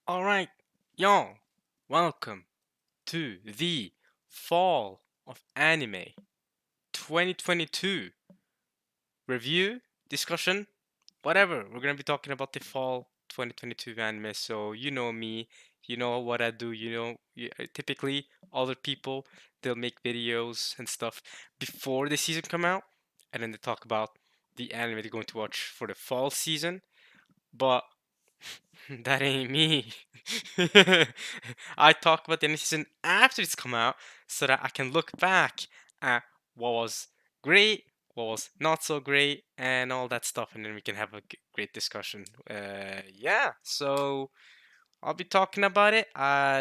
All right, y'all, welcome to the Fall of Anime 2022 review, discussion, whatever. We're gonna be talking about the Fall 2022 anime. So you know me, you know what I do. Typically other people they'll make videos and stuff before the season come out, and then they talk about the anime they're going to watch for the fall season. But that ain't me. I talk about the end season after it's come out so that I can look back at what was great, what was not so great, and all that stuff, and then we can have a great discussion. Yeah, so I'll be talking about it.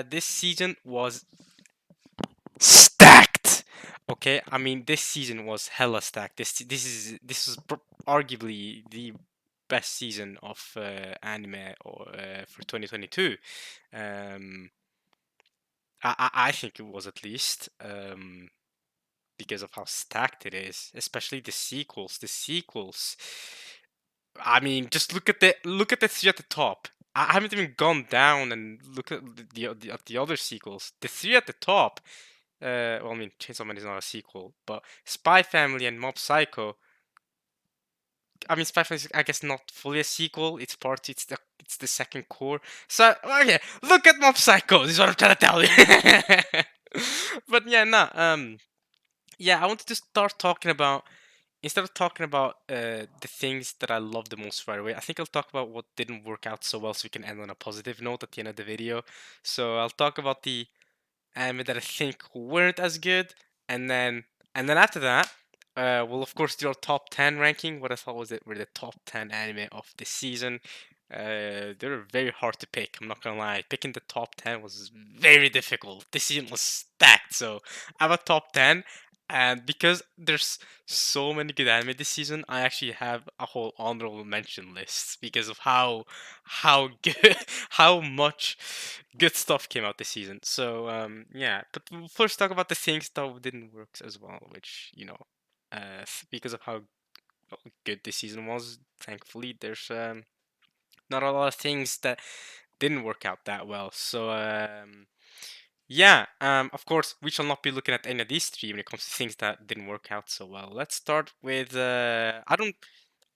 This season was stacked. Okay, I mean this season was hella stacked. This is arguably the best season of anime or for 2022. Um, I think it was at least because of how stacked it is, especially the sequels. The sequels. I mean, just look at the three at the top. I haven't even gone down and look at the other sequels. The three at the top. Well, I mean, Chainsaw Man is not a sequel, but Spy Family and Mob Psycho. I mean, Spy Family is, I guess, not fully a sequel. It's the second core. So okay, look at Mob Psycho. This is what I'm trying to tell you. But yeah, nah. Yeah, I wanted to start talking about instead of talking about the things that I love the most right away. I think I'll talk about what didn't work out so well, so we can end on a positive note at the end of the video. So I'll talk about the anime that I think weren't as good, and then after that, we'll of course do our top 10 ranking. What I thought were the top 10 anime of this season. They were very hard to pick. I'm not gonna lie. Picking the top 10 was very difficult. This season was stacked, so I have a top 10. And because there's so many good anime this season, I actually have a whole honorable mention list because of how good, how much good stuff came out this season. So yeah, but we'll first talk about the things that didn't work as well, which because of how good this season was. Thankfully, there's not a lot of things that didn't work out that well. So yeah, of course, we shall not be looking at any of these three when it comes to things that didn't work out so well. Let's start with I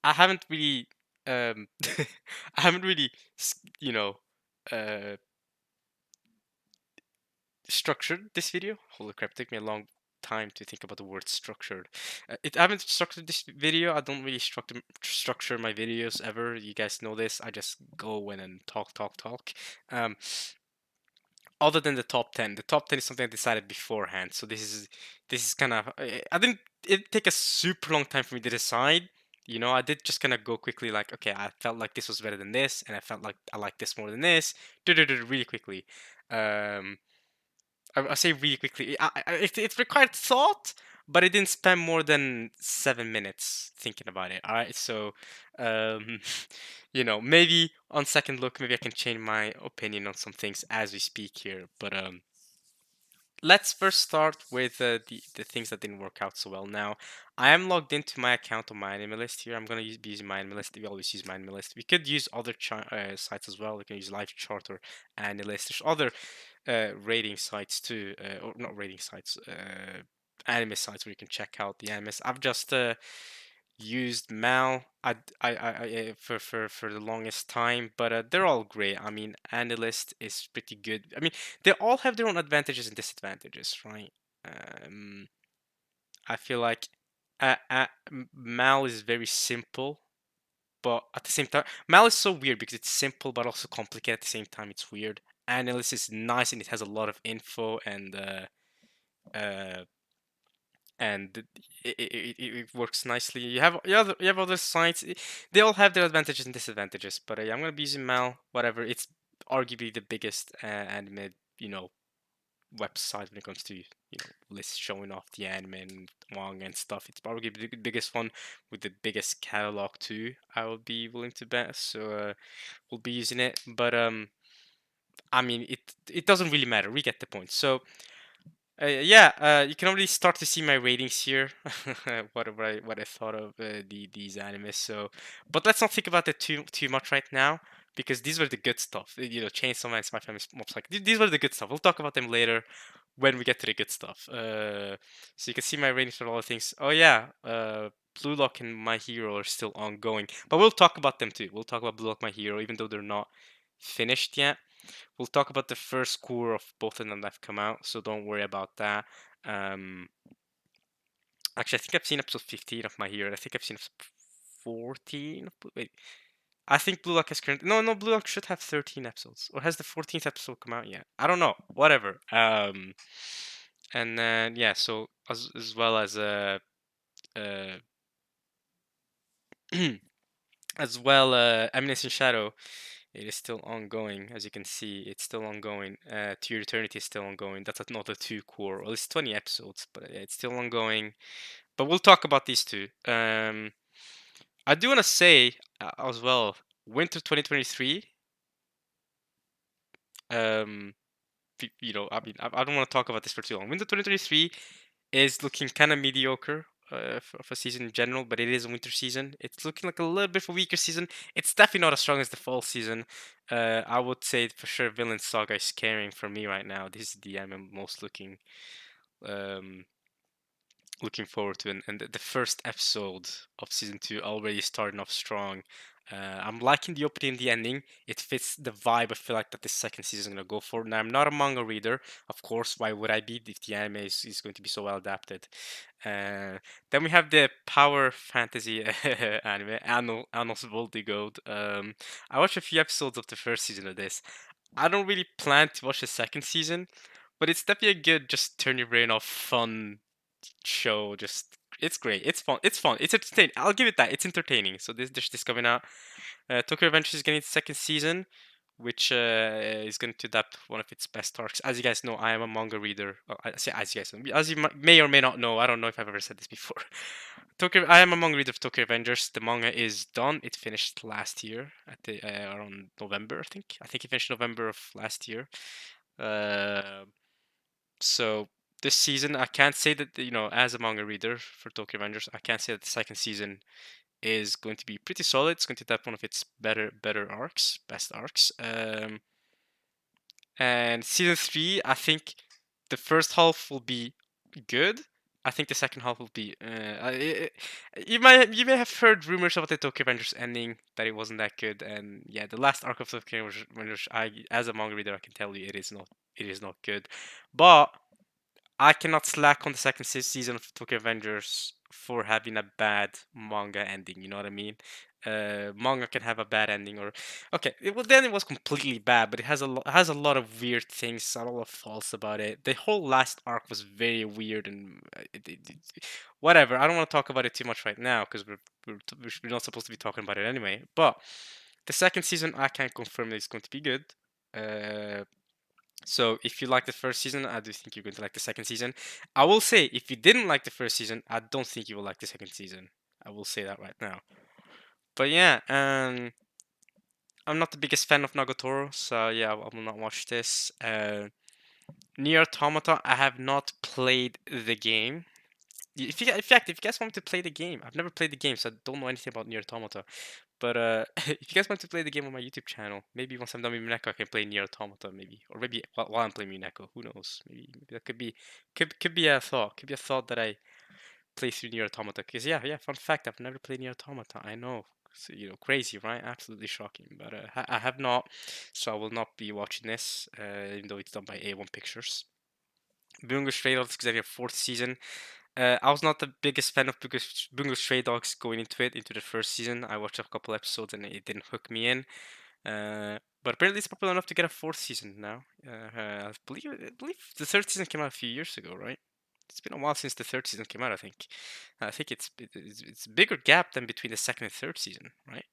haven't really I haven't really you know uh structured this video. Holy crap, it took me a long time to think about the word structured. I haven't structured this video. I don't really structure my videos ever. You guys know this. I just go in and talk. Um, Other than the top 10, the top 10 is something I decided beforehand. So this is kind of I didn't it take a super long time for me to decide. I did just kind of go quickly, like, okay, I felt like this was better than this, and I felt like I like this more than this. Really quickly. Um, I say really quickly. It required thought, but I didn't spend more than 7 minutes thinking about it. All right, so um, maybe on second look, maybe I can change my opinion on some things as we speak here. But let's first start with the things that didn't work out so well. Now, I am logged into my account on my anime list here. I'm gonna be using my anime list. We always use my anime list. We could use other sites as well. We can use Live Chart or anime list. There's other rating sites too, or not rating sites, anime sites where you can check out the animes. I've just used Mal for the longest time, but they're all great. I mean, AniList is pretty good. I mean, they all have their own advantages and disadvantages, right? Um, I feel like Mal is very simple, but at the same time, Mal is so weird because it's simple but also complicated at the same time. It's weird. Analyst is nice and it has a lot of info uh, and it works nicely. You have other sites. They all have their advantages and disadvantages. But yeah, I'm gonna be using Mal. Whatever. It's arguably the biggest anime website when it comes to lists showing off the anime and manga and stuff. It's probably the biggest one with the biggest catalog too. I would be willing to bet. So we'll be using it. But I mean, it doesn't really matter. We get the point. So yeah, you can already start to see my ratings here. what I thought of these animes. So, but let's not think about it too much right now. because these were the good stuff. Chainsaw Man, Spy Family, Mob Psycho. These were the good stuff. We'll talk about them later when we get to the good stuff. So you can see my ratings for all the things. Oh yeah, Blue Lock and My Hero are still ongoing, but we'll talk about them too. We'll talk about Blue Lock, My Hero, even though they're not finished yet. We'll talk about the first core of both of them that have come out, so don't worry about that. Um, Actually, I think I've seen episode 15 of My Hero. I think I've seen episode 14. Wait, I think Blue Lock has currently no. Blue Lock should have 13 episodes, or has the 14th episode come out yet? I don't know. Whatever. And then yeah, so as well as uh as well Eminence in Shadow, it is still ongoing. As you can see, it's still ongoing. To Your Eternity is still ongoing. That's another two core. Well, it's 20 episodes, but it's still ongoing. But we'll talk about these two. I do want to say as well, Winter 2023. Um, I mean, I don't want to talk about this for too long. Winter 2023 is looking kind of mediocre for season in general, but it is a winter season. It's looking like a little bit of a weaker season. It's definitely not as strong as the fall season. I would say for sure Villain Saga is carrying for me right now. This is the I'm most um, looking forward to, and the first episode of season 2 already starting off strong. I'm liking the opening and the ending. It fits the vibe I feel like that the second season is gonna go for. Now I'm not a manga reader, of course. Why would I be if the anime is going to be so well adapted? Then we have the power fantasy anime, Anno's Voltigode. I watched a few episodes of the first season of this. I don't really plan to watch the second season, but it's definitely a good just turn your brain off fun show. Just it's great. It's fun. It's fun. It's entertaining. I'll give it that. It's entertaining. So this coming out. Tokyo Adventures is getting its second season, which is going to adapt one of its best arcs. As you guys know, I am a manga reader. I say as you guys know, as you may or may not know. I don't know if I've ever said this before. I am a manga reader of Tokyo Avengers. The manga is done. It finished last year at the around November, I think. I think it finished November of last year. Uh, so this season, I can't say that as a manga reader for Tokyo Avengers, I can't say that the second season is going to be pretty solid. It's going to have one of its better arcs, best arcs. And season 3, I think the first half will be good. I think the second half will be. You may have heard rumors about the Tokyo Avengers ending that it wasn't that good, and yeah, the last arc of Tokyo Avengers, as a manga reader, I can tell you it is not good, but I cannot slack on the second season of Tokyo Avengers for having a bad manga ending. You know what I mean? Manga can have a bad ending, or okay, then it was completely bad, but it has a lot of weird things, a lot of faults about it. The whole last arc was very weird and whatever. I don't want to talk about it too much right now because we're not supposed to be talking about it anyway. But the second season, I can confirm that it's going to be good. Uh, so if you like the first season, I do think you're going to like the second season. I will say, if you didn't like the first season, I don't think you will like the second season. I will say that right now. But yeah, I'm not the biggest fan of Nagatoro, so yeah, I will not watch this. Nier Automata, I have not played the game. In fact, if you guys want me to play the game, I've never played the game, so I don't know anything about Nier Automata. But if you guys want to play the game on my YouTube channel, maybe once I'm done with Mineko, I can play Nier Automata, maybe, or maybe while I'm playing Mineko, who knows? Maybe that could be a thought. Could be a thought that I play through Nier Automata. Because yeah. Fun fact: I've never played Nier Automata. I know, so, crazy, right? Absolutely shocking. But I have not, so I will not be watching this, even though it's done by A1 Pictures. Bungo Stray Dogs is getting a fourth season. I was not the biggest fan of Bungo Stray Dogs going into the first season. I watched a couple episodes and it didn't hook me in. But apparently it's popular enough to get a fourth season now. I believe the third season came out a few years ago, right? It's been a while since the third season came out. I think it's a bigger gap than between the second and third season, right?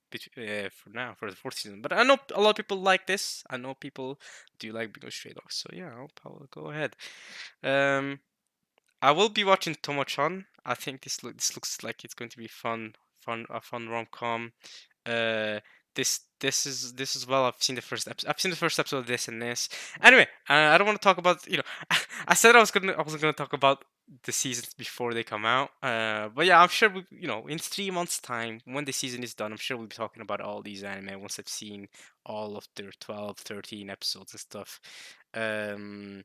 For now, for the fourth season. But I know a lot of people like this. I know people do like Bungo Stray Dogs. So yeah, I'll go ahead. I will be watching Tomo-chan. I think this looks like it's going to be a fun rom-com. Uh, this is well. I've seen the first episode. I've seen the first episode of this and this. Anyway, I don't want to talk about. I said I wasn't gonna talk about the seasons before they come out. But yeah, I'm sure in 3 months' time, when the season is done, I'm sure we'll be talking about all these anime once I've seen all of their 12, 13 episodes and stuff. Um,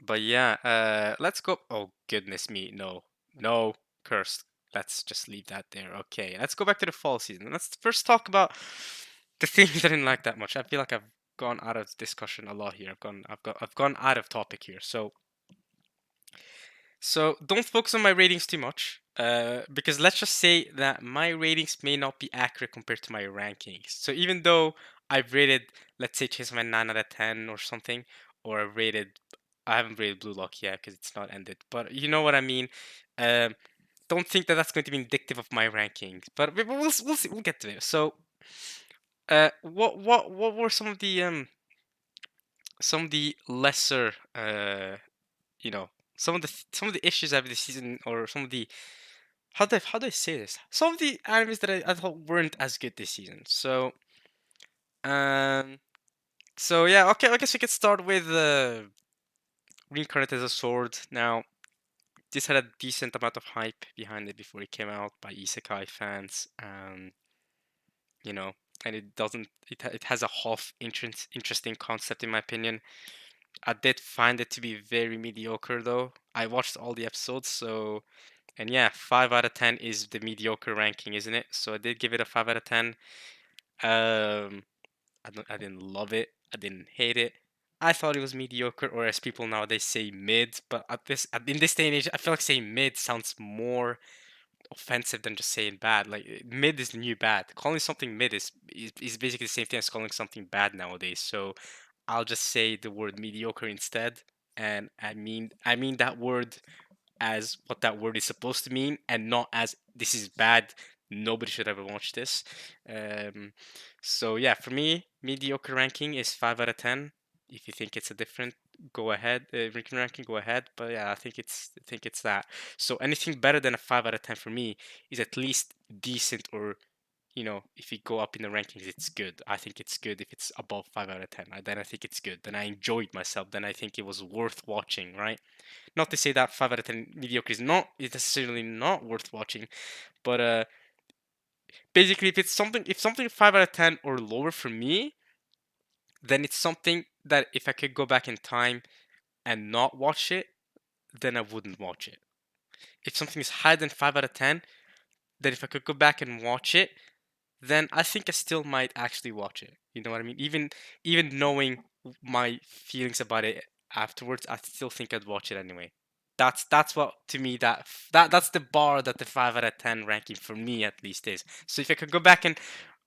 but yeah, let's go. Oh goodness me, no, no, cursed. Let's just leave that there. Okay, let's go back to the fall season. Let's first talk about the things I didn't like that much. I feel like I've gone out of discussion a lot here. I've gone out of topic here. So don't focus on my ratings too much, because let's just say that my ratings may not be accurate compared to my rankings. So even though I've rated, let's say, Chainsaw Man 9 out of 10 or something, or I haven't rated Blue Lock yet because it's not ended, but you know what I mean. Um, don't think that that's going to be indicative of my rankings, but we'll see. We'll get to it. So, what were some of the lesser some of the issues of the season, or some of the how do I say this? Some of the animes that I thought weren't as good this season. Um, so yeah, okay, I guess we could start with Reincarnated as a Sword. Now, this had a decent amount of hype behind it before it came out by isekai fans. You know, and it doesn't. It has a half interesting concept in my opinion. I did find it to be very mediocre though. I watched all the episodes, so and yeah, 5 out of 10 is the mediocre ranking, isn't it? So I did give it a 5 out of 10. Um, I didn't love it. I didn't hate it. I thought it was mediocre, or as people nowadays say, mid. But in this day and age, I feel like saying mid sounds more offensive than just saying bad. Like mid is the new bad. Calling something mid is basically the same thing as calling something bad nowadays. So I'll just say the word mediocre instead, and I mean that word as what that word is supposed to mean, and not as this is bad. Nobody should ever watch this. Um, so yeah, for me, mediocre ranking is 5 out of 10. If you think it's a different, go ahead. Ranking, go ahead. But yeah, I think it's that. So anything better than a 5 out of 10 for me is at least decent, or if you go up in the rankings, it's good. I think it's good if it's above 5 out of 10. Then I think it's good. Then I enjoyed myself. Then I think it was worth watching, right? Not to say that 5 out of 10 mediocre is necessarily not worth watching, but basically, if something 5 out of 10 or lower for me, then it's something that if I could go back in time and not watch it, then I wouldn't watch it. If something is higher than 5 out of 10, then if I could go back and watch it, then I think I still might actually watch it. You know what I mean? Even knowing my feelings about it afterwards, I still think I'd watch it anyway. That's what to me that's the bar that the 5 out of 10 ranking for me at least is. So if I could go back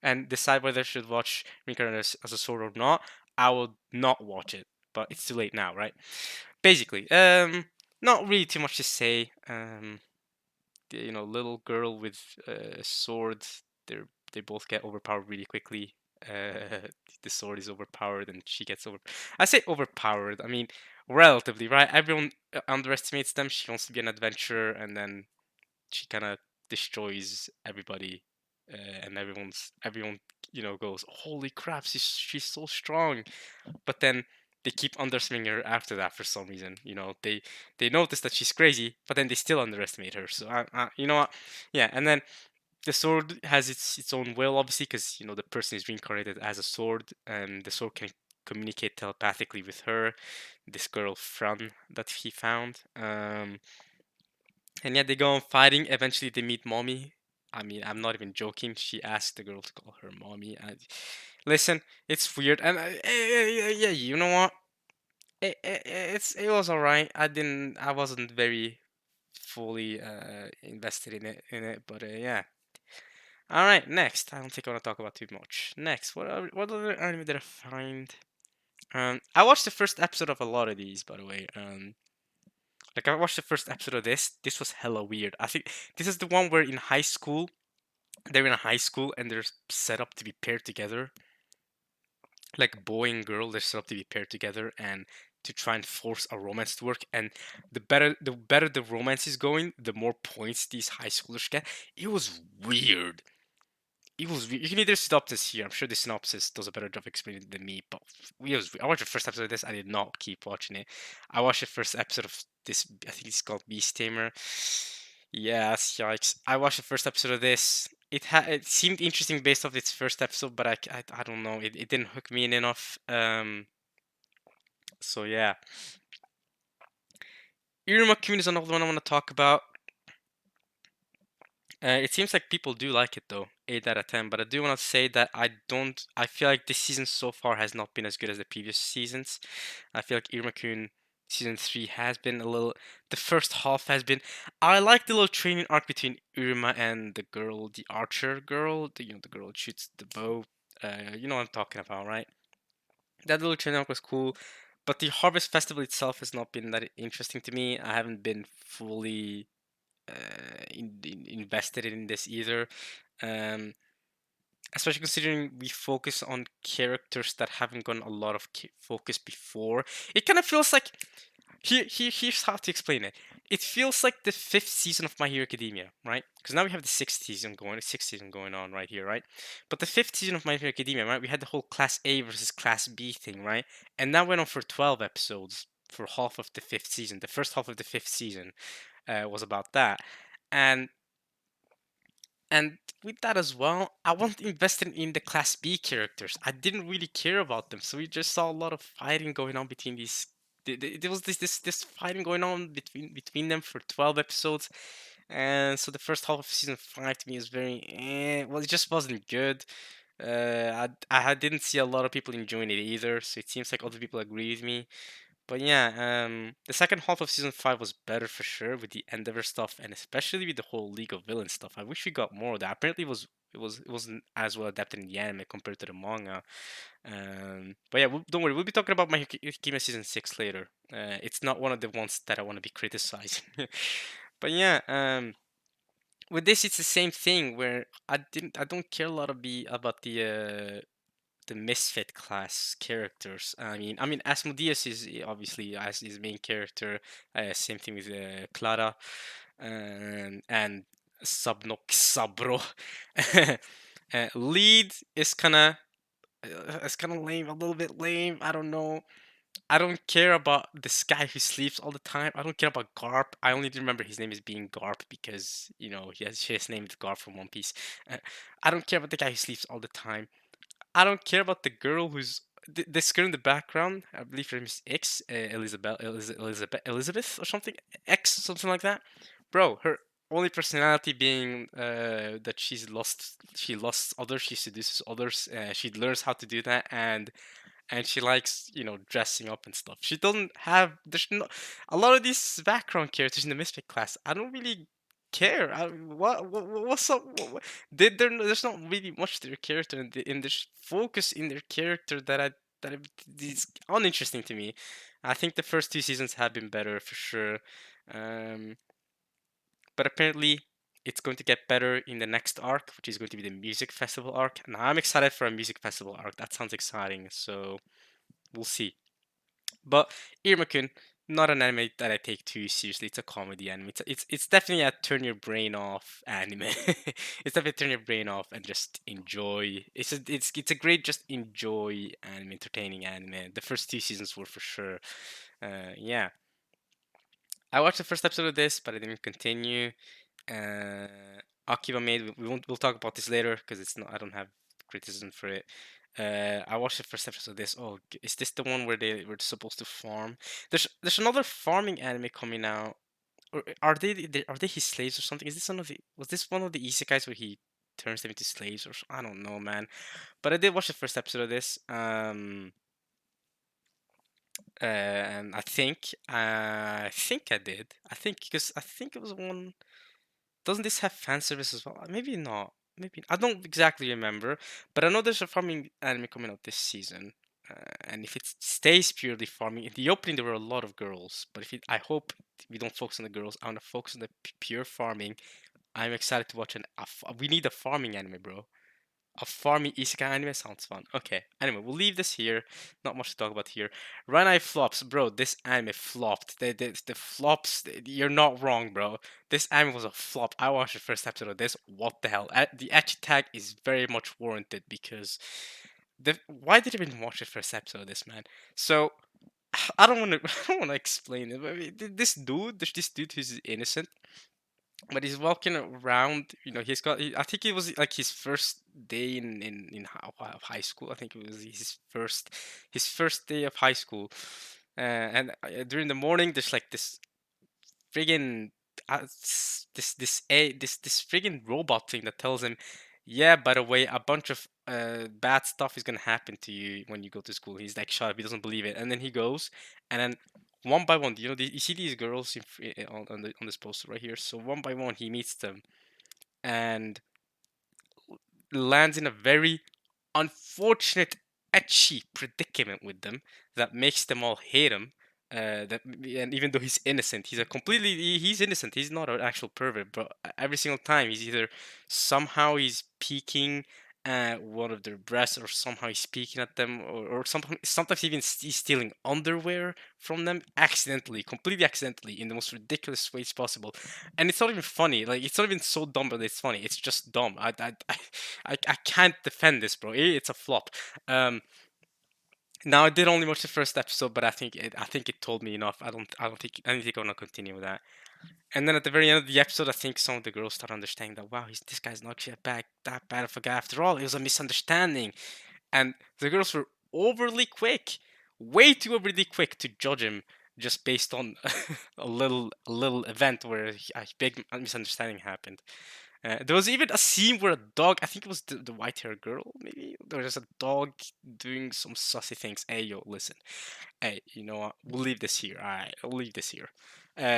and decide whether I should watch Reincarnated as a Sword or not, I will not watch it. But it's too late now, right? Basically, not really too much to say. Little girl with a sword. They both get overpowered really quickly. The sword is overpowered, and she gets over. I say overpowered. I mean, relatively, right? Everyone underestimates them. She wants to be an adventurer, and then she kind of destroys everybody, and everyone goes, "Holy crap, she's so strong!" But then they keep underestimating her after that for some reason. They notice that she's crazy, but then they still underestimate her. So you know what? Yeah, and then the sword has its own will, obviously, because the person is reincarnated as a sword, and the sword can communicate telepathically with her. This girl Fran that he found. And yeah, they go on fighting. Eventually, they meet Mommy. I mean, I'm not even joking. She asked the girl to call her Mommy. Listen, it's weird, and yeah, you know what? It was alright. I wasn't very fully invested in it, but yeah. All right, next. I don't think I want to talk about too much. Next, what other anime did I find? I watched the first episode of a lot of these, by the way. Like I watched the first episode of this. This was hella weird. I think this is the one where in high school, they're in a high school and they're set up to be paired together. Like boy and girl, they're set up to be paired together and to try and force a romance to work. And the better the romance is going, the more points these high schoolers get. It was weird. You can read the synopsis here. I'm sure the synopsis does a better job explaining it than me. But I watched the first episode of this. I did not keep watching it. I watched the first episode of this. I think it's called Beast Tamer. Yes, yikes! I watched the first episode of this. It seemed interesting based off its first episode, but I don't know. It didn't hook me in enough. So yeah, Iruma Kun is another one I want to talk about. It seems like people do like it though, 8 out of 10. But I do want to say that I don't. I feel like this season so far has not been as good as the previous seasons. I feel like Iruma-kun season 3 has been a little. The first half has been. I like the little training arc between Iruma and the girl, the archer girl. The girl who shoots the bow. You know what I'm talking about, right? That little training arc was cool. But the Harvest Festival itself has not been that interesting to me. I haven't been fully invested in this either. Um, Especially considering we focus on characters that haven't gotten a lot of focus before. It kind of feels like here's how to explain it. It feels like the fifth season of My Hero Academia, right? Because now we have the sixth season going on right here, right? But the fifth season of My Hero Academia, right? We had the whole Class A versus Class B thing, right? And that went on for 12 episodes for half of the fifth season. The first half of the fifth season was about that, and with that as well, I wasn't invested in the Class B characters. I didn't really care about them, so we just saw a lot of fighting going on between these. There was this fighting going on between them for 12 episodes, and so the first half of season 5 to me is very well, it just wasn't good. I didn't see a lot of people enjoying it either, so it seems like other people agree with me. But yeah, the second half of season 5 was better for sure with the Endeavor stuff and especially with the whole League of Villains stuff. I wish we got more of that. Apparently, it wasn't as well adapted in the anime compared to the manga. But yeah, don't worry, we'll be talking about My Hikime season 6 later. It's not one of the ones that I want to be criticizing. But yeah, with this, it's the same thing where I don't care a lot about the misfit class characters. I mean, Asmodeus is obviously as his main character. Same thing with Clara, and Subnok Sabro. Lead is kind of lame, a little bit lame. I don't know. I don't care about this guy who sleeps all the time. I don't care about Garp. I only remember his name is being Garp because he has his name is Garp from One Piece. I don't care about the guy who sleeps all the time. I don't care about the girl who's this girl in the background. I believe her name is X, Elizabeth or something. X, something like that. Bro, her only personality being that she lost others, she seduces others. She learns how to do that, and she likes dressing up and stuff. She doesn't have there's no a lot of these background characters in the Misfit class. I don't really care. What's up? There's not really much to their character, and there's focus in their character that is uninteresting to me. I think the first two seasons have been better for sure, um, but apparently it's going to get better in the next arc, which is going to be the music festival arc. And I'm excited for a music festival arc. That sounds exciting. So we'll see. But Irma-kun, not an anime that I take too seriously. It's a comedy anime. It's definitely a turn your brain off anime. It's definitely turn your brain off and just enjoy. It's a great just enjoy anime, entertaining anime. The first two seasons were for sure. Yeah, I watched the first episode of this, but I didn't continue. Uh, Akiba made. We'll talk about this later because it's not. I don't have criticism for it. I watched the first episode of this. Oh, is this the one where they were supposed to farm? There's another farming anime coming out. Or are they his slaves or something? Is this one of the was this one of the isekais where he turns them into slaves or I don't know, man. But I did watch the first episode of this. And I think I did. I think because I think it was one. Doesn't this have fan service as well? Maybe not. Maybe I don't exactly remember, but I know there's a farming anime coming out this season. And if it stays purely farming, in the opening there were a lot of girls, but I hope we don't focus on the girls. I want to focus on the pure farming. I'm excited to watch we need a farming anime, bro. A farmy isekai anime sounds fun. Okay. Anyway, we'll leave this here. Not much to talk about here. Ranai flops, bro. This anime flopped. The flops. You're not wrong, bro. This anime was a flop. I watched the first episode of this. What the hell? The ecchi tag is very much warranted because why did I even watch the first episode of this, man? So I don't want to. I don't want to explain it. But I mean, this dude, there's this dude who's innocent, but he's walking around. He's got. I think it was like his first day high school. I think it was his first day of high school. And during the morning, there's like this friggin' this friggin' robot thing that tells him, yeah, by the way, a bunch of bad stuff is gonna happen to you when you go to school. He's like, shut up, he doesn't believe it, and then he goes, and then one by one, you see these girls on this poster right here. So one by one, he meets them and lands in a very unfortunate, etchy predicament with them that makes them all hate him. And even though he's innocent, he's innocent. He's not an actual pervert, but every single time somehow he's peeking at one of their breasts, or somehow he's peeking at them, or sometimes even he's stealing underwear from them accidentally, completely accidentally, in the most ridiculous ways possible. And it's not even funny. Like, it's not even so dumb that it's funny. It's just dumb. I can't defend this, bro. It's a flop. Now I did only watch the first episode, but I think it told me enough. I don't think I want to continue with that. And then at the very end of the episode, I think some of the girls start understanding that, wow, this guy's not actually that bad of a guy after all. It was a misunderstanding, and the girls were overly quick, way too overly quick to judge him just based on a little event where a big misunderstanding happened. There was even a scene where a dog, I think it was the white haired girl, maybe, there was a dog doing some sussy things. Hey, yo, listen. Hey, you know what? We'll leave this here. All right, we'll leave this here.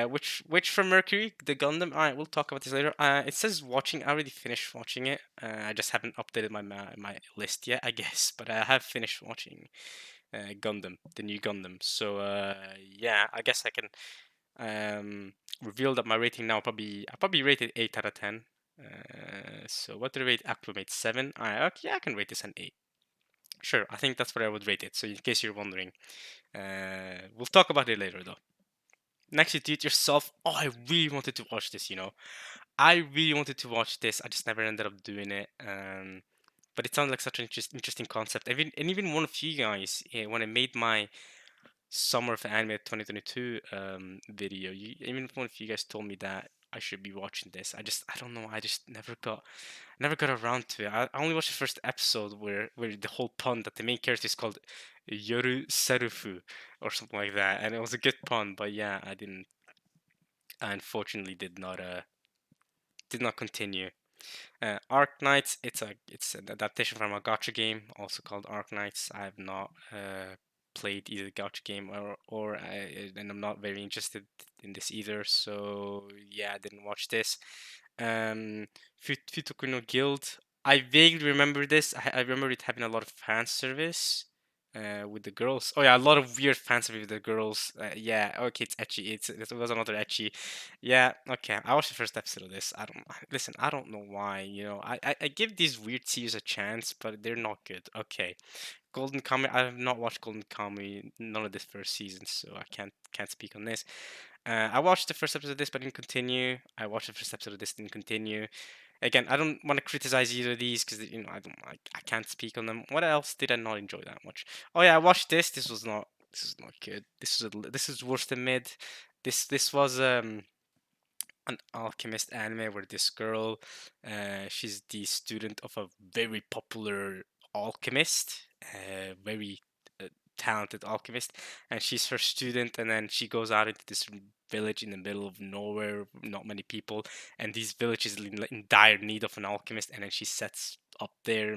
Which from Mercury, the Gundam. All right, we'll talk about this later. It says watching. I already finished watching it. I just haven't updated my list yet, I guess. But I have finished watching Gundam, the new Gundam. So yeah, I guess I can reveal that my rating now I probably rate it 8 out of 10. So what do I rate Acclimate? 7? Alright, okay, yeah, I can rate this an 8. Sure, I think that's what I would rate it. So in case you're wondering, we'll talk about it later though. Next, you do it yourself. Oh, I really wanted to watch this. I really wanted to watch this. I just never ended up doing it. But it sounds like such an interesting concept. Even one of you guys, when I made my Summer of Anime 2022 video, even one of you guys told me that I should be watching this. I don't know. I just never got around to it. I only watched the first episode where the whole pun that the main character is called Yoru Serufu or something like that, and it was a good pun. But yeah, I unfortunately did not continue. Arc Knights, it's an adaptation from a gacha game, also called Arc Knights. I have not played either the gacha game and I'm not very interested in this either. So yeah, I didn't watch this. Um, Futoku no Guild. I vaguely remember this. I remember it having a lot of fan service. With the girls. Oh yeah, a lot of weird fan service with the girls. Yeah, okay, it's etchy. It was another etchy. Yeah, okay. I watched the first episode of this. I don't listen. I don't know why. I give these weird series a chance, but they're not good. Okay, Golden Kamuy. I have not watched Golden Kamuy. None of this first season, so I can't speak on this. I watched the first episode of this, but didn't continue. I watched the first episode of this, didn't continue. Again, I don't want to criticize either of these because I can't speak on them. What else did I not enjoy that much? Oh yeah, I watched this. This was not good. This is worse than mid. This was an alchemist anime where this girl, she's the student of a very popular alchemist, very uh, talented alchemist, and she's her student, and then she goes out into this village in the middle of nowhere, not many people, and these villages in dire need of an alchemist, and then she sets up there,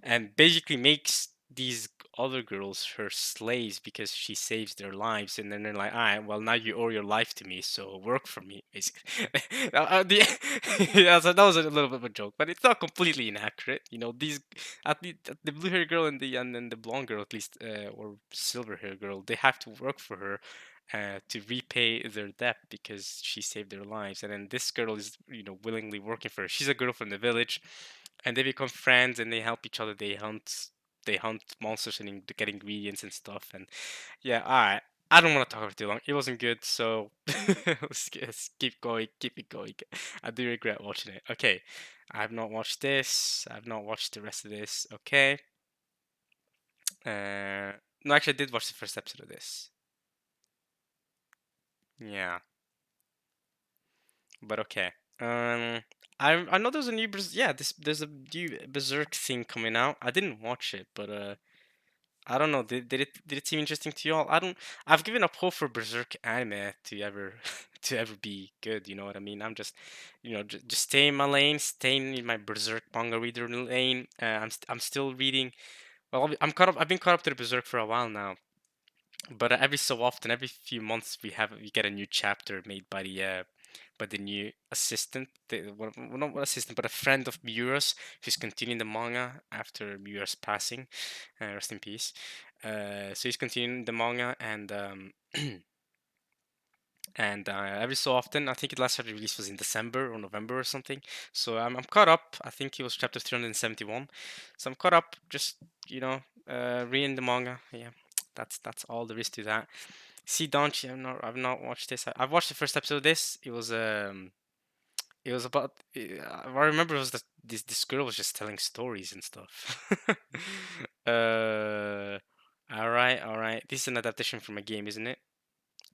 and basically makes these other girls her slaves because she saves their lives, and then they're like, all right, well, now you owe your life to me, so work for me, basically. Yeah, so that was a little bit of a joke, but it's not completely inaccurate. These, at least the blue hair girl and then the blonde girl, at least, or silver hair girl, they have to work for her to repay their debt because she saved their lives. And then this girl is willingly working for her. She's a girl from the village, and they become friends and they help each other. They hunt monsters and get ingredients and stuff. And yeah, all right. I don't want to talk about it too long. It wasn't good, so let's keep going, keep it going. I do regret watching it. Okay, I have not watched this. I have not watched the rest of this. Okay. No, actually, I did watch the first episode of this. Yeah, but okay. Um, I know there's a new yeah, there's a new Berserk thing coming out. I didn't watch it, but I don't know. Did it seem interesting to y'all? I don't. I've given up hope for Berserk anime to ever to ever be good. You know what I mean? I'm just, just stay in my lane, staying in my Berserk manga reader lane. I'm still reading. Well, I'm caught up. I've been caught up to the Berserk for a while now. But every so often, every few months, we get a new chapter made by the new assistant, well, not assistant, but a friend of Miura's who's continuing the manga after Miura's passing. Rest in peace. So he's continuing the manga, and every so often, I think the last release was in December or November or something. So I'm caught up. I think it was chapter 371. So I'm caught up. Just reading the manga. Yeah, that's all there is to that. See, Donchi, I've not watched this. I've watched the first episode of this. It was about. I remember it was this girl was just telling stories and stuff. uh, all right. This is an adaptation from a game, isn't it?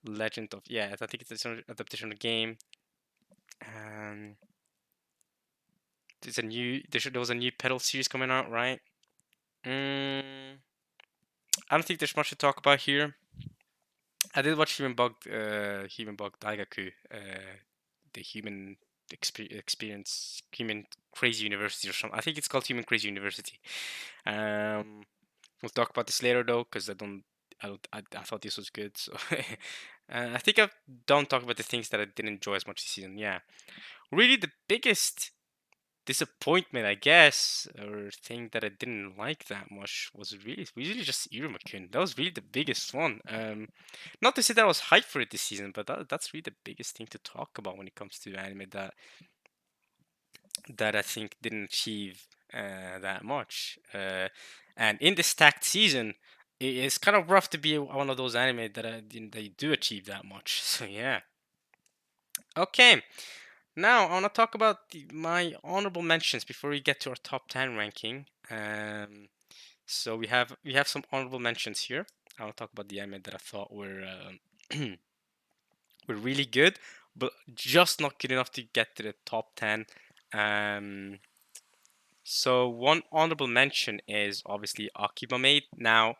Legend of, yeah, I think it's an adaptation of the game. Um, there was a new pedal series coming out, right? Mm, I don't think there's much to talk about here. I did watch Human Bug Daigaku, the Human Experience, Human Crazy University or something. I think it's called Human Crazy University. Um, we'll talk about this later though, because I thought this was good. So I think I've done talk about the things that I didn't enjoy as much this season. Yeah, really the biggest disappointment, I guess, or thing that I didn't like that much was really just Irumakun. That was really the biggest one. Not to say that I was hyped for it this season, but that's really the biggest thing to talk about when it comes to anime that I think didn't achieve that much. And in the stacked season, it's kind of rough to be one of those anime that they do achieve that much. So yeah. Okay. Now, I want to talk about my honorable mentions before we get to our top 10 ranking. So we have some honorable mentions here. I want to talk about the anime that I thought were really good, but just not good enough to get to the top 10. Um, so one honorable mention is obviously Akiba Maid. Now,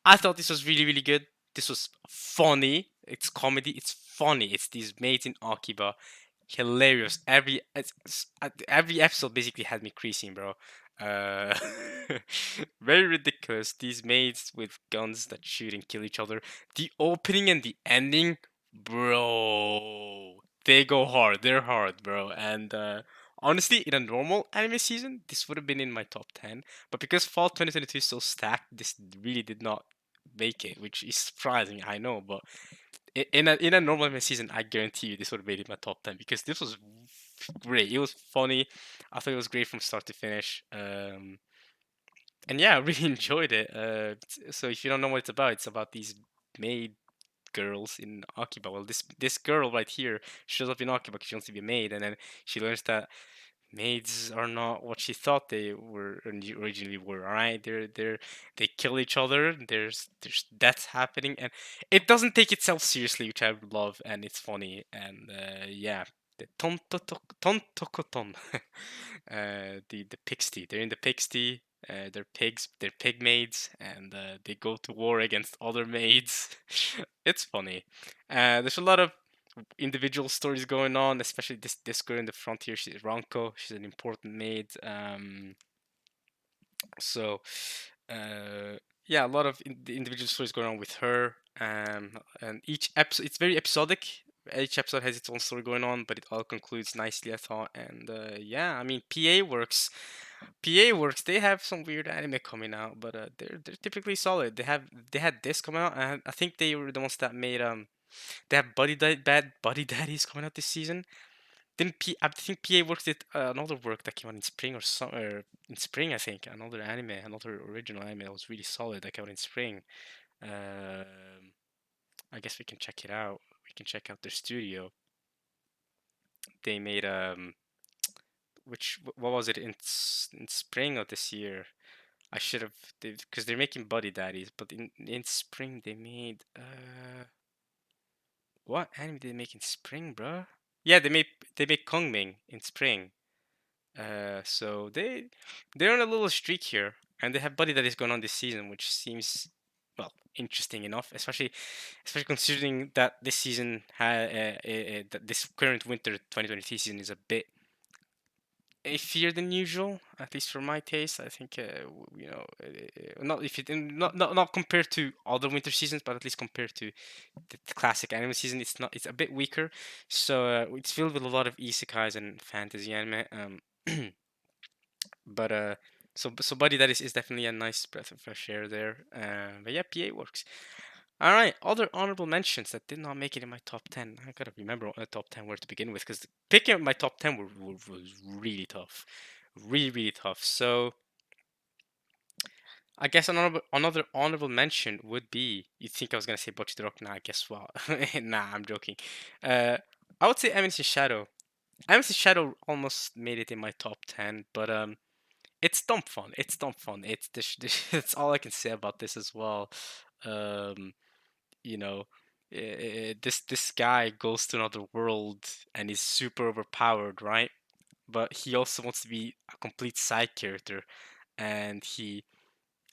I thought this was really, really good. This was funny. It's comedy. It's funny. It's these maids in Akiba. Hilarious. Every episode basically had me creasing, bro. Uh, very ridiculous. These maids with guns that shoot and kill each other. The opening and the ending, bro. They go hard. They're hard, bro. And honestly, in a normal anime season, this would have been in my top 10. But because Fall 2022 is so stacked, this really did not make it, which is surprising, I know. But in a normal anime season, I guarantee you this would have made it my top 10 because this was great. It was funny. I thought it was great from start to finish. And yeah, I really enjoyed it. So if you don't know what it's about these maid girls in Akiba. Well, this girl right here shows up in Akiba because she wants to be a maid, and then she learns that maids are not what she thought they were originally were. All right, they kill each other. There's deaths happening, and it doesn't take itself seriously, which I love, and it's funny. And yeah, the tontokoton, the pixie. They're in the pixie. They're pigs. They're pig maids, and they go to war against other maids. It's funny. There's a lot of individual stories going on, especially this girl in the front here. She's Ranko. She's an important maid. So yeah, a lot of the individual stories going on with her. And each episode, it's very episodic. Each episode has its own story going on, but it all concludes nicely, I thought. And yeah, I mean, PA works. PA works. They have some weird anime coming out, but they're typically solid. They had this coming out, and I think they were the ones that made they have Bad Buddy Daddies coming out this season. Didn't P? I think PA works did another work that came out in spring or summer. In spring, I think another anime, another original anime that was really solid that came out in spring. I guess we can check it out. We can check out their studio. They made what was it in spring of this year? I should have, because they're making Buddy Daddies, but in spring they made what anime did they make in spring, bruh? Yeah, they made Kongming in spring. So they're on a little streak here, and they have Buddy Daddies going on this season, which seems well interesting enough, especially considering that this season that this current winter 2023 season is a bit iffier than usual, at least for my taste. I think not if it not compared to other winter seasons, but at least compared to the classic anime season, it's a bit weaker. So it's filled with a lot of isekais and fantasy anime. But so Buddy that is definitely a nice breath of fresh air there. But yeah, PA works. All right, other honorable mentions that did not make it in my top 10. I gotta remember what the top 10 were to begin with, because picking up my top 10 was really tough. Really, really tough. So I guess another honorable mention would be, you think I was gonna say Bocchi the Rock? Nah, guess what? Nah, I'm joking. I would say Eminence Shadow. Eminence Shadow almost made it in my top 10, but it's dumb fun. It's dumb fun. It's that's all I can say about this as well. Um, you know, this guy goes to another world and is super overpowered, right? But he also wants to be a complete side character, and he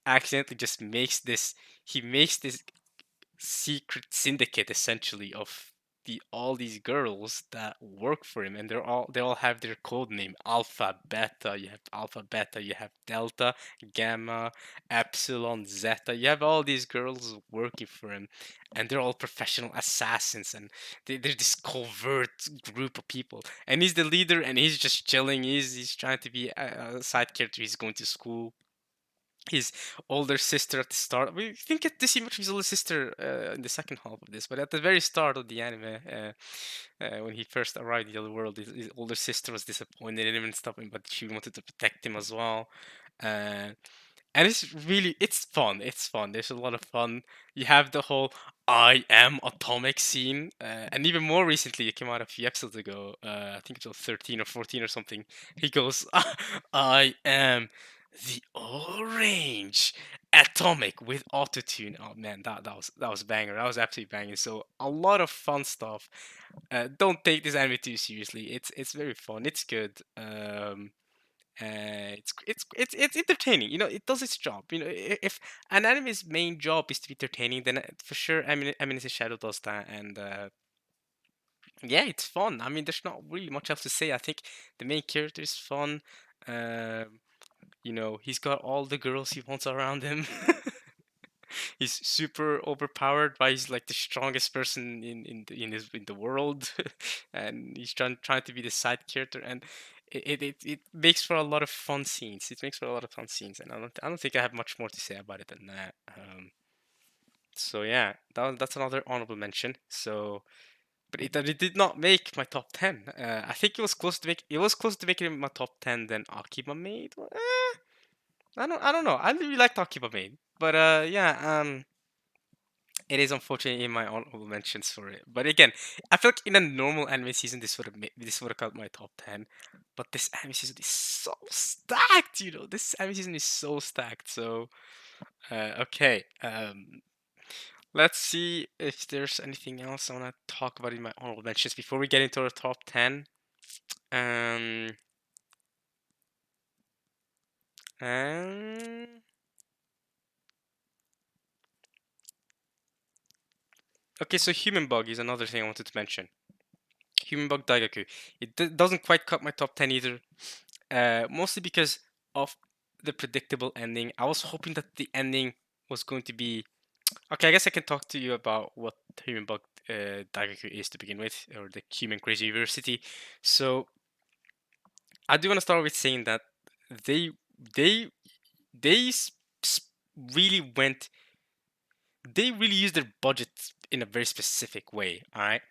accidentally just makes this. He makes this secret syndicate essentially of all these girls that work for him, and they all have their code name: Alpha, Beta. You have Alpha, Beta. You have Delta, Gamma, Epsilon, Zeta. You have all these girls working for him, and they're all professional assassins, and they're this covert group of people. And he's the leader, and he's just chilling. He's trying to be a side character. He's going to school. His older sister at the start. We think get to see much of his older sister in the second half of this, but at the very start of the anime, when he first arrived in the other world, his older sister was disappointed in him and stuff, but she wanted to protect him as well. Uh, and it's fun. It's fun. There's a lot of fun. You have the whole "I am atomic" scene, and even more recently, it came out a few episodes ago. I think it was 13 or 14 or something. He goes, "I am the orange atomic with autotune." Oh man, that was banger. That was absolutely banging. So a lot of fun stuff. Don't take this anime too seriously. It's very fun. It's good. It's entertaining. It does its job. If an anime's main job is to be entertaining, then for sure, Eminence Shadow does that, and yeah, it's fun. I mean, there's not really much else to say. I think the main character is fun. Um, he's got all the girls he wants around him. He's super overpowered, but he's like the strongest person in the world, and he's trying to be the side character, and it makes for a lot of fun scenes. It makes for a lot of fun scenes, and I don't think I have much more to say about it than that. So yeah, that's another honorable mention. So, but it did not make my top 10. I think it was close to making my top 10 than Akiba made. I don't know. I really like Akiba made, but yeah. It is unfortunately in my honorable mentions for it. But again, I feel like in a normal anime season, this would have got my top 10. But this anime season is so stacked. This anime season is so stacked. So okay, let's see if there's anything else I want to talk about in my honorable mentions before we get into our top 10. Um, um, okay, so Human Bug is another thing I wanted to mention. Human Bug Daigaku. It doesn't quite cut my top 10 either. Mostly because of the predictable ending. I was hoping that the ending was going to be okay. I guess I can talk to you about what Human Bug Daigaku is to begin with, or the Human Crazy University. So I do want to start with saying that they they they really went. They really used their budget in a very specific way. All right.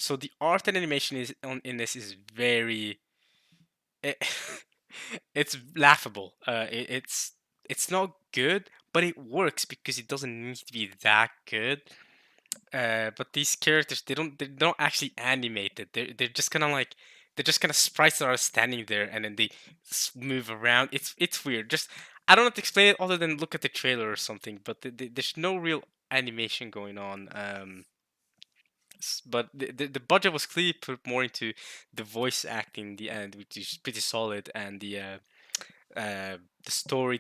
So the art and animation is in this is very it, it's laughable. It's not good, but it works because it doesn't need to be that good. But these characters, they don't actually animate it. They're just kind of like they're just kind of sprites that are standing there, and then they move around. It's weird. Just I don't know how to explain it other than look at the trailer or something. But there's no real animation going on. But the budget was clearly put more into the voice acting in the end, which is pretty solid, and the story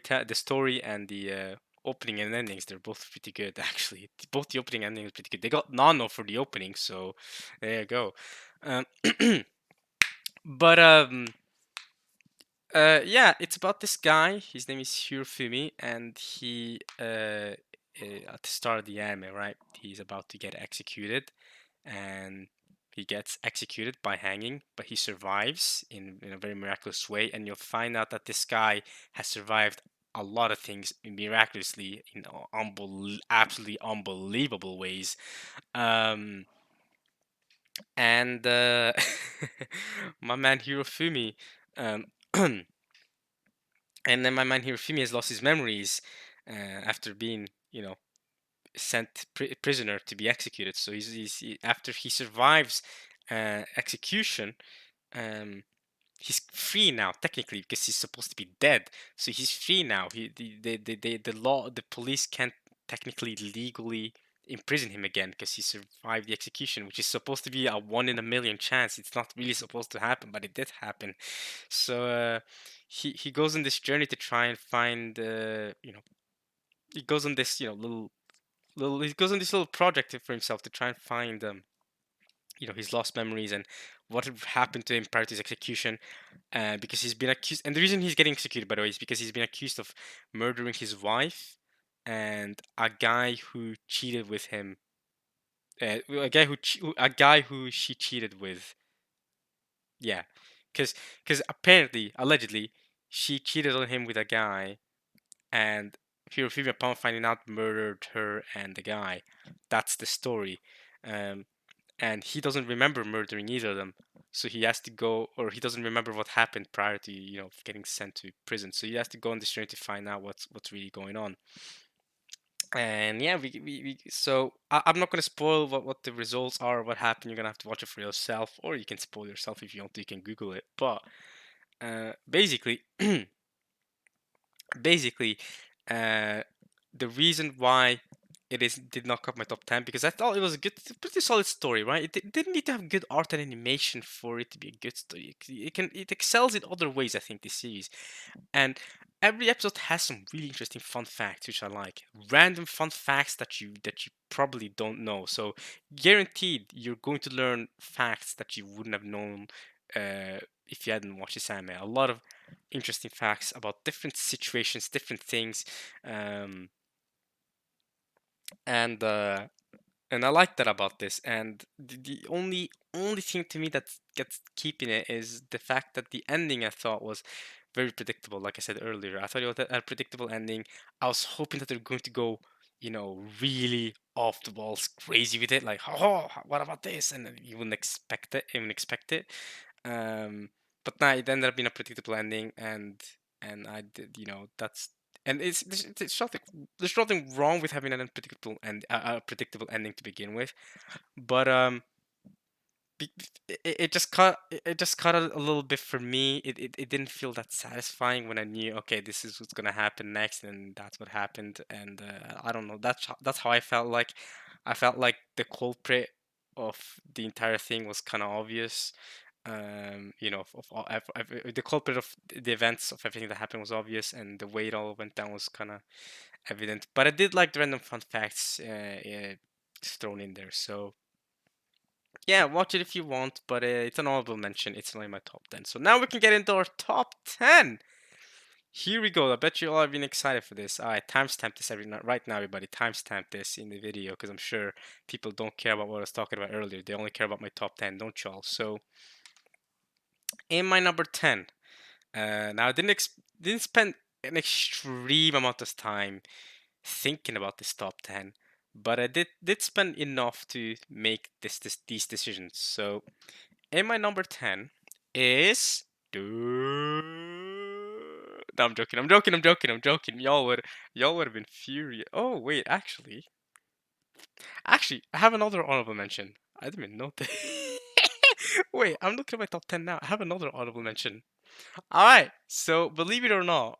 and the opening and endings, they're both pretty good actually. Both the opening and ending is pretty good. They got Nano for the opening, so there you go. Um, but yeah, it's about this guy. His name is Hirofumi, and he at the start of the anime, right? He's about to get executed, and he gets executed by hanging, but he survives in a very miraculous way. And you'll find out that this guy has survived a lot of things miraculously in absolutely unbelievable ways. Um, and my man Hirofumi. Um, And then my man Hirofumi has lost his memories after being, sent prisoner to be executed. So after he survives execution, um, he's free now technically because he's supposed to be dead. So he's free now. The law, the police can't technically legally imprison him again because he survived the execution, which is supposed to be a 1 in a million chance. It's not really supposed to happen, but it did happen. So he goes on this journey to try and find he goes on this he goes on this little project for himself to try and find his lost memories and what had happened to him prior to his execution, because he's been accused. And the reason he's getting executed, by the way, is because he's been accused of murdering his wife and a guy who cheated with him. A guy who she cheated with. Yeah, because apparently, allegedly, she cheated on him with a guy, and Hirofumi, upon finding out, murdered her and the guy. That's the story. Um, and he doesn't remember murdering either of them. So he has to go, or he doesn't remember what happened prior to getting sent to prison. So he has to go on this journey to find out what's really going on. And yeah, so I'm not gonna spoil what the results are, or what happened. You're gonna have to watch it for yourself, or you can spoil yourself if you want to. You can Google it. But basically, basically, uh, the reason why did not cut my top 10, because I thought it was a pretty solid story, right? It didn't need to have good art and animation for it to be a good story. It excels in other ways, I think, this series. And every episode has some really interesting fun facts, which I like. Random fun facts that you probably don't know. So guaranteed you're going to learn facts that you wouldn't have known if you hadn't watched this anime. A lot of interesting facts about different situations, different things, um, and uh, and I like that about this. And the only thing to me that gets keeping it is the fact that the ending, I thought, was very predictable. Like I said earlier, I thought it was a predictable ending. I was hoping that they're going to go, really off the walls, crazy with it, like, oh, what about this? And then you wouldn't expect it, even expect it. Um, but now it ended up being a predictable ending, and I did, that's and there's nothing wrong with having an unpredictable and a predictable ending to begin with, but it just cut a little bit for me. It didn't feel that satisfying when I knew, okay, this is what's gonna happen next, and that's what happened. And I don't know. That's how I felt like. I felt like the culprit of the entire thing was kind of obvious. The culprit of the events of everything that happened was obvious, and the way it all went down was kind of evident. But I did like the random fun facts thrown in there. So yeah, watch it if you want, but it's an honorable mention. It's not in my top 10. So now we can get into our top 10. Here we go. I bet you all have been excited for this. All right, timestamp this right now, everybody. Timestamp this in the video because I'm sure people don't care about what I was talking about earlier. They only care about my top 10, don't y'all? So in my number 10, now I didn't spend an extreme amount of time thinking about this top 10, but I did spend enough to make these decisions. So in my number 10 is. No, I'm joking. I'm joking. I'm joking. I'm joking. Y'all would have been furious. Oh wait, actually, I have another honorable mention. I didn't even know that. Wait, I'm looking at my top 10 now. I have another honorable mention. All right. So believe it or not,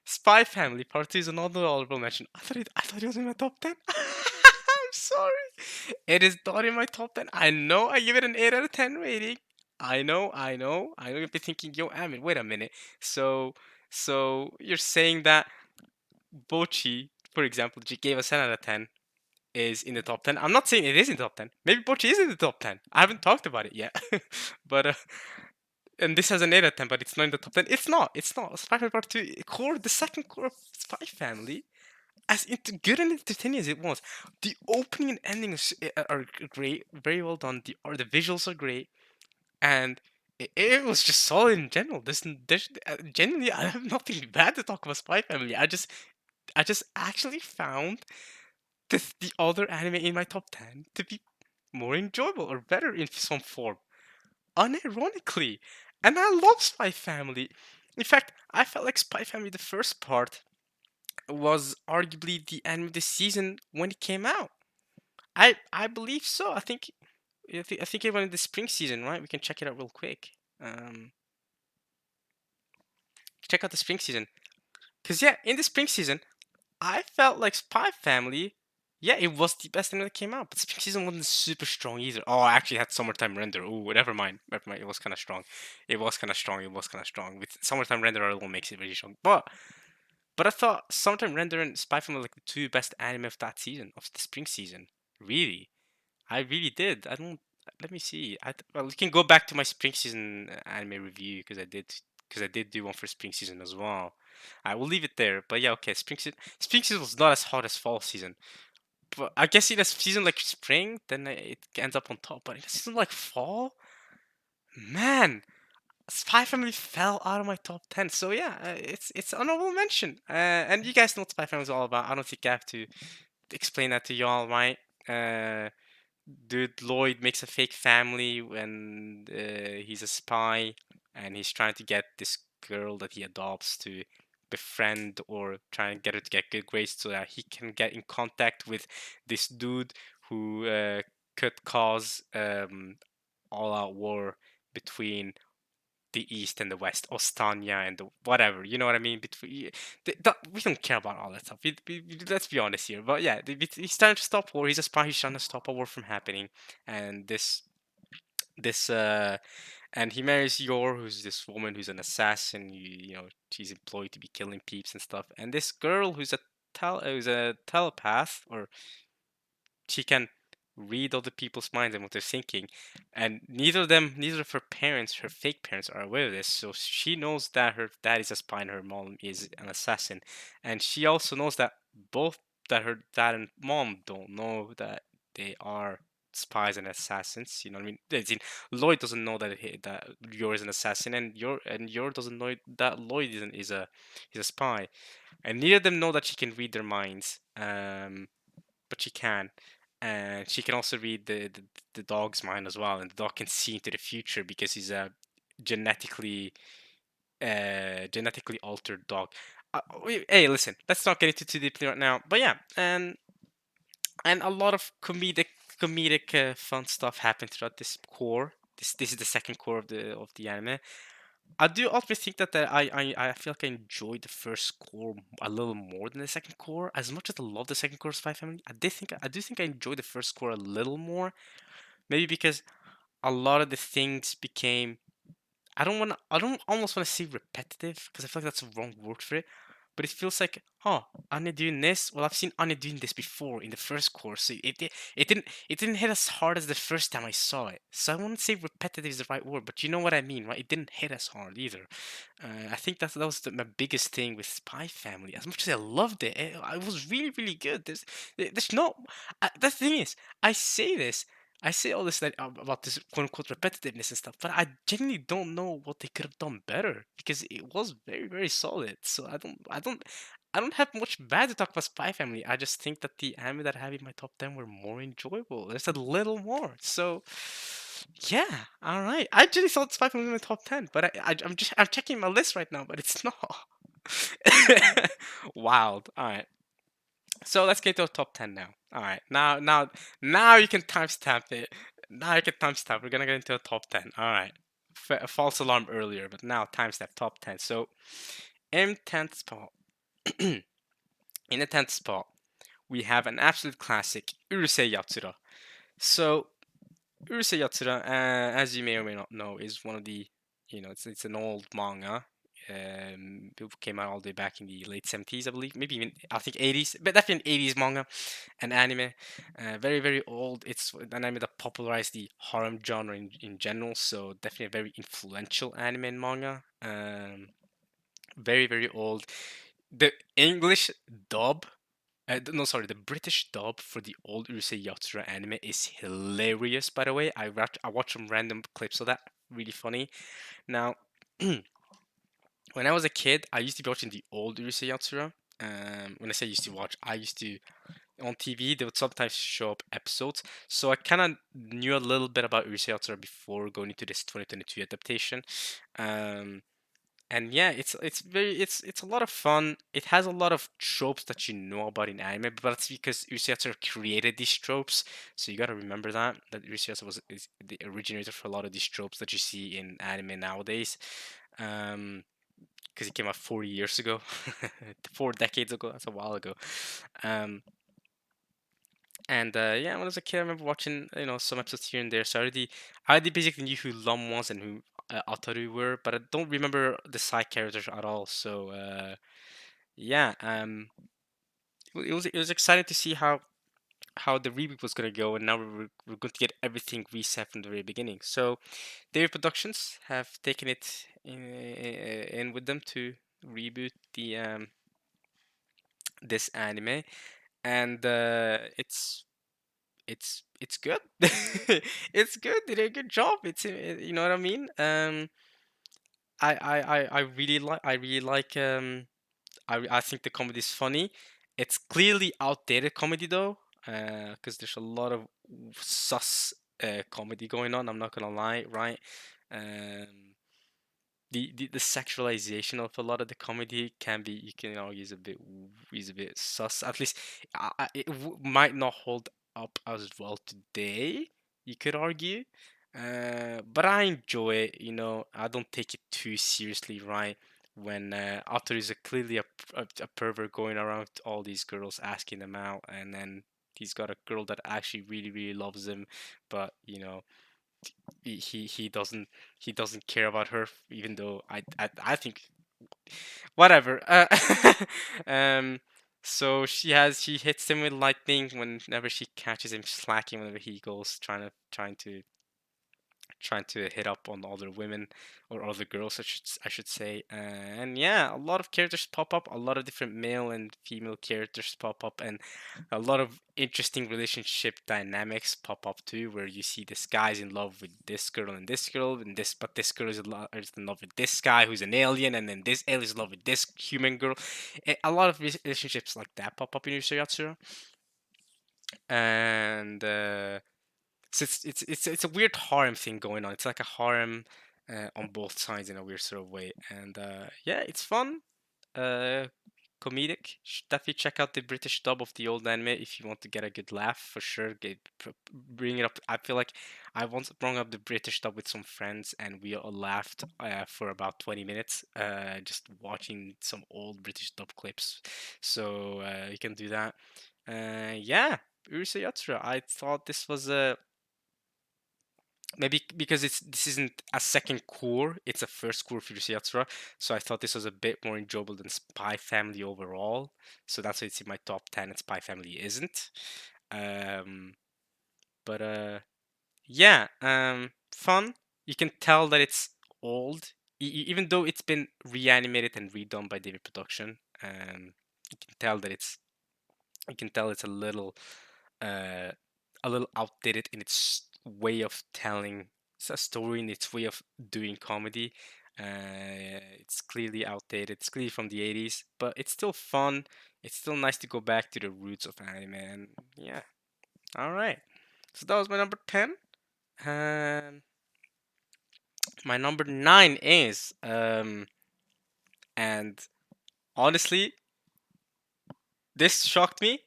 Spy Family Part 2 is another honorable mention. I thought it was in my top 10. I'm sorry. It is not in my top 10. I know I give it an 8 out of 10 rating. I know. You'll be thinking, yo, Amin, wait a minute. So you're saying that Bochi, for example, G gave us 10 out of 10 is in the top 10. I'm not saying it is in the top 10. Maybe Bochi is in the top 10. I haven't talked about it yet. but and this has an 8 out of 10, but it's not in the top 10. It's not. It's not. Spy Family Part 2 core, the second core of Spy Family, as good and entertaining as it was, the opening and ending are great, very well done. The visuals are great, and it was just solid in general. There's genuinely, I have nothing bad to talk about Spy Family. I just actually found the other anime in my top 10 to be more enjoyable or better in some form, unironically. And I love Spy Family. In fact, I felt like Spy Family, the first part, was arguably the anime of the season when it came out. I believe so. I think it went in the spring season, right? We can check it out real quick. Um, Check out the spring season. Cause yeah, in the spring season, I felt like Spy Family. Yeah, it was the best anime that came out, but spring season wasn't super strong either. Oh, I actually had summertime render. Oh, never mind. Never mind. It was kind of strong. It was kind of strong. It was kind of strong. With summertime render alone makes it really strong. But I thought summertime render and Spy Family were like the two best anime of that season, of the spring season. Really. I really did. I don't. Let me see. Well, you can go back to my spring season anime review because I did do one for spring season as well. I will leave it there. But yeah, okay. Spring season was not as hot as fall season. But I guess in a season like spring, then it ends up on top. But in a season like fall, man, Spy Family fell out of my top 10. So yeah, it's honorable mention. And you guys know what Spy Family is all about. I don't think I have to explain that to y'all, right? Uh, Dude Lloyd makes a fake family when he's a spy and he's trying to get this girl that he adopts to befriend or try and get her to get good grades so that he can get in contact with this dude who could cause all out war between the east and the west, Ostania and the whatever, you know what I mean? Between we don't care about all that stuff. Let's be honest here. But yeah, he's trying to stop war. He's a spy. He's trying to stop a war from happening, and this and he marries Yor, who's this woman who's an assassin. She's employed to be killing peeps and stuff. And this girl who's a telepath, or she can read other people's minds and what they're thinking. And neither of her parents, her fake parents, are aware of this. So she knows that her dad is a spy and her mom is an assassin. And she also knows that both that her dad and mom don't know that they are spies and assassins. You know what I mean? Lloyd doesn't know that Yor is an assassin, and Yor doesn't know that Lloyd is a spy. And neither of them know that she can read their minds. But she can, and she can also read the dog's mind as well, and the dog can see into the future because he's a genetically genetically altered dog. Hey, listen, let's not get into too deeply right now. But yeah, and a lot of comedic fun stuff happened throughout this core. This is the second core of the anime. I do ultimately think that I feel like I enjoyed the first core a little more than the second core. As much as I love the second core of Spy Family, I do think I enjoyed the first core a little more. Maybe because a lot of the things became, I don't almost want to say repetitive because I feel like that's the wrong word for it. But it feels like, oh, Anya doing this. Well, I've seen Anya doing this before in the first course, so it didn't hit as hard as the first time I saw it. So I wouldn't say repetitive is the right word, but you know what I mean, right? It didn't hit as hard either. I think that was my biggest thing with Spy Family. As much as I loved it, it was really really good. There's no. The thing is, I say this. I say all this about this quote unquote repetitiveness and stuff, but I genuinely don't know what they could have done better because it was very very solid. So I don't have much bad to talk about Spy Family. I just think that the anime that I have in my top 10 were more enjoyable. There's a little more. So, yeah, all right. I actually thought Spy Family was in my top 10, but I'm checking my list right now, but it's not. Wild. All right. So let's get to the top 10 now. All right. Now you can timestamp it. Now you can timestamp. We're gonna get into the top 10. All right. False alarm earlier, but now timestamp top 10. So in 10th spot, in the 10th spot, we have an absolute classic, Urusei Yatsura. So Urusei Yatsura, as you may or may not know, is one of the, it's an old manga. It came out all the way back in the late 70s, I believe, maybe even I think 80s, but definitely an 80s manga and anime. Very very old. It's an anime that popularized the harem genre in general. So definitely a very influential anime and manga. Very very old. The English dub no, sorry, the British dub for the old Urusei Yatsura anime is hilarious, by the way. I watched some random clips of that. Really funny. Now, when I was a kid, I used to be watching the old Urusei Yatsura. When I say used to watch, I used to, on TV, they would sometimes show up episodes. So I kind of knew a little bit about Urusei Yatsura before going into this 2022 adaptation. Um, and yeah, it's a lot of fun. It has a lot of tropes that you know about in anime, but that's because Uchihatsu created these tropes. So you gotta remember that Uchihatsu is the originator for a lot of these tropes that you see in anime nowadays. Because it came out 40 years ago, 4 decades ago. That's a while ago. Um, and yeah, when I was a kid, I remember watching some episodes here and there. So I already basically knew who Lum was and who Ataru were, but I don't remember the side characters at all. So yeah, it was exciting to see how the reboot was gonna go, and now we're going to get everything reset from the very beginning. So David Productions have taken it in with them to reboot the this anime, and it's good. It's good. They did a good job. You know what I mean. I really like I think the comedy is funny. It's clearly outdated comedy though, because there's a lot of sus comedy going on. I'm not gonna lie, right? Um, the sexualization of a lot of the comedy can be, you can argue, is a bit sus. At least it might not hold up as well today. You could argue, but I enjoy it. I don't take it too seriously, right? When Arthur is clearly a pervert going around to all these girls asking them out, and then he's got a girl that actually really really loves him, but he doesn't care about her, even though I think whatever. Um so she hits him with lightning whenever she catches him slacking, whenever he goes trying to hit up on other women or other girls, I should say. And yeah, a lot of characters pop up, a lot of different male and female characters pop up, and a lot of interesting relationship dynamics pop up too, where you see this guy's in love with this girl and this girl, but this girl is in love with this guy who's an alien, and then this alien is in love with this human girl. A lot of relationships like that pop up in Yatsura, and so it's a weird harem thing going on. It's like a harem on both sides in a weird sort of way, and yeah, it's fun, uh, comedic. Definitely check out the British dub of the old anime if you want to get a good laugh for sure. Bring it up. I feel like I once brought up the British dub with some friends, and we all laughed for about 20 minutes, just watching some old British dub clips. So you can do that. Yeah, Urusei Yatsura. I thought this was a maybe because this isn't a second core, it's a first core for Yatsura. So I thought this was a bit more enjoyable than Spy Family overall. So that's why it's in my top 10 and Spy Family isn't. Um, but yeah, fun. You can tell that it's old, even though it's been reanimated and redone by David Production. You can tell that it's uh, a little outdated in its way of telling a story, in its way of doing comedy. It's clearly outdated. It's clearly from the 80s, but it's still fun. It's still nice to go back to the roots of anime. And yeah, all right. So that was my number 10. Um, my number 9 is and honestly, this shocked me.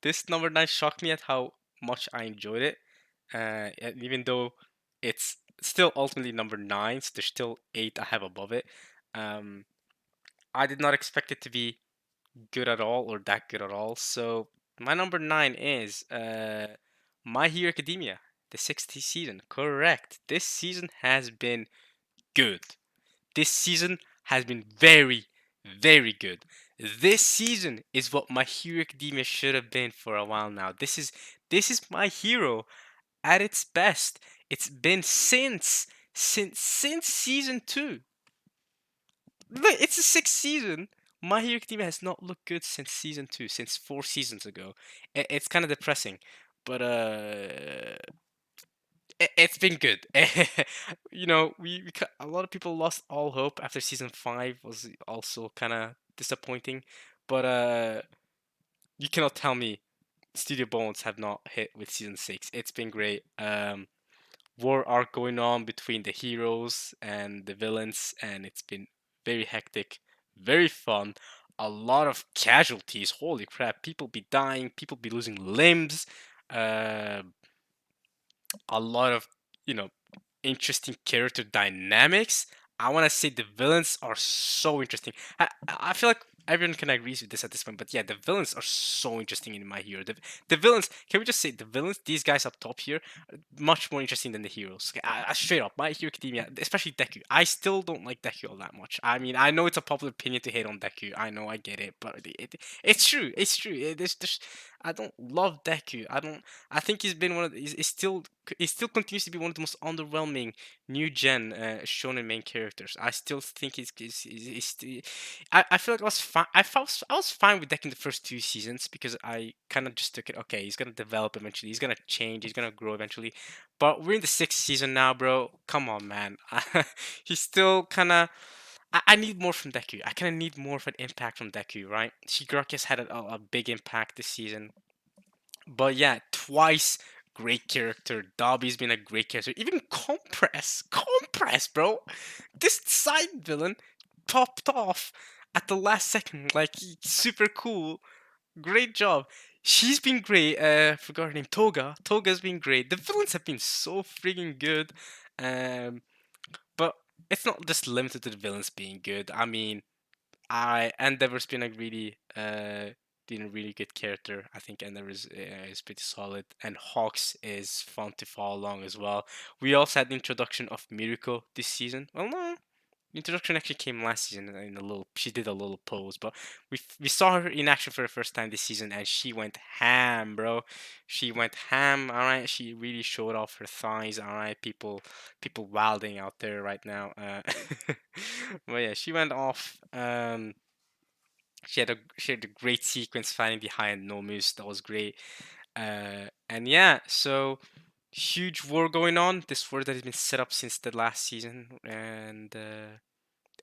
This number 9 shocked me at how much I enjoyed it. And even though it's still ultimately number 9, so there's still 8 I have above it. Um, I did not expect it to be good at all or that good at all. So my number 9 is My Hero Academia, the 60th season. Correct. This season has been good. This season has been very, very good. This season is what My Hero Academia should have been for a while now. This is My Hero at its best. It's been since season 2. Look, it's the 6th season. My Hero Academia has not looked good since season 2, since 4 seasons ago. It's kind of depressing, but it's been good. A lot of people lost all hope after season 5 was also kind of disappointing, but you cannot tell me Studio Bones have not hit with season 6. It's been great. War arc going on between the heroes and the villains, and it's been very hectic, very fun. A lot of casualties. Holy crap! People be dying. People be losing limbs. Uh, a lot of you know interesting character dynamics. I want to say the villains are so interesting. I feel like everyone can agree with this at this point, but yeah, the villains are so interesting in My Hero. The villains, can we just say the villains, these guys up top here, are much more interesting than the heroes. Okay, straight up, My Hero Academia, especially Deku. I still don't like Deku all that much. I mean, I know it's a popular opinion to hate on Deku. I know, I get it, but it's true. It's true. I don't love Deku. I think he's been one of he still continues to be one of the most underwhelming new gen shonen main characters. I still think I feel like I was fine. I was fine with Deck in the first 2 seasons because I kind of just took it. Okay, he's gonna develop eventually. He's gonna change. He's gonna grow eventually. But we're in the 6th season now, bro. Come on, man. He's still kind of. I need more from Deku. I kind of need more of an impact from Deku, right? Shigaraki has had a big impact this season. But yeah, twice great character. Dobby's been a great character. Even Compress, bro. This side villain popped off at the last second. Like super cool. Great job. She's been great. Forgot her name. Toga. Toga's been great. The villains have been so freaking good. Um, but it's not just limited to the villains being good. I mean, Endeavor's been a really good character. I think Endeavor is pretty solid, and Hawks is fun to follow along as well. We also had the introduction of Miracle this season. Well, no, the introduction actually came last season in a little. She did a little pose, but we saw her in action for the first time this season, and she went ham, bro. She went ham. All right, she really showed off her thighs. All right, people wilding out there right now. But yeah, she went off. She had a great sequence fighting behind Nomus. That was great. And yeah, so huge war going on. This war that has been set up since the last season, and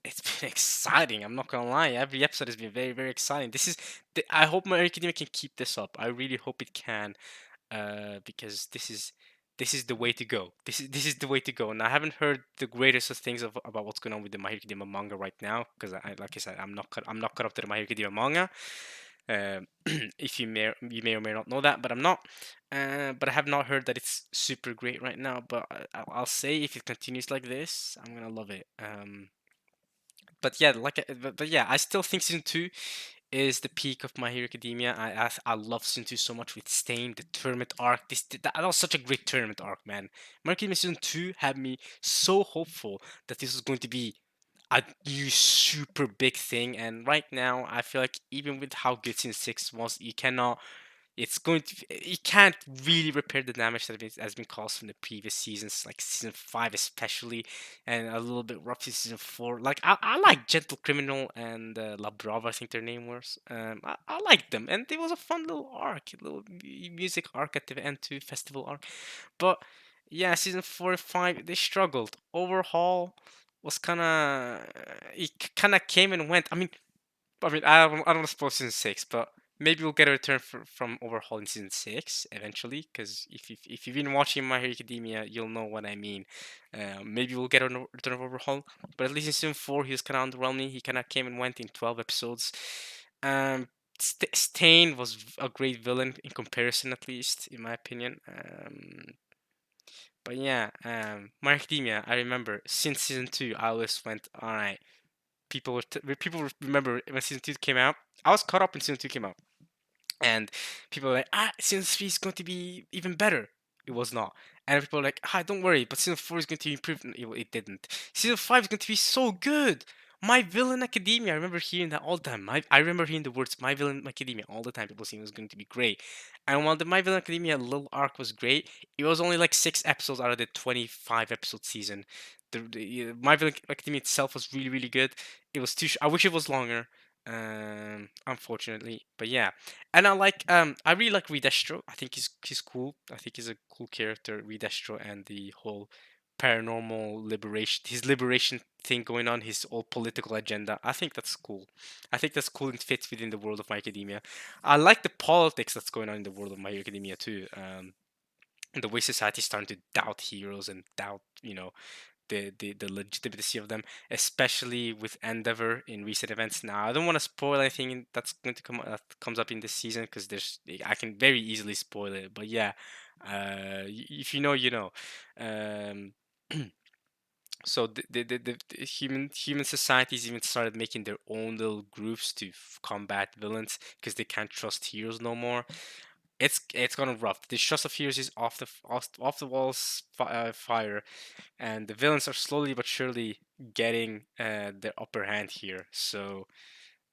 it's been exciting. I'm not gonna lie. Every episode has been very, very exciting. I hope My Hero Academia can keep this up. I really hope it can, because this is the way to go. This is the way to go. And I haven't heard the greatest of things about what's going on with the My Hero Academia manga right now, because like I said, I'm not caught up to the My Hero Academia manga. Um, if you may or may not know that, but I'm not. But I have not heard that it's super great right now. But I'll say if it continues like this, I'm gonna love it. But yeah, but yeah, I still think season 2 is the peak of My Hero Academia. I love season 2 so much with Stain, the tournament arc. That was such a great tournament arc, man. My Hero Academia season 2 had me so hopeful that this was going to be a new super big thing. And right now, I feel like even with how good season 6 was, you can't really repair the damage that has been caused from the previous seasons, like season 5 especially, and a little bit rough in season 4. Like I like Gentle Criminal and La Brava, I think their name was. I liked them, and it was a fun little arc, a little music arc at the end too, festival arc. But yeah, season 4 and 5 they struggled. Overhaul, was kind of he kind of came and went. I mean, I don't want to spoil season six, but maybe we'll get a return from Overhaul in season six eventually. Because if you've been watching My Hero Academia, you'll know what I mean. Maybe we'll get a return of Overhaul, but at least in season four, he was kind of underwhelming. He kind of came and went in 12 episodes. Um, Stain was a great villain in comparison, at least in my opinion. But yeah, My Hero Academia. I remember since season two, I always went, all right. People remember when season two came out. I was caught up when season two came out, and people were like, season three is going to be even better. It was not, and people were like, don't worry, but season four is going to improve. It didn't. Season five is going to be so good. My Villain Academia. I remember hearing that all the time. I remember hearing the words "My Villain Academia" all the time. People saying it was going to be great, and while the My Villain Academia little arc was great, it was only like 6 episodes out of the 25 episode season. The My Villain Academia itself was really really good. It was too. I wish it was longer. Unfortunately, but yeah, and I really like Redestro. I think he's cool. I think he's a cool character, Redestro, and the whole paranormal liberation, his liberation thing going on, his whole political agenda. I think that's cool. I think that's cool and fits within the world of My Academia. I like the politics that's going on in the world of My Academia too. The way society's starting to doubt heroes and doubt, the legitimacy of them, especially with Endeavor in recent events. Now, I don't want to spoil anything that's going to come that comes up in this season because I can very easily spoil it. But yeah, if you know, you know. Um, so the human societies even started making their own little groups to combat villains because they can't trust heroes no more. It's gonna rough. The trust of heroes is off the walls fire, and the villains are slowly but surely getting the upper hand here. So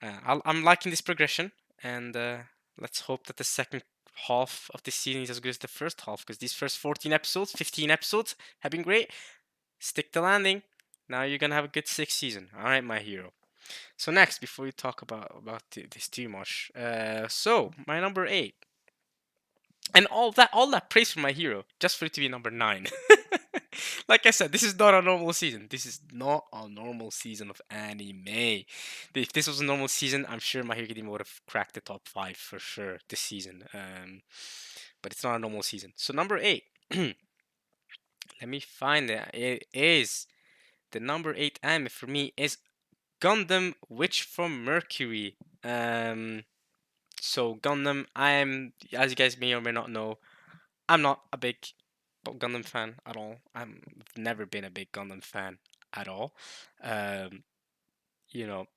I'm liking this progression, and let's hope that the second half of the season is as good as the first half, because these first 14 episodes, 15 episodes have been great. Stick the landing. Now you're gonna have a good sixth season. All right, my hero. So next, before we talk about this too much, so my number eight, and all that praise for my hero just for it to be number nine. Like I said, this is not a normal season. This is not a normal season of anime. If this was a normal season, I'm sure My Hero Academia would have cracked the top five for sure this season. But it's not a normal season. So number eight, let me find it. It is the number eight anime for me is Gundam Witch from Mercury. So Gundam, as you guys may or may not know, I'm not a big Gundam fan at all. I've never been a big Gundam fan at all. Um, you know,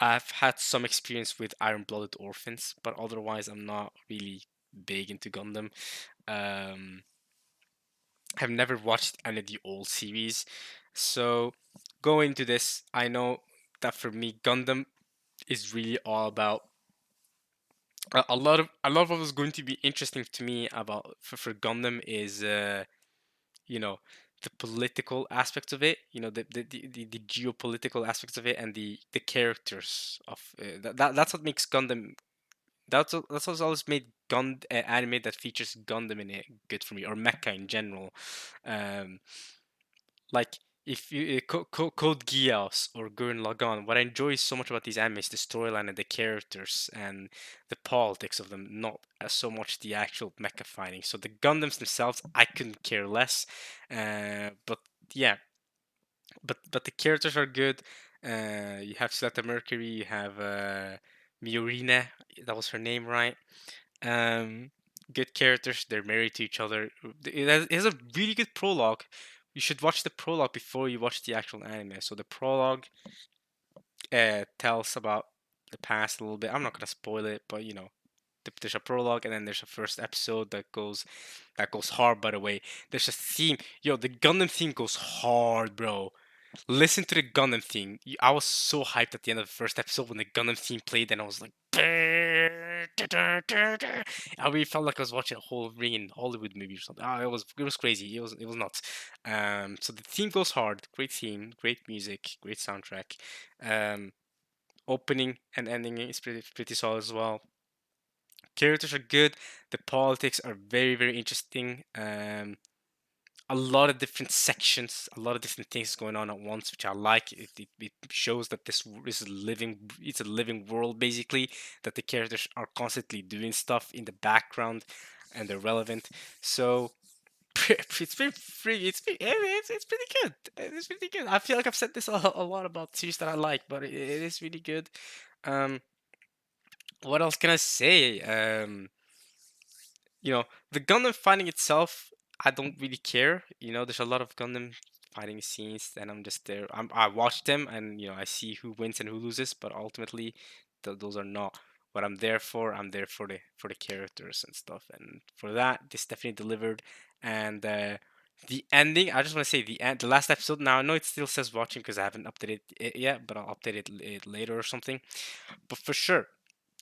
I've had some experience with Iron Blooded Orphans, but otherwise, I'm not really big into Gundam. Um, I've never watched any of the old series, so going into this, I know that for me, Gundam is really all about a lot of what was going to be interesting to me about for Gundam is you know the political aspects of it, the geopolitical aspects of it, and the characters of that's what makes Gundam. That's what's always made anime that features Gundam in it good for me, or mecha in general. um like if you Code Geass or Gurren Lagann, what I enjoy so much about these animes is the storyline and the characters and the politics of them, not so much the actual mecha fighting. So the Gundams themselves, I couldn't care less. But yeah, but the characters are good. You have Sleta Mercury, you have Miorine, that was her name, right? Um, Good characters. They're married to each other. It has a really good prologue. You should watch the prologue before you watch the actual anime. So the prologue tells about the past a little bit. I'm not gonna spoil it, but there's a prologue and then there's a first episode that goes hard. By the way, there's a theme. Yo, the Gundam theme goes hard, bro. Listen to the Gundam theme. I was so hyped at the end of the first episode when the Gundam theme played, and I was like, I really felt like I was watching a whole ring Hollywood movie or something. It was crazy. It was nuts. So the theme goes hard. Great theme, great music, great soundtrack. Um, Opening and ending is pretty solid as well. Characters are good. The politics are very very interesting. a lot of different sections, a lot of different things going on at once, which I like. It shows that this is a it's a living world basically, that the characters are constantly doing stuff in the background, and they're relevant. So it's pretty good. It's pretty good. I feel like I've said this a lot about series that I like, but it is really good. Um, what else can I say? The Gundam fighting itself, I don't really care. There's a lot of Gundam fighting scenes, and I'm just there. I watch them, and I see who wins and who loses, but ultimately, those are not what I'm there for. I'm there for the characters and stuff, and for that, this definitely delivered. And the ending, I just want to say the last episode. Now I know it still says watching because I haven't updated it yet, but I'll update it later or something. But for sure,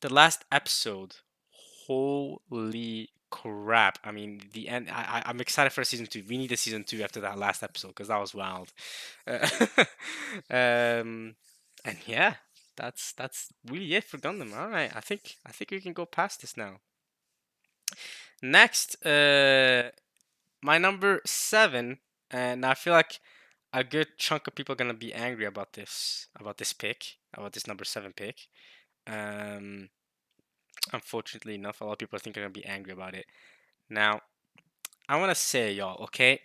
the last episode, holy crap! I mean, the end. I'm excited for season 2. We need a season 2 after that last episode because that was wild. Uh, and yeah, that's really it for Gundam. All right, I think we can go past this now. Next, my number 7, and I feel like a good chunk of people are gonna be angry about this pick, about this number 7 pick. Um, Unfortunately enough, a lot of people I think are gonna be angry about it. Now, I want to say, y'all, okay?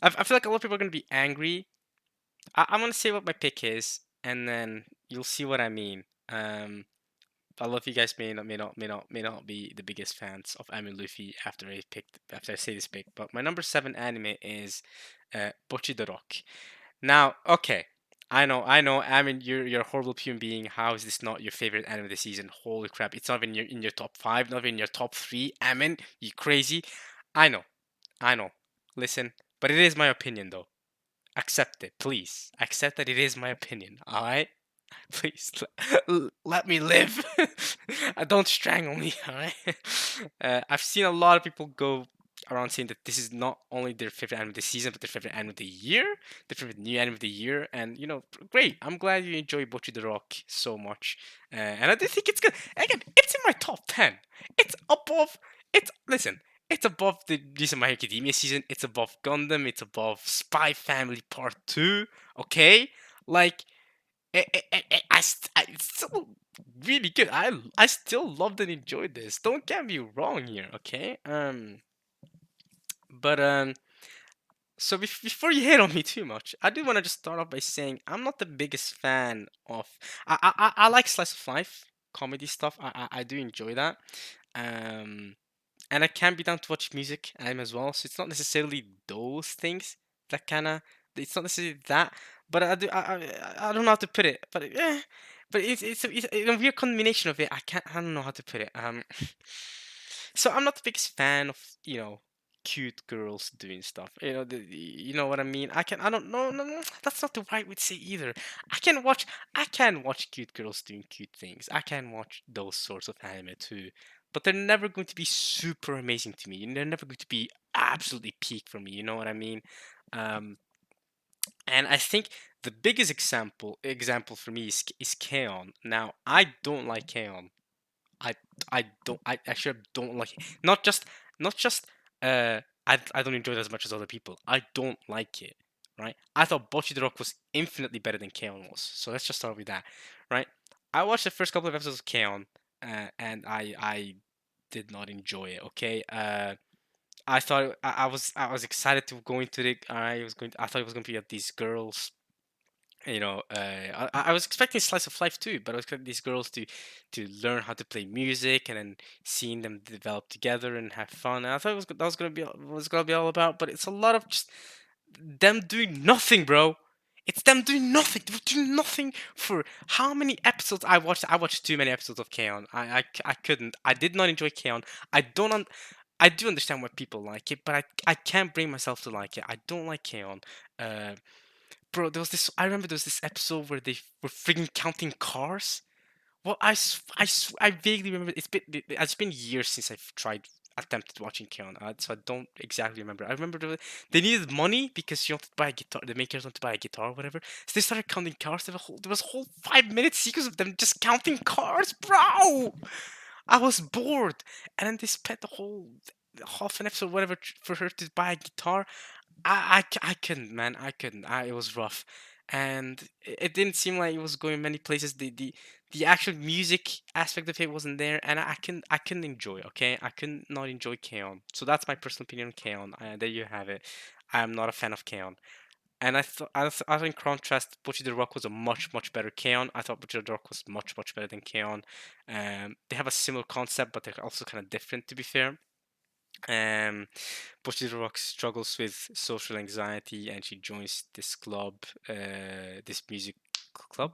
I feel like a lot of people are gonna be angry. I'm gonna say what my pick is, and then you'll see what I mean. A lot of you guys may not be the biggest fans of Anime Luffy after I say this pick, but my number 7 anime is Bocchi the Rock. Now, okay, I know. I mean, you're a horrible human being. How is this not your favorite anime this season? Holy crap! It's not even in your top 5, not even in your top 3. Amen, you crazy? I know, I know. Listen, but it is my opinion, though. Accept it, please. Accept that it is my opinion. All right. Please let me live. Don't strangle me, alright? I've seen a lot of people go around saying that this is not only their favorite anime of the season, but their favorite anime of the year, their favorite new anime of the year. And, great. I'm glad you enjoy Bocchi the Rock so much. And I do think it's good. Again, it's in my top 10. It's above. Listen, it's above the recent My Hero Academia season. It's above Gundam. It's above Spy Family Part 2. Okay? Like, it's still really good. I still loved and enjoyed this. Don't get me wrong here, okay? But so before you hate on me too much, I do want to just start off by saying I'm not the biggest fan of. I like slice of life comedy stuff. I do enjoy that. Um, and I can be down to watch music as well. So it's not necessarily those things that kind of. It's not necessarily that, but I don't know how to put it. But it's a weird combination of it. I don't know how to put it. So I'm not the biggest fan of cute girls doing stuff. You know what I mean. I don't know. No, no, that's not the right way to say either. I can watch cute girls doing cute things. I can watch those sorts of anime too, but they're never going to be super amazing to me. And they're never going to be absolutely peak for me. You know what I mean? Um, and I think the biggest example for me is Kaon. Now I don't like Kaon. I I actually don't like it. Not just I don't enjoy it as much as other people. I don't like it. Right? I thought Bocchi the Rock was infinitely better than Kaon was. So let's just start with that. Right? I watched the first couple of episodes of Kaon, and I did not enjoy it. Okay. I thought I was excited to go into it. I thought it was going to be these girls. I was expecting slice of life too, but I was expecting these girls to learn how to play music and then seeing them develop together and have fun. And I thought that was gonna be all about, but it's a lot of just them doing nothing, bro. It's them doing nothing. They were doing nothing for how many episodes I watched. I watched too many episodes of K-On! I couldn't. I did not enjoy K-On! I don't. I do understand why people like it, but I can't bring myself to like it. I don't like K-On! Uh, Bro, there was this. I remember there was this episode where they were freaking counting cars. Well, I vaguely remember. It's been years since I've tried attempted watching Keon, so I don't exactly remember. I remember they needed money because you wanted to buy a guitar. The makers wanted to buy a guitar or whatever. So they started counting cars. There was a whole 5 minute sequence of them just counting cars, bro. I was bored, and then they spent the whole half an episode, whatever, for her to buy a guitar. I couldn't, man. I couldn't. It was rough, and it didn't seem like it was going many places. The actual music aspect of it wasn't there, and I couldn't enjoy. Okay, I couldn't not enjoy K-On. So that's my personal opinion on K-On. There you have it. I am not a fan of K-On. And I thought in contrast, Butcher the Rock was a much better K-On. I thought Butcher the Rock was much better than K-On. They have a similar concept, but they're also kind of different, to be fair. Um, Butcher the Rock struggles with social anxiety, and she joins this club, this music club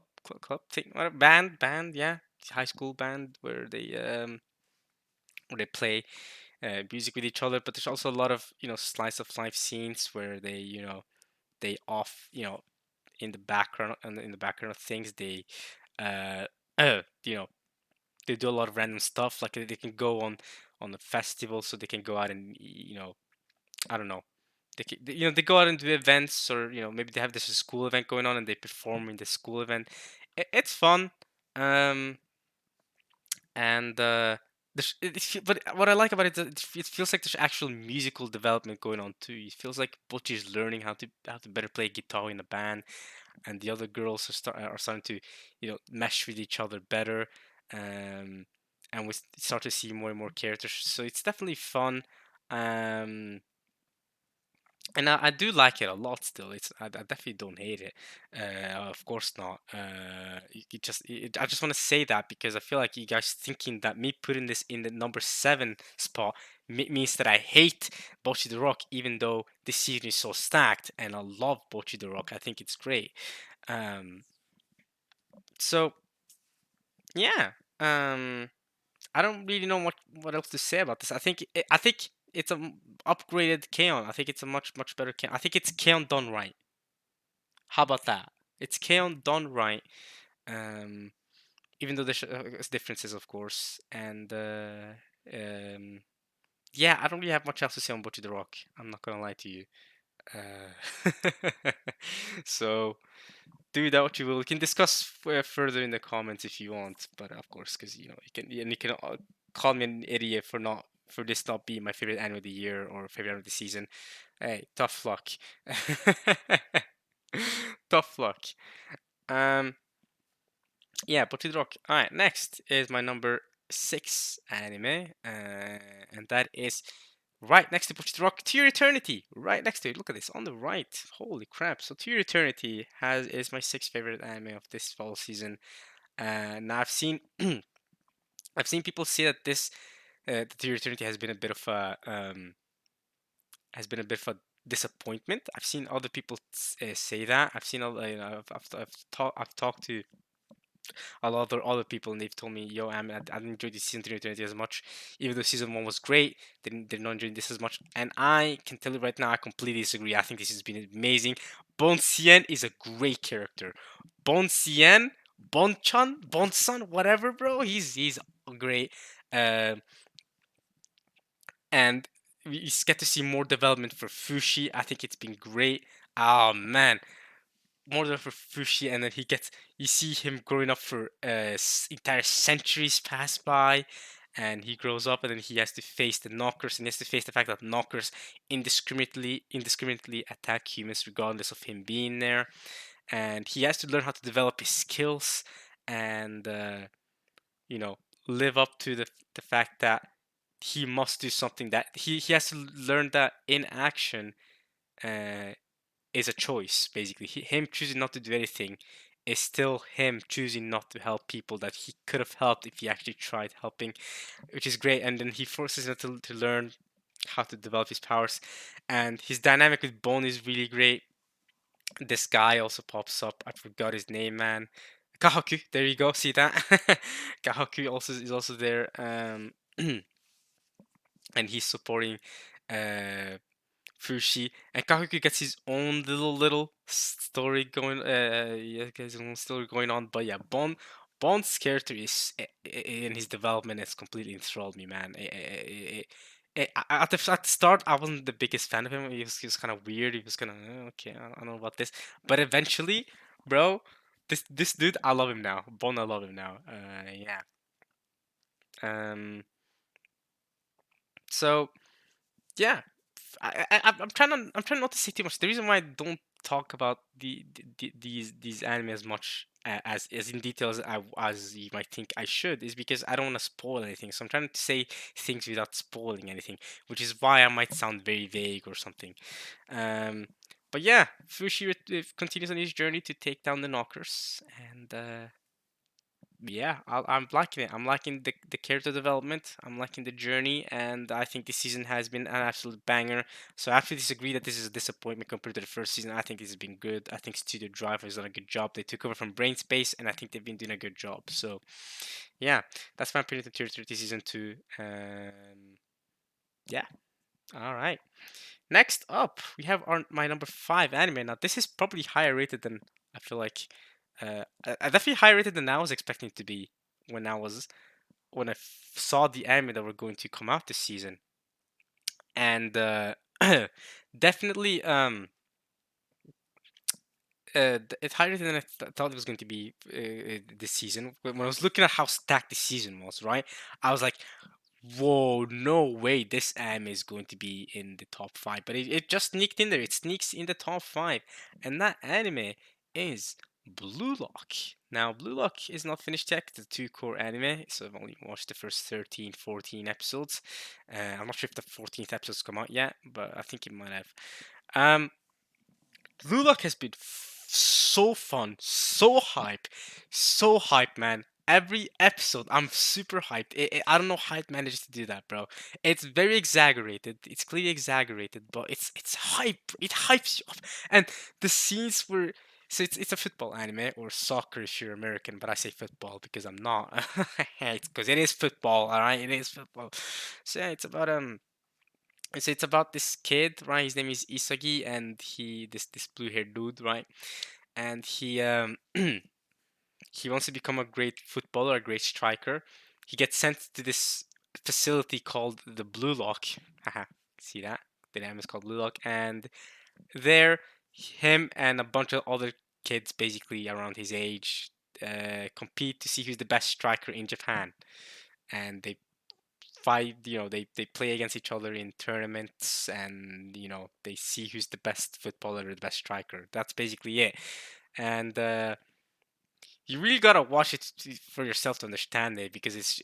thing, band, yeah, high school band where they play music with each other. But there's also a lot of slice of life scenes where they they off in the background, and in the background of things they uh, you know they do a lot of random stuff. Like they can go on a festival, so they can go out and I don't know. They go out and do events, or maybe they have this school event going on and they perform in the school event. It's fun, um, and but what I like about it, it feels like there's actual musical development going on too. It feels like Butch is learning how to better play guitar in a band, and the other girls are starting to mesh with each other better, um, and we start to see more and more characters. So it's definitely fun. Um, and I do like it a lot still. I definitely don't hate it. Of course not. I just want to say that because I feel like you guys thinking that me putting this in the number 7 spot means that I hate Bocce the Rock, even though this season is so stacked and I love Bocce the Rock. I think it's great. Um, so yeah. Um, I don't really know what else to say about this. I think it's a upgraded Kaon. I think it's a much better Kaon. I think it's Kaon done right. How about that? It's Kaon done right. Um, Even though there's differences, of course. And um, yeah, I don't really have much else to say on Butcher the Rock. I'm not gonna lie to you. Uh, so do that what you will. We can discuss further in the comments if you want, but of course, because you can call me an idiot for this not being my favorite anime of the year or favorite anime of the season. Hey, tough luck. Tough luck. Um, yeah, but to the rock. All right, next is my number 6 anime, and that is right next to Push the Rock, To Your Eternity. Right next to it. Look at this on the right. Holy crap! So To Your Eternity is my sixth favorite anime of this fall season. Now I've seen people say that To Your Eternity has been a bit of a disappointment. I've seen other people say that. I've seen I've talked to a lot of other people, and they've told me, "Yo, I didn't enjoy the season 3 as much, even though season 1 was great. They're not enjoying this as much." And I can tell you right now, I completely disagree. I think this has been amazing. Bon Sien is a great character. Bon Sien, Bon Sun, whatever, bro. He's great. Um, and we get to see more development for Fushi. I think it's been great. Oh man, more than for Fushi, and then you see him growing up for entire centuries pass by, and he grows up, and then he has to face the knockers, and he has to face the fact that knockers indiscriminately attack humans regardless of him being there, and he has to learn how to develop his skills and you know live up to the fact that he must do something, that he has to learn that in action uh, is a choice. Basically, him choosing not to do anything is still him choosing not to help people that he could have helped if he actually tried helping, which is great. And then he forces him to learn how to develop his powers, and his dynamic with Bone is really great. This guy also pops up. I forgot his name, man. Kahaku, there you go. See that? Kahaku also is also there, and he's supporting uh, Fushi, and Kakuki gets his own little story going. Yeah, gets his own story going on. But yeah, Bond's character is in his development has completely enthralled me, man. At the start, I wasn't the biggest fan of him. He was kind of weird. He was kind of okay. I don't know about this, but eventually, bro, this dude, I love him now. Bond, I love him now. Yeah. Um. So yeah, I'm trying not to say too much. The reason why I don't talk about these anime as much as in detail as you might think I should is because I don't want to spoil anything. So I'm trying to say things without spoiling anything, which is why I might sound very vague or something. Um, but yeah, Fushi continues on his journey to take down the Knockers, and yeah, I'm liking it. I'm liking the character development. I'm liking the journey, and I think this season has been an absolute banger. So I actually disagree that this is a disappointment compared to the first season. I think this has been good. I think Studio Drive has done a good job. They took over from Brain Space, and I think they've been doing a good job. So yeah, that's my opinion to Tier 30 season 2. Yeah, all right. Next up, we have my number 5 anime. Now this is probably higher rated than I feel like. Definitely higher rated than I was expecting it to be when saw the anime that were going to come out this season, and definitely it's higher than I thought it was going to be this season. When I was looking at how stacked the season was, right, I was like, "Whoa, no way! This anime is going to be in the top 5." But it just sneaked in there. It sneaks in the top 5, and that anime is Blue Lock. Now, Blue Lock is not finished yet. It's a two-core anime, so I've only watched the first 13, 14 episodes. I'm not sure if the 14th episode's come out yet, but I think it might have. Um, Blue Lock has been so fun, so hype, man. Every episode, I'm super hyped. I don't know how it manages to do that, bro. It's very exaggerated. It's clearly exaggerated, but it's hype. It hypes you up, and the scenes were. So it's a football anime or soccer if you're American, but I say football because I'm not. It's because it is football, all right. It is football. So yeah, it's about this kid, right? His name is Isagi, and this blue haired dude, right? And he wants to become a great footballer, a great striker. He gets sent to this facility called the Blue Lock. Haha, see that? The name is called Blue Lock, and there, him and a bunch of other kids, basically around his age, compete to see who's the best striker in Japan, and they fight, they play against each other in tournaments, and they see who's the best footballer or the best striker. That's basically it. And you really gotta watch it for yourself to understand it, because it's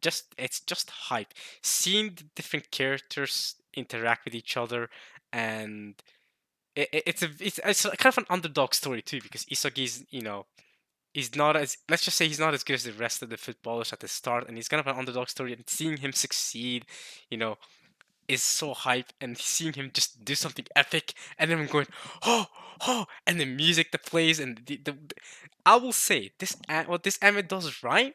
just hype. Seeing the different characters interact with each other, and it's kind of an underdog story too, because Isagi's, he's not as, let's just say, he's not as good as the rest of the footballers at the start, and he's kind of an underdog story, and seeing him succeed, you know is so hype, and seeing him just do something epic, and then I'm going, oh, oh, and the music that plays, and I will say this, what this anime does right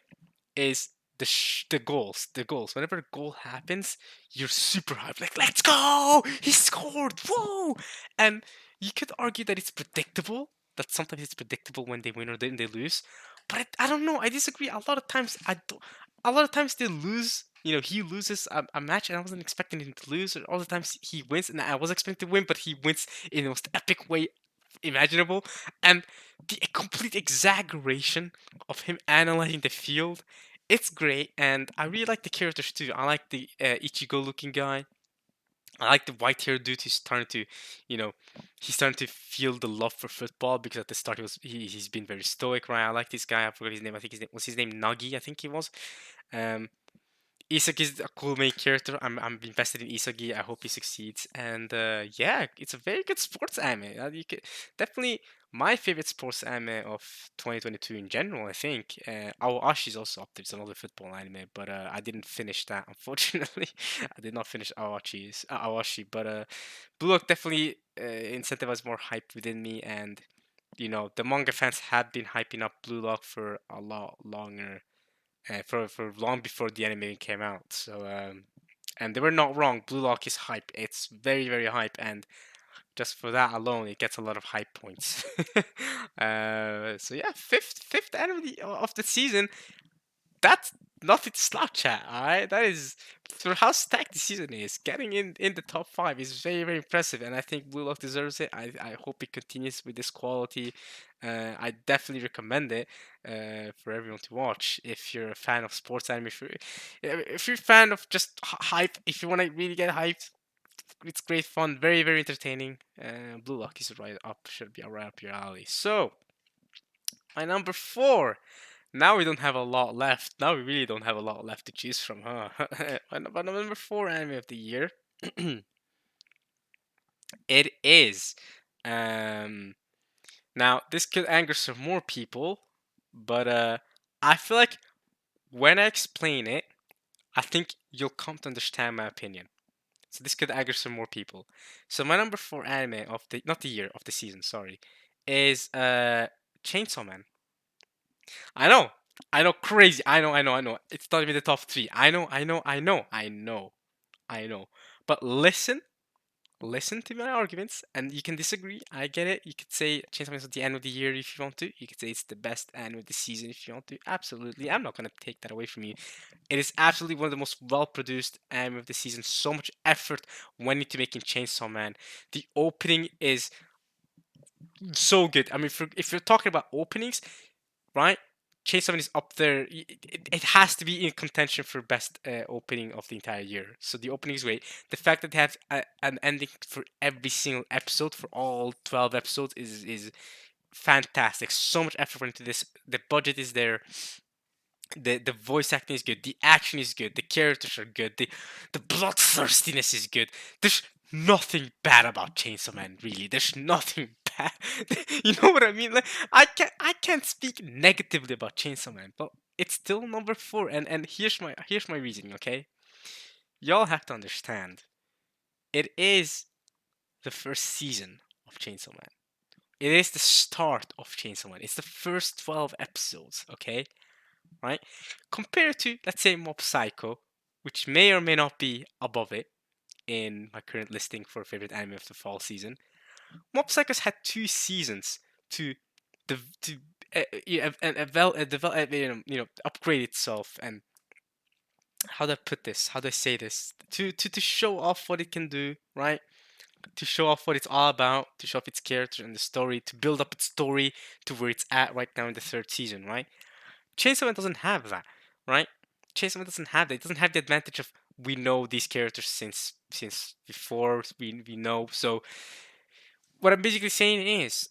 is the goals. Whenever a goal happens, you're super hyped, like, let's go, he scored, whoa. And you could argue that it's predictable, that sometimes it's predictable when they win or then they lose, but I don't know, I disagree. A lot of times I don't, a lot of times they lose, he loses a match and I wasn't expecting him to lose, or all the times he wins and I was expecting to win, but he wins in the most epic way imaginable. And the complete exaggeration of him analyzing the field, it's great. And I really like the characters too. I like the Ichigo looking guy. I like the white haired dude who's starting to, you know, he's starting to feel the love for football, because at the start he's been very stoic, right? I like this guy. I forgot his name. I think his name Nagi. I think he was. Um, Isagi is a cool main character. I'm invested in Isagi. I hope he succeeds. And yeah, it's a very good sports anime. You could, definitely my favorite sports anime of 2022 in general. I think Aoashi is also up there. It's another football anime, but I didn't finish that, unfortunately. I did not finish Aoashi, but Blue Lock definitely incentivized more hype within me, and the manga fans had been hyping up Blue Lock for a lot longer, for long before the anime came out. So and they were not wrong. Blue Lock is hype. It's very very hype, and just for that alone, it gets a lot of hype points. So yeah, fifth anime of the season. That's nothing to slouch at. All right, that is, for how stacked the season is. Getting in the top 5 is very very impressive, and I think Blue Lock deserves it. I hope it continues with this quality. I definitely recommend it for everyone to watch if you're a fan of sports anime. If you're a fan of just hype, if you want to really get hyped, it's great fun, very very entertaining. Blue Lock is right up, should be right up your alley. So my number four. Now we don't have a lot left. Now we really don't have a lot left to choose from, huh? My number four anime of the year, it is. Um, Now this could anger some more people, but I feel like when I explain it, I think you'll come to understand my opinion. So this could anger some more people. So my number four anime of the not the year of the season, sorry, is Chainsaw Man. I know, I know, crazy. I know. It's not even the top three. I know. But listen to my arguments, and you can disagree. I get it. You could say Chainsaw Man is at the end of the year if you want to. You could say it's the best anime of the season if you want to. Absolutely, I'm not gonna take that away from you. It is absolutely one of the most well-produced anime of the season. So much effort went into making Chainsaw Man. The opening is so good. I mean, if you're talking about openings, right? Chainsaw Man is up there. It has to be in contention for best opening of the entire year. So the opening is great. The fact that they have an ending for every single episode for all 12 episodes is fantastic. So much effort went into this. The budget is there. The voice acting is good. The action is good. The characters are good. The bloodthirstiness is good. There's nothing bad about Chainsaw Man, really. There's nothing bad. You know what I mean? Like I can't speak negatively about Chainsaw Man, but it's still number four. And here's my reasoning. Okay, y'all have to understand. It is the first season of Chainsaw Man. It is the start of Chainsaw Man. It's the first 12 episodes. Okay, right? Compared to, let's say, Mob Psycho, which may or may not be above it in my current listing for favorite anime of the fall season. Mob Psycho's had 2 seasons to to develop, upgrade itself, and how do I put this? How do I say this? To show off what it can do, right? To show off what it's all about, to show off its character and the story, to build up its story to where it's at right now in the third season, right? Chainsaw Man doesn't have that, right? Chainsaw Man doesn't have that. It doesn't have the advantage of we know these characters since before we know. So what I'm basically saying is,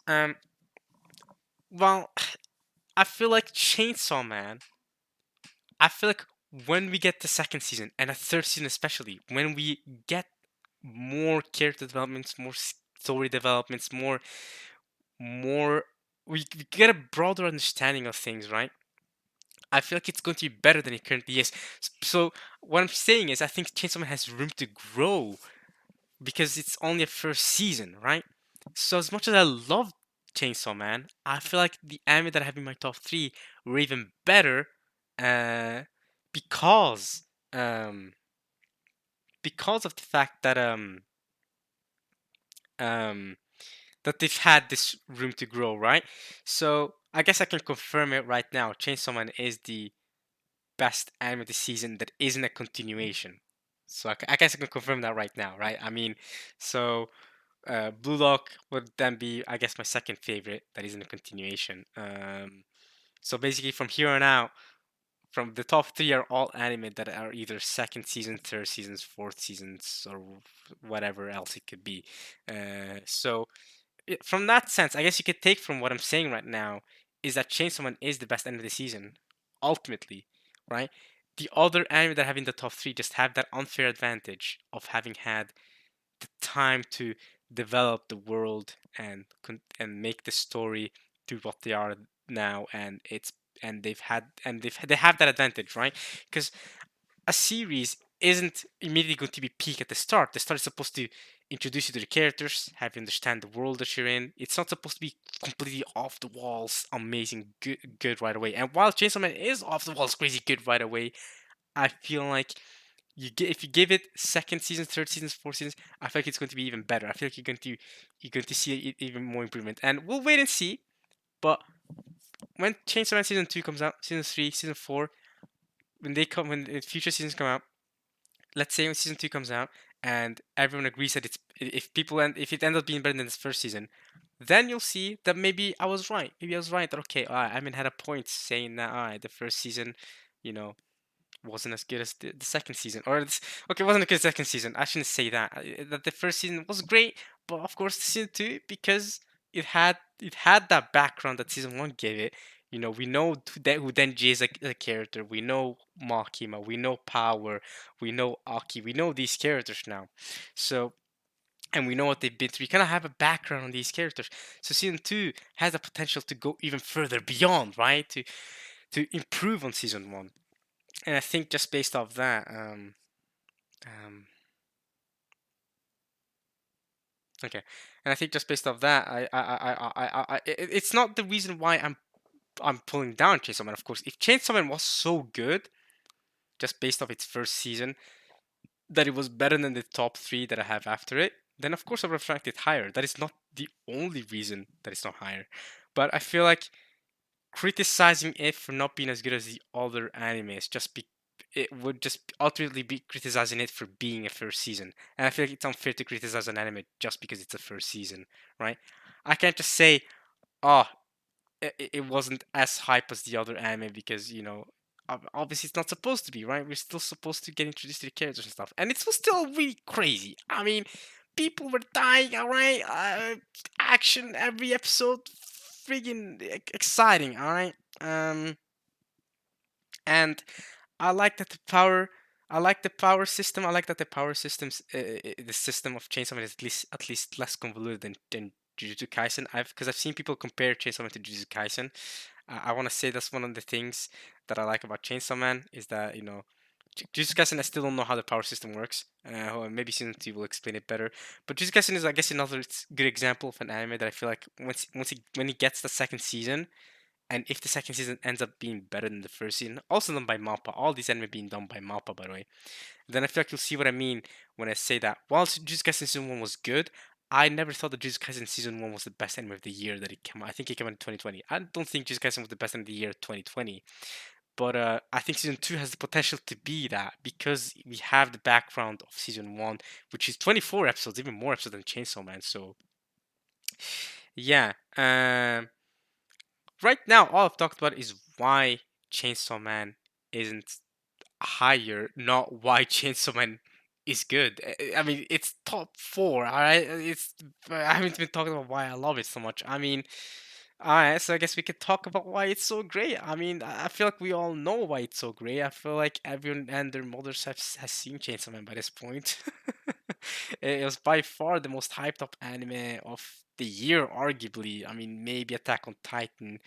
well, I feel like Chainsaw Man. I feel like when we get the second season and a third season especially, when we get more character developments, more story developments, more we get a broader understanding of things, right? I feel like it's going to be better than it currently is. So what I'm saying is, I think Chainsaw Man has room to grow because it's only a first season, right? So as much as I love Chainsaw Man, I feel like the anime that I have in my top three were even better, uh, because um, because of the fact um, that they've had this room to grow, right? So I guess I can confirm it right now. Chainsaw Man is the best anime of the season that isn't a continuation. So I guess I can confirm that right now, right? I mean, so Blue Lock would then be, I guess, my second favorite that isn't a continuation. So basically, from here on out, from the top three are all anime that are either second season, third seasons, fourth seasons, or whatever else it could be. So from that sense, I guess you could take from what I'm saying right now is that Chainsaw Man is the best end of the season, ultimately, right? The other anime that have in the top three just have that unfair advantage of having had the time to develop the world and make the story to what they are now, and they have that advantage, right? Because a series isn't immediately going to be peak at the start. The start is supposed to introduce you to the characters, have you understand the world that you're in. It's not supposed to be completely off the walls, amazing, good right away. And while Chainsaw Man is off the walls, crazy good right away, I feel like if you give it second season, third seasons, fourth seasons, I feel like it's going to be even better. I feel like you're going to see even more improvement, and we'll wait and see. But when Chainsaw Man season 2 comes out, season 3, season 4, when the future seasons come out, let's say when season 2 comes out and everyone agrees that if it ends up being better than this first season, then you'll see that maybe I was right. Maybe I was right that okay, I mean had a point saying that the first season, you know, wasn't as good as the second season, or okay, it wasn't a good second season. I shouldn't say that. That the first season was great, but of course season two, because it had that background that season one gave it. You know, we know who Denji is a character. We know Makima. We know Power. We know Aki. We know these characters now. So, and we know what they've been through. We kind of have a background on these characters. So season two has the potential to go even further beyond, right? To improve on season one. And I think just based off that, um, okay, and I think just based off that, it's not the reason why I'm pulling down Chainsaw Man. Of course, if Chainsaw Man was so good, just based off its first season, that it was better than the top three that I have after it, then of course I would have ranked it higher. That is not the only reason that it's not higher, but I feel like criticizing it for not being as good as the other animes it would just ultimately be criticizing it for being a first season. And I feel like it's unfair to criticize an anime just because it's a first season, right? I can't just say, oh, it wasn't as hype as the other anime because, obviously it's not supposed to be, right? We're still supposed to get introduced to the characters and stuff. And it was still really crazy. I mean, people were dying, all right? Action every episode, friggin' exciting, all right? And I like that the power. I like the power system. I like that the power systems, the system of Chainsaw Man is at least less convoluted than Jujutsu Kaisen. Because I've seen people compare Chainsaw Man to Jujutsu Kaisen. I want to say that's one of the things that I like about Chainsaw Man is that Jujutsu Kaisen, I still don't know how the power system works. Or maybe season two will explain it better. But Jujutsu Kaisen is, I guess, another good example of an anime that I feel like when he gets the second season, and if the second season ends up being better than the first season, also done by Mappa, all these anime being done by Mappa, by the way, then I feel like you'll see what I mean when I say that. Whilst Jujutsu Kaisen season one was good, I never thought that Jujutsu Kaisen season one was the best anime of the year that it came out. I think it came out in 2020. I don't think Jujutsu Kaisen was the best anime of the year 2020. But I think season two has the potential to be that because we have the background of season one, which is 24 episodes, even more episodes than Chainsaw Man. So yeah, right now all I've talked about is why Chainsaw Man isn't higher, not why Chainsaw Man is good. I mean, it's top four. All right, I haven't been talking about why I love it so much. I mean, all right, so I guess we could talk about why it's so great. I mean, I feel like we all know why it's so great. I feel like everyone and their mothers has seen Chainsaw Man by this point. It was by far the most hyped up anime of the year, arguably. I mean, maybe Attack on Titan,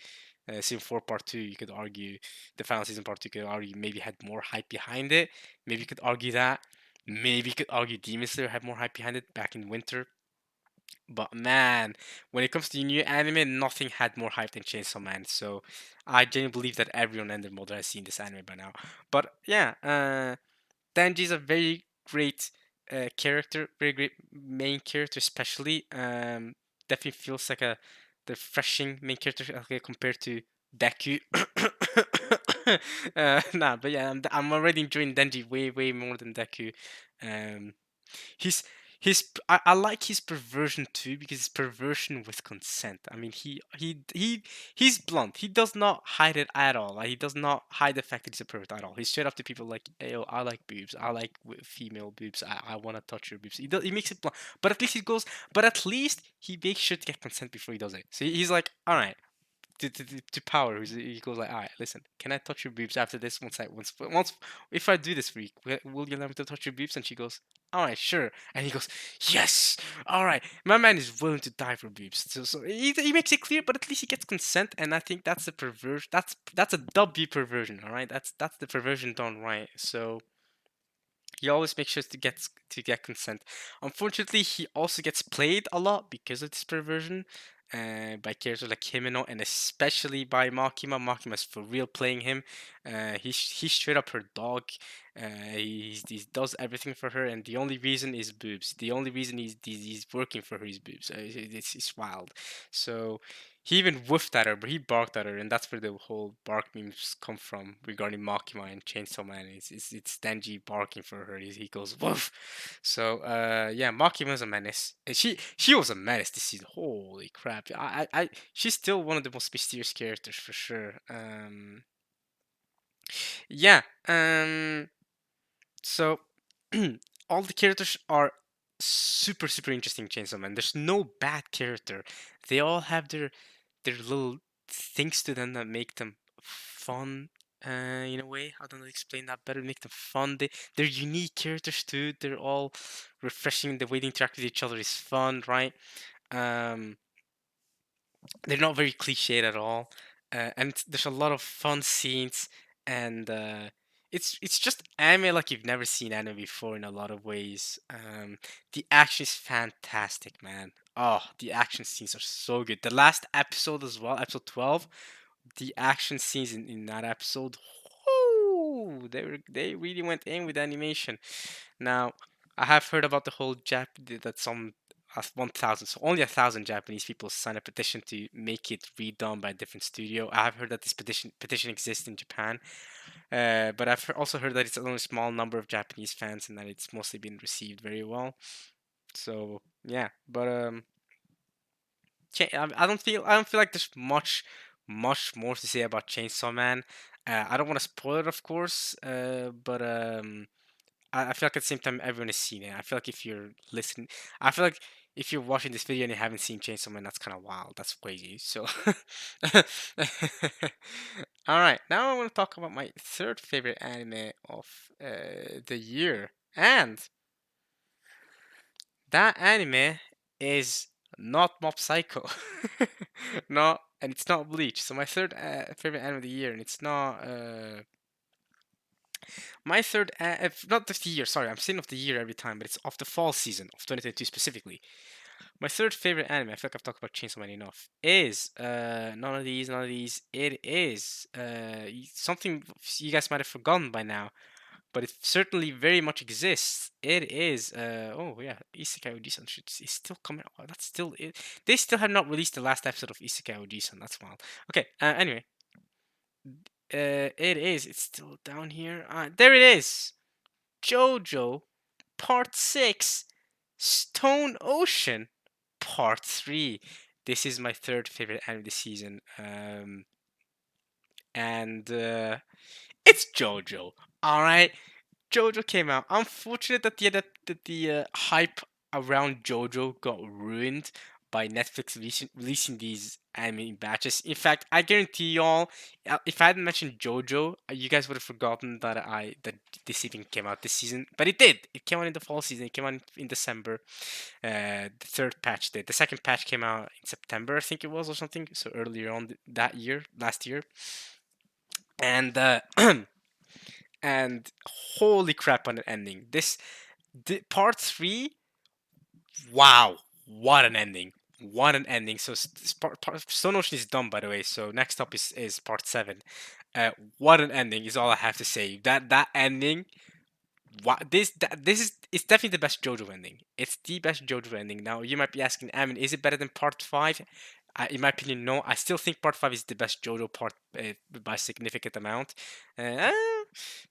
season 4 part 2, you could argue the final season part 2, you could argue maybe had more hype behind it. Maybe you could argue that. Maybe you could argue Demon Slayer had more hype behind it back in winter. But man, when it comes to new anime, nothing had more hype than Chainsaw Man. So I genuinely believe that everyone and their mother has seen this anime by now. But yeah, Denji is a very great character, very great main character, especially. Definitely feels like a the refreshing main character compared to Deku. Nah, but yeah, I'm already enjoying Denji way more than Deku. Um, He's I like his perversion too because it's perversion with consent. I mean, he's blunt. He does not hide it at all. Like, he does not hide the fact that he's a pervert at all. He's straight up to people like, "Hey, yo, I like boobs. I like female boobs. I want to touch your boobs." He makes it blunt, but at least he goes. But at least he makes sure to get consent before he does it. So he's like, "All right." To Power, he goes like, "All right, listen, can I touch your boobs after this? Once, if I do this for you, will you allow me to touch your boobs?" And she goes, "All right, sure." And he goes, "Yes, all right." My man is willing to die for boobs. So he makes it clear, but at least he gets consent, and I think that's the perversion. That's a W perversion. All right, that's the perversion done right. So he always makes sure to get consent. Unfortunately, he also gets played a lot because of this perversion, by characters like Himeno and especially by Makima. Makima's for real playing him. He's straight up her dog. He does everything for her, and the only reason is boobs. The only reason he's working for her is boobs. It's wild. So he even woofed at her, but he barked at her, and that's where the whole bark memes come from regarding Makima and Chainsaw Man. It's Denji barking for her. He goes woof. So yeah, Makima's a menace, and she was a menace this season. Holy crap! She's still one of the most mysterious characters for sure. Yeah. So all the characters are super super interesting, Chainsaw Man. There's no bad character. They all have their little things to them that make them fun. In a way, how do I explain that better? Make them fun. They're unique characters too. They're all refreshing. The way they interact with each other is fun, right? Um, they're not very cliched at all, and there's a lot of fun scenes, and it's just anime like you've never seen anime before in a lot of ways. The action is fantastic, man. Oh, the action scenes are so good. The last episode as well, episode 12, the action scenes in that episode, whoo, they really went in with animation. Now, I have heard about the whole that some 1,000, so only 1,000 Japanese people signed a petition to make it redone by a different studio. I have heard that this petition exists in Japan, but I've also heard that it's only a small number of Japanese fans and that it's mostly been received very well. So yeah, but I don't feel like there's much more to say about Chainsaw Man. I don't want to spoil it, of course, but I feel like at the same time everyone has seen it. I feel like if you're listening, I feel like if you're watching this video and you haven't seen Chainsaw Man, that's kind of wild. That's crazy. So, all right, now I want to talk about my third favorite anime of the year, and that anime is not Mob Psycho. No, and it's not Bleach. So my third favorite anime of the year, and it's not my third, not of the year. Sorry, I'm saying of the year every time, but it's of the fall season of 2022 specifically. My third favorite anime, I feel like I've talked about Chainsaw Man enough, is none of these, none of these. It is something you guys might have forgotten by now, but it certainly very much exists. It is oh yeah, Isekai Oji-san is still coming out. That's still it. They still have not released the last episode of Isekai Oji-san. That's wild. Okay, anyway, it is. It's still down here. There it is. JoJo Part 6 Stone Ocean Part 3. This is my third favorite anime this season. And it's JoJo. All right. JoJo came out. Unfortunate that the hype around JoJo got ruined by Netflix releasing these anime in batches. In fact, I guarantee y'all, if I hadn't mentioned JoJo, you guys would have forgotten that this even came out this season. But it did. It came out in the fall season. It came out in December. The third patch did. The second patch came out in September, I think it was, or something. So earlier on that year, last year, and and holy crap on an ending. Part 3, wow, what an ending. What an ending. So Stone Ocean is done, by the way. So next up is part 7. What an ending is all I have to say. That ending, this is it's definitely the best JoJo ending. It's the best JoJo ending. Now you might be asking, Amin, is it better than part 5? In my opinion, no. I still think part 5 is the best JoJo part by a significant amount. Uh,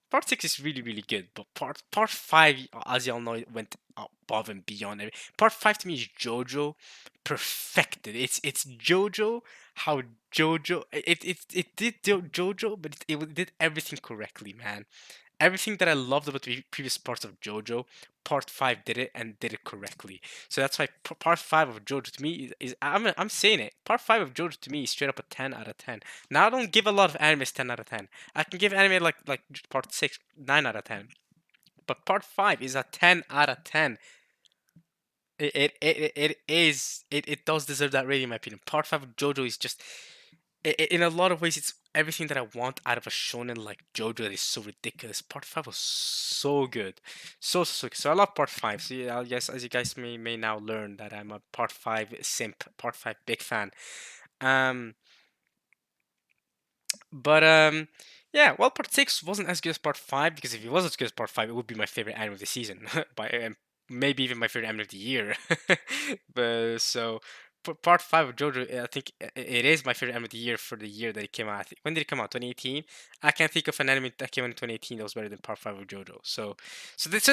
Part 6 is really really good, but part 5, as y'all know, it went above and beyond. Part 5 to me is JoJo perfected. It's JoJo how JoJo it did JoJo, but it did everything correctly, man. Everything that I loved about the previous parts of JoJo, Part 5 did it and did it correctly. So that's why Part 5 of JoJo to me I'm saying it. Part 5 of JoJo to me is straight up a 10 out of 10. Now I don't give a lot of animes 10 out of 10. I can give anime like Part 6 9 out of 10. But Part 5 is a 10 out of 10. It does deserve that rating in my opinion. Part 5 of JoJo is just in a lot of ways, it's everything that I want out of a shonen like JoJo that is so ridiculous. Part 5 was so good. So good. So I love part 5. So yeah, yes, as you guys may now learn that I'm a part 5 simp, part 5 big fan. Um but yeah, well, part 6 wasn't as good as part 5 because if it was as good as part 5, it would be my favorite anime of the season by maybe even my favorite anime of the year. But so part 5 of JoJo, I think it is my favorite anime of the year for the year that it came out. When did it come out? 2018. I can't think of an anime that came out in 2018 that was better than part 5 of JoJo. So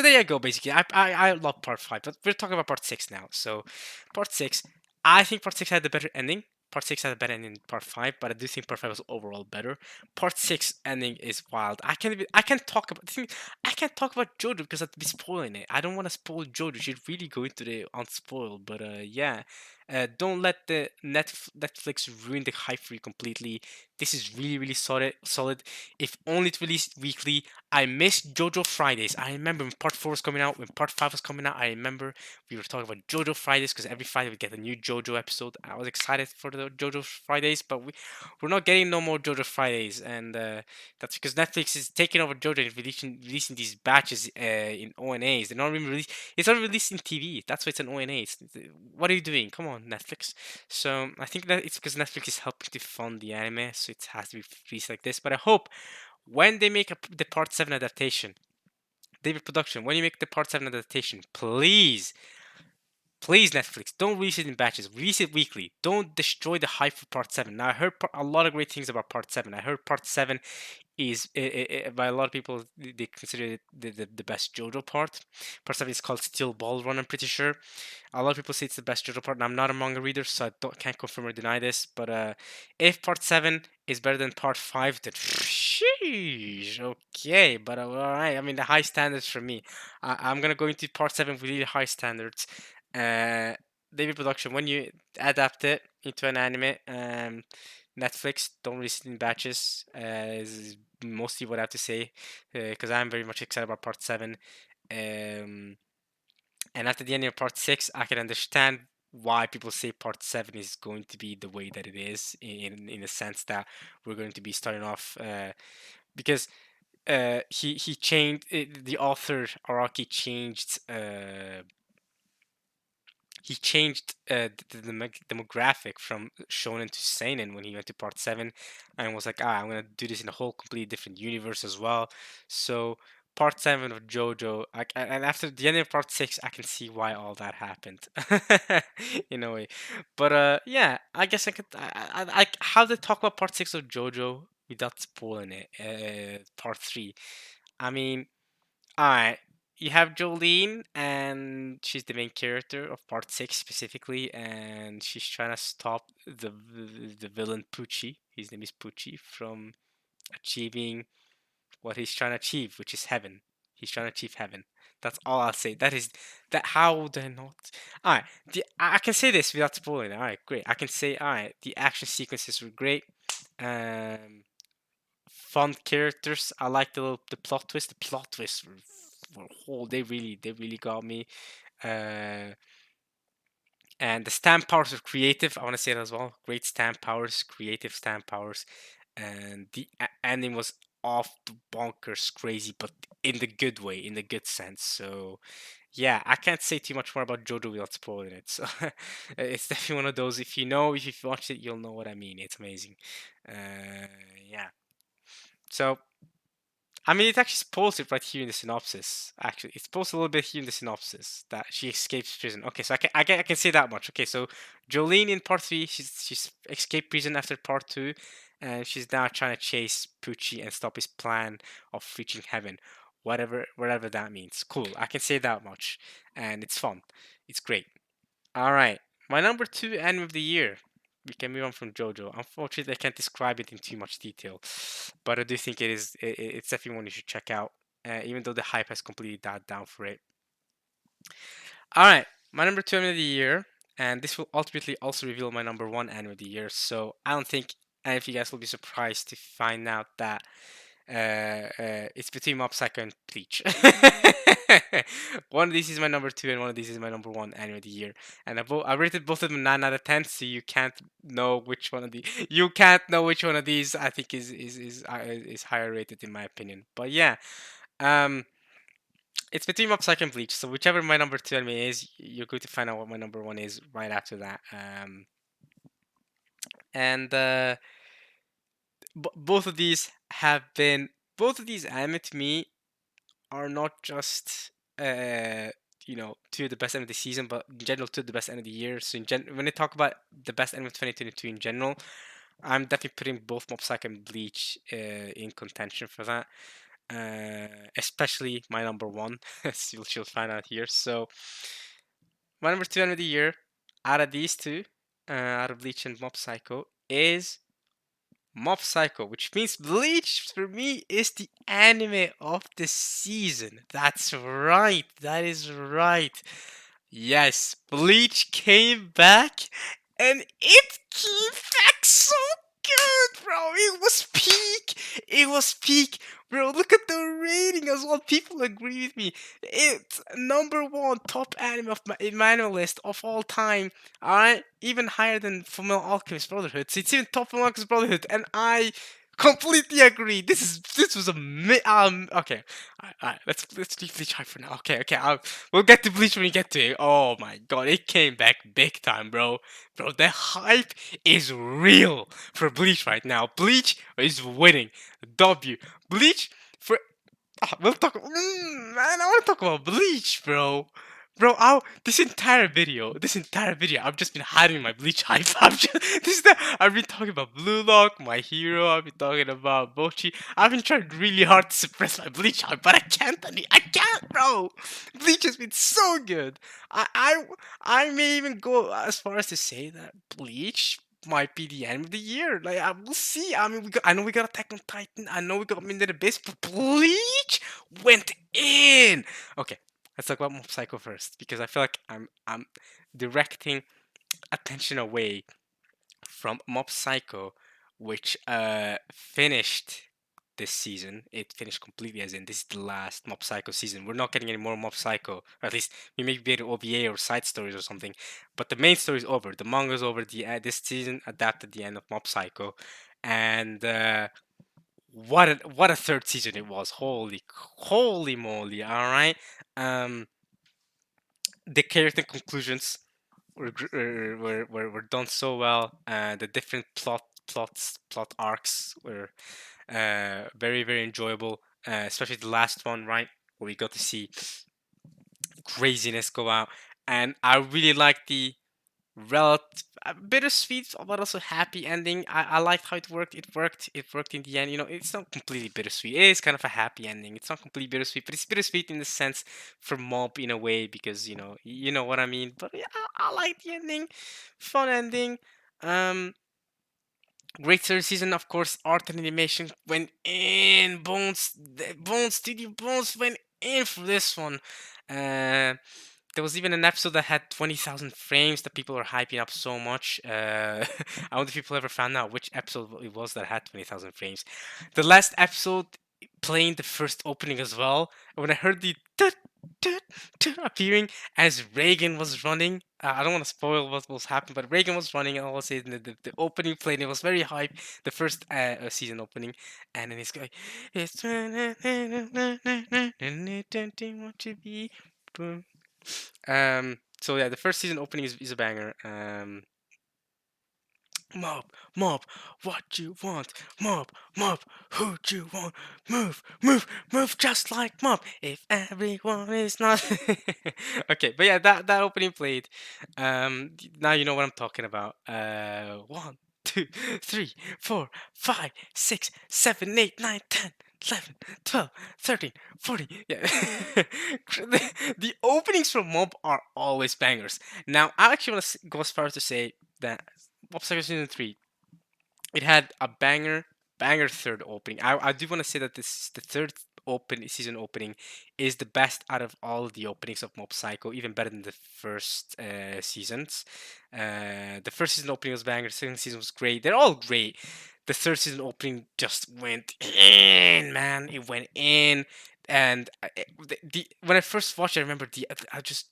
there you go. Basically, I love part 5, but we're talking about part 6 now. So part 6, I think part 6 had the better ending. Part 6 had a better ending than Part 5, but I do think Part 5 was overall better. Part 6 ending is wild. I can't talk about I can't talk about JoJo because I'd be spoiling it. I don't want to spoil JoJo. You should really go into the unspoiled. But yeah, don't let the Netflix ruin the hype for you completely. This is really really solid. If only it released weekly. I miss JoJo Fridays. I remember when Part 4 was coming out, when Part 5 was coming out. I remember we were talking about JoJo Fridays because every Friday we get a new JoJo episode. I was excited for the JoJo Fridays, but we're not getting no more JoJo Fridays, and that's because Netflix is taking over JoJo and releasing these batches in ONAs. They're not even released. It's not released in TV. That's why it's an ONA. What are you doing? Come on, Netflix. So I think that it's because Netflix is helping to fund the anime, so it has to be released like this. But I hope when they make the Part 7 adaptation, David Production, when you make the Part 7 adaptation, please, Netflix, don't release it in batches. Release it weekly. Don't destroy the hype for Part 7. Now, I heard a lot of great things about Part 7. I heard Part 7 is, by a lot of people, they consider it the best JoJo part. Part 7 is called Steel Ball Run, I'm pretty sure. A lot of people say it's the best JoJo part, and I'm not a manga reader, so can't confirm or deny this. But if Part 7 is better than Part 5, then sheesh, okay. But alright, I mean, the high standards for me. I'm gonna go into Part 7 with really high standards. Uh, David Production, when you adapt it into an anime, Netflix, don't release it in batches. Is mostly what I have to say, because I'm very much excited about Part 7. Um, and after the ending of Part 6, I can understand why people say Part 7 is going to be the way that it is, in the sense that we're going to be starting off, because he changed, the author Araki changed, he changed the demographic from shonen to seinen when he went to Part 7, and was like, I'm gonna do this in a whole completely different universe as well. So Part 7 of JoJo, and after the end of Part 6, I can see why all that happened in a way. But yeah, I guess I could, how to talk about Part 6 of JoJo without spoiling it. Part 3, I mean, alright, you have Jolene, and she's the main character of Part 6 specifically, and she's trying to stop the villain Pucci, his name is Pucci, from achieving what he's trying to achieve, which is heaven. He's trying to achieve heaven. That's all I'll say. That is that. How would I not? Alright, I can say this without spoiling. Alright, great. I can say, alright, the action sequences were great. Fun characters. I like the plot twist. The plot twists were oh, they really got me. Uh, and the stamp powers are creative. I want to say that as well. Great stamp powers, creative stamp powers, and the ending was off the bonkers crazy, but in the good way, in the good sense. So yeah, I can't say too much more about JoJo without spoiling it. So it's definitely one of those. If you've watched it, you'll know what I mean. It's amazing. Yeah. So I mean, it actually spoils it right here in the synopsis. Actually, it spoils a little bit here in the synopsis that she escapes prison. Okay, so I can say that much. Okay, so Jolene in Part 3, she's escaped prison after Part 2, and she's now trying to chase Pucci and stop his plan of reaching heaven, whatever that means. Cool, I can say that much, and it's fun. It's great. All right, my number 2 anime of the year. We can move on from JoJo. Unfortunately, I can't describe it in too much detail, but I do think it's definitely one you should check out, even though the hype has completely died down for it. All right, my number 2 anime of the year, and this will ultimately also reveal my number 1 anime of the year. So I don't think any of you guys will be surprised to find out that it's between Mob Psycho and Bleach. One of these is my number 2, and one of these is my number 1 anime of the year. And I rated both of them 9 out of 10, so you can't know which one of the you can't know which one of these I think is higher rated in my opinion. But yeah, um, it's between Mob Psycho and Bleach. So whichever my number 2 anime is, you're going to find out what my number 1 is right after that. And both of these have been both of these anime to me are not just two of the best end of the season, but in general two of the best end of the year. So when I talk about the best end of 2022 in general, I'm definitely putting both Mob Psycho and Bleach in contention for that. Especially my number 1, as you'll find out here. So my number 2 end of the year out of these two out of Bleach and Mob Psycho is Mob Psycho, which means Bleach for me is the anime of the season. That's right. That is right. Yes, Bleach came back and it came back so good, bro. It was peak. It was peak. Bro, look at the rating as well. People agree with me. It's number one top anime of my in my anime list of all time. Alright? Even higher than Fullmetal Alchemist Brotherhood. So it's even top of Alchemist Brotherhood. And I completely agree. This was a okay. Alright, let's leave Bleach hype for now. Okay, we'll get to Bleach when we get to it. Oh my god, it came back big time, bro. Bro, the hype is real for Bleach right now. Bleach is winning. W. Bleach for we'll talk. Man, I want to talk about Bleach, bro. Bro, this entire video, I've just been hiding my Bleach hype. I've been talking about Blue Lock, my hero. I've been talking about Bochi. I've been trying really hard to suppress my Bleach hype, but I can't. I can't, bro. Bleach has been so good. I may even go as far as to say that Bleach might be the end of the year. Like, we'll see. I mean, I know we got Attack on Titan. I know we got Midnight Abyss, but Bleach went in. Okay, let's talk about Mob Psycho first because I feel like I'm directing attention away from Mob Psycho, which finished this season. It finished completely, as in this is the last Mob Psycho season. We're not getting any more Mob Psycho, or at least we may get OVA or side stories or something. But the main story is over. The manga's over. This season adapted the end of Mob Psycho, and what a third season it was. Holy moly! All right. Um, the character conclusions were done so well. The different plot arcs were very enjoyable. Especially the last one, right, where we got to see craziness go out, and I really like the bittersweet but also happy ending. I liked how it worked. It worked in the end. You know, it's not completely bittersweet. It is kind of a happy ending. It's not completely bittersweet, but it's bittersweet in the sense for Mob in a way because you know what I mean. But yeah, I like the ending. Fun ending. Um, Great third season, of course. Art and animation went in. Bones went in for this one. There was even an episode that had 20,000 frames that people were hyping up so much. I wonder if people ever found out which episode it was that had 20,000 frames. The last episode playing the first opening as well. When I heard the appearing as Reagan was running, I don't want to spoil what was happening, but Reagan was running, and all of a sudden the opening played. It was very hype, the first season opening, and then he's going, "It's want to be." Boom. So yeah, the first season opening is a banger. Mob, what you want? Mob, who'd you want? Move, just like Mob. If everyone is not okay, but yeah, that opening played. Now you know what I'm talking about. 1, 2, 3, 4, 5, 6, 7, 8, 9, 10. 11, 12, 13, 14. Yeah. The openings from Mob are always bangers. Now, I actually want to go as far as to say that Mob Psycho Season 3, it had a banger third opening. I do want to say that the third season opening is the best out of all of the openings of Mob Psycho, even better than the first seasons. The first season opening was banger, the second season was great. They're all great. The third season opening just went in, man. It went in. And when I first watched it, I remember I just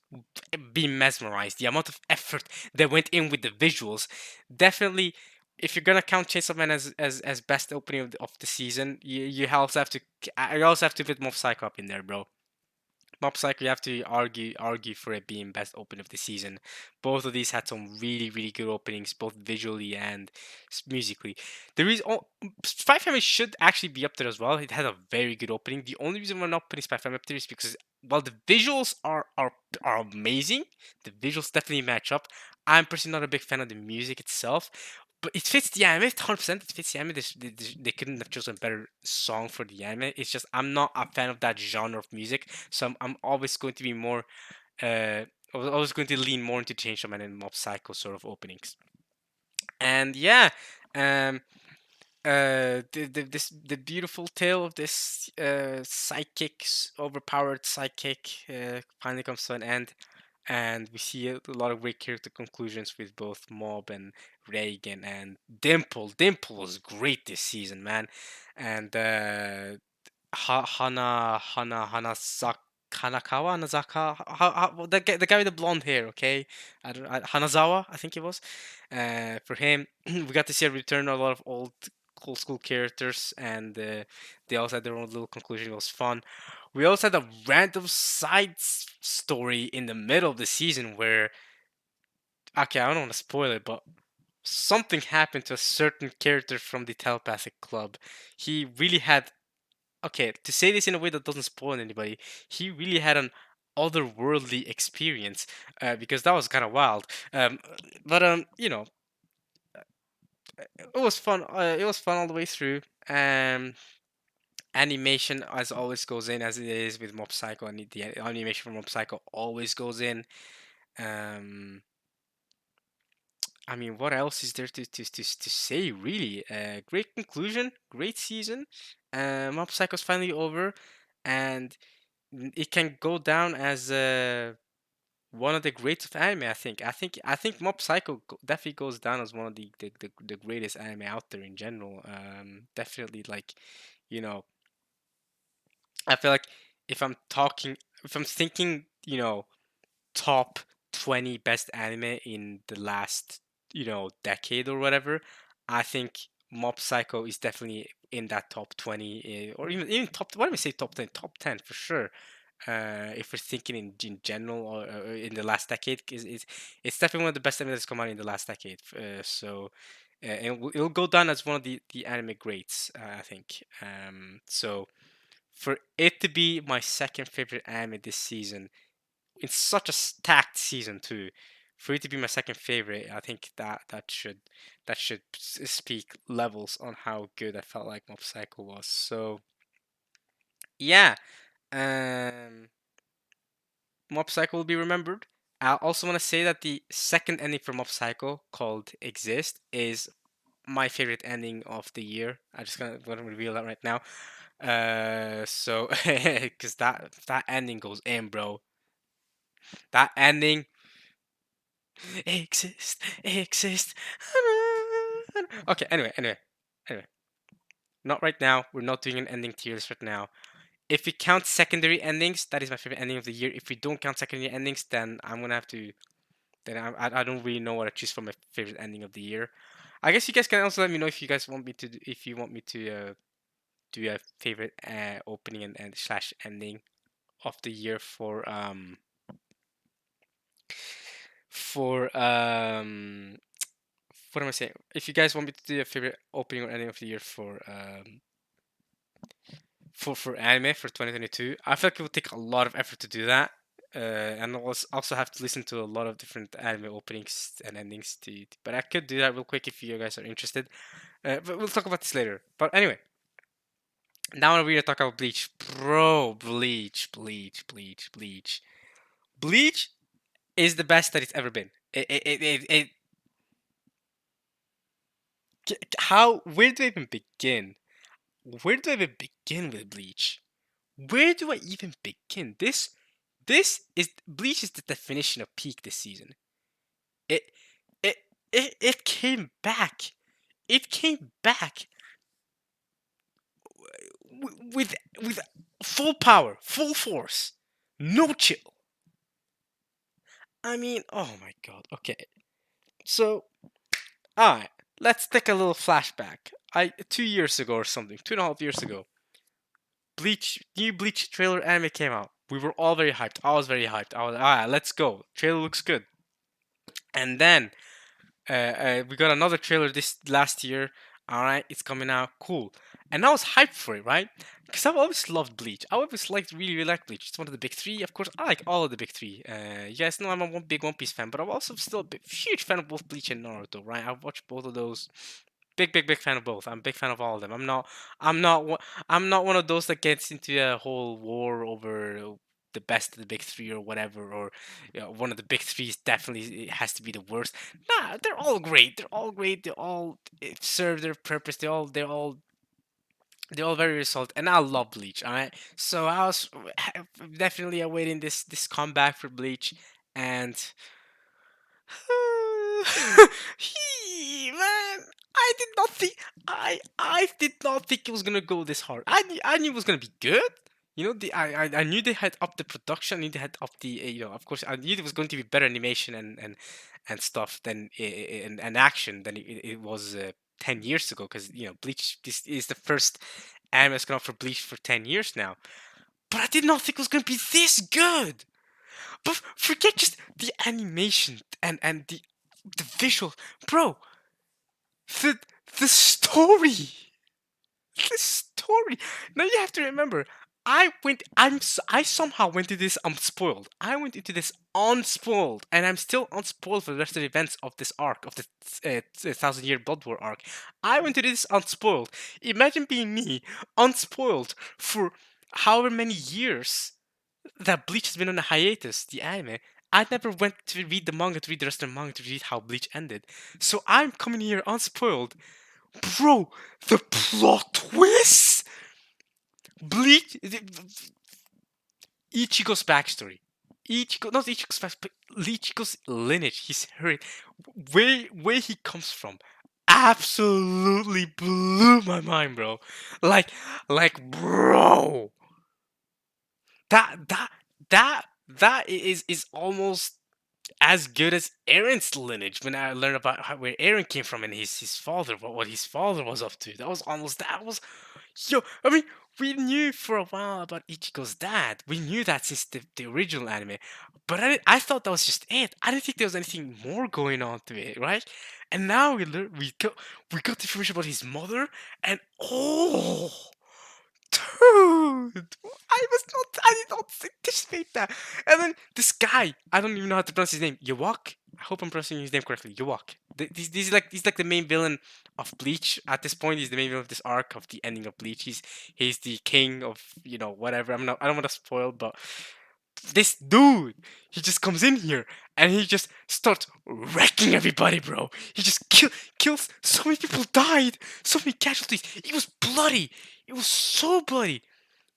being mesmerized. The amount of effort that went in with the visuals, definitely. If you're gonna count Chainsaw Man as best opening of the season, you also have to put Mob Psycho up in there, bro. Mob Psycho, you have to argue for it being best opening of the season. Both of these had some really good openings, both visually and musically. The reason Spy Family should actually be up there as well. It had a very good opening. The only reason we're not putting Spy Family up there is because while the visuals are amazing, the visuals definitely match up. I'm personally not a big fan of the music itself, but it fits the anime 100%. It fits the anime. They couldn't have chosen a better song for the anime. It's just I'm not a fan of that genre of music, so I'm always going to be more. I was always going to lean more into Chainsaw Man and Mob Psycho sort of openings. And yeah, um, the beautiful tale of this overpowered psychic finally comes to an end, and we see a lot of great character conclusions with both Mob and Reagan and Dimple. Dimple was great this season, man, and Hanakawa, Hanazaka, the guy with the blonde hair, okay? Hanazawa, I think it was. For him, we got to see a return of a lot of old school characters, and they also had their own little conclusion. It was fun. We also had a random story in the middle of the season where, okay, I don't want to spoil it, but something happened to a certain character from the telepathic club. He really had, okay, to say this in a way that doesn't spoil anybody, he really had an otherworldly experience, because that was kind of wild. But it was fun. It was fun all the way through. Um, Animation as always goes in as it is with Mob Psycho, and the animation for Mob Psycho always goes in. Um, I mean, what else is there to say, really? Great conclusion, great season. Mob Psycho's finally over, and it can go down as one of the greats of anime. I think Mob Psycho definitely goes down as one of the greatest anime out there in general. Definitely, like, you know, I feel like if I'm talking, if I'm thinking, top 20 best anime in the last, decade or whatever, I think Mob Psycho is definitely in that top 20, or even top, why do we say top 10? Top 10 for sure. If we're thinking in general, or in the last decade, because it's definitely one of the best anime that's come out in the last decade. And it'll go down as one of the anime greats, I think. So for it to be my second favorite anime this season, in such a stacked season too, for it to be my second favorite, I think that should speak levels on how good I felt like Mob Psycho was. So yeah, um, Mob Psycho will be remembered. I also want to say that the second ending for Mob Psycho, called Exist, is my favorite ending of the year. I just gonna reveal that right now. So because that ending goes in, bro. That ending, exist. Okay. Anyway. Not right now. We're not doing an ending tier list right now. If we count secondary endings, that is my favorite ending of the year. If we don't count secondary endings, then I'm gonna have to. Then I don't really know what to choose for my favorite ending of the year. I guess you guys can also let me know if you guys want me to if you want me to do a favorite opening and slash ending of the year for what am I saying? If you guys want me to do a favorite opening or ending of the year for anime for 2022, I feel like it would take a lot of effort to do that. And also have to listen to a lot of different anime openings and endings but I could do that real quick if you guys are interested. But we'll talk about this later. But anyway, now we're gonna talk about Bleach. Bro, Bleach. Bleach is the best that it's ever been. How, where do I even begin? Where do I even begin with Bleach? Where do I even begin? This is Bleach is the definition of peak this season. It it it came back. It came back with full power, full force, no chill. I mean, oh my god. Okay, so all right, let's take a little flashback. 2 years ago or something, 2.5 years ago, new Bleach trailer anime came out. We were all very hyped. I was very hyped. I was, alright, let's go. Trailer looks good. And then we got another trailer this last year. All right, it's coming out. Cool. And I was hyped for it, right? Because I've always loved Bleach. I always really liked Bleach. It's one of the big three. Of course, I like all of the big three. You guys know I'm a big One Piece fan, but I'm also still a huge fan of both Bleach and Naruto, right? I've watched both of those. Big fan of both. I'm a big fan of all of them. I'm not one of those that gets into a whole war over the best of the big three or whatever, or one of the big three is definitely, it has to be the worst. Nah, they're all great. They're all great. They all serve their purpose. They're all very result, and I love Bleach. All right, so I was definitely awaiting this comeback for Bleach, and man, I did not think it was gonna go this hard. I knew it was gonna be good. You know, I knew they had upped the production. I knew they had upped the of course I knew there was going to be better animation and stuff than and action than it was 10 years ago. Because Bleach, this is the first anime that's gone for Bleach for 10 years now. But I did not think it was gonna be this good. But forget just the animation and the visual, bro. The the story, the story. Now you have to remember, I somehow went into this unspoiled. I went into this unspoiled, and I'm still unspoiled for the rest of the events of this arc of the Thousand Year Blood War arc. I went into this unspoiled. Imagine being me, unspoiled for however many years that Bleach has been on a hiatus, the anime. I never went to read the manga to read the rest of the manga to read how Bleach ended. So I'm coming here unspoiled. Bro, the plot twist? Bleach. Ichigo's backstory. Not Ichigo's backstory, but Ichigo's lineage, his heritage, where he comes from, absolutely blew my mind, bro. Bro, that that that is almost as good as Aaron's lineage. When I learned about where Aaron came from and his father, what his father was up to, that was yo. I mean, we knew for a while about Ichigo's dad. We knew that since the original anime, but I thought that was just it. I didn't think there was anything more going on to it, right? And now we got the information about his mother, and oh. Dude, I did not anticipate that. And then this guy, I don't even know how to pronounce his name. Yawak? I hope I'm pronouncing his name correctly. Yawak. He's like the main villain of Bleach at this point. He's the main villain of this arc of the ending of Bleach. He's the king of whatever. I don't want to spoil, but this dude, he just comes in here and he just starts wrecking everybody, bro. He just kills. So many people died. So many casualties. It was bloody. It was so bloody.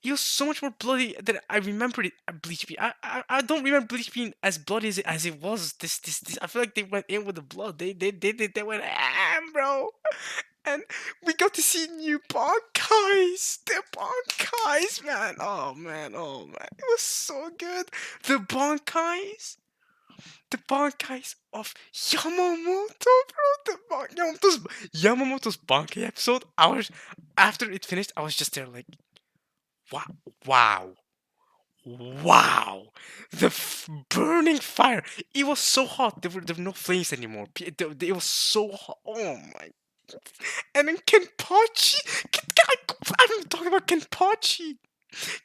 It was so much more bloody than I remembered it at Bleach being. I don't remember Bleach being as bloody as it was. This. I feel like they went in with the blood. They went ham, bro. And we got to see new Bankais. The Bankais, man. Oh man, oh man. It was so good. The Bankais. The Bankais of Yamamoto, bro. Yamamoto's Bankai episode. After it finished, I was just there like, wow, wow, wow. The burning fire. It was so hot. There were no flames anymore. It was so hot. Oh my. And then Kenpachi. I'm talking about Kenpachi.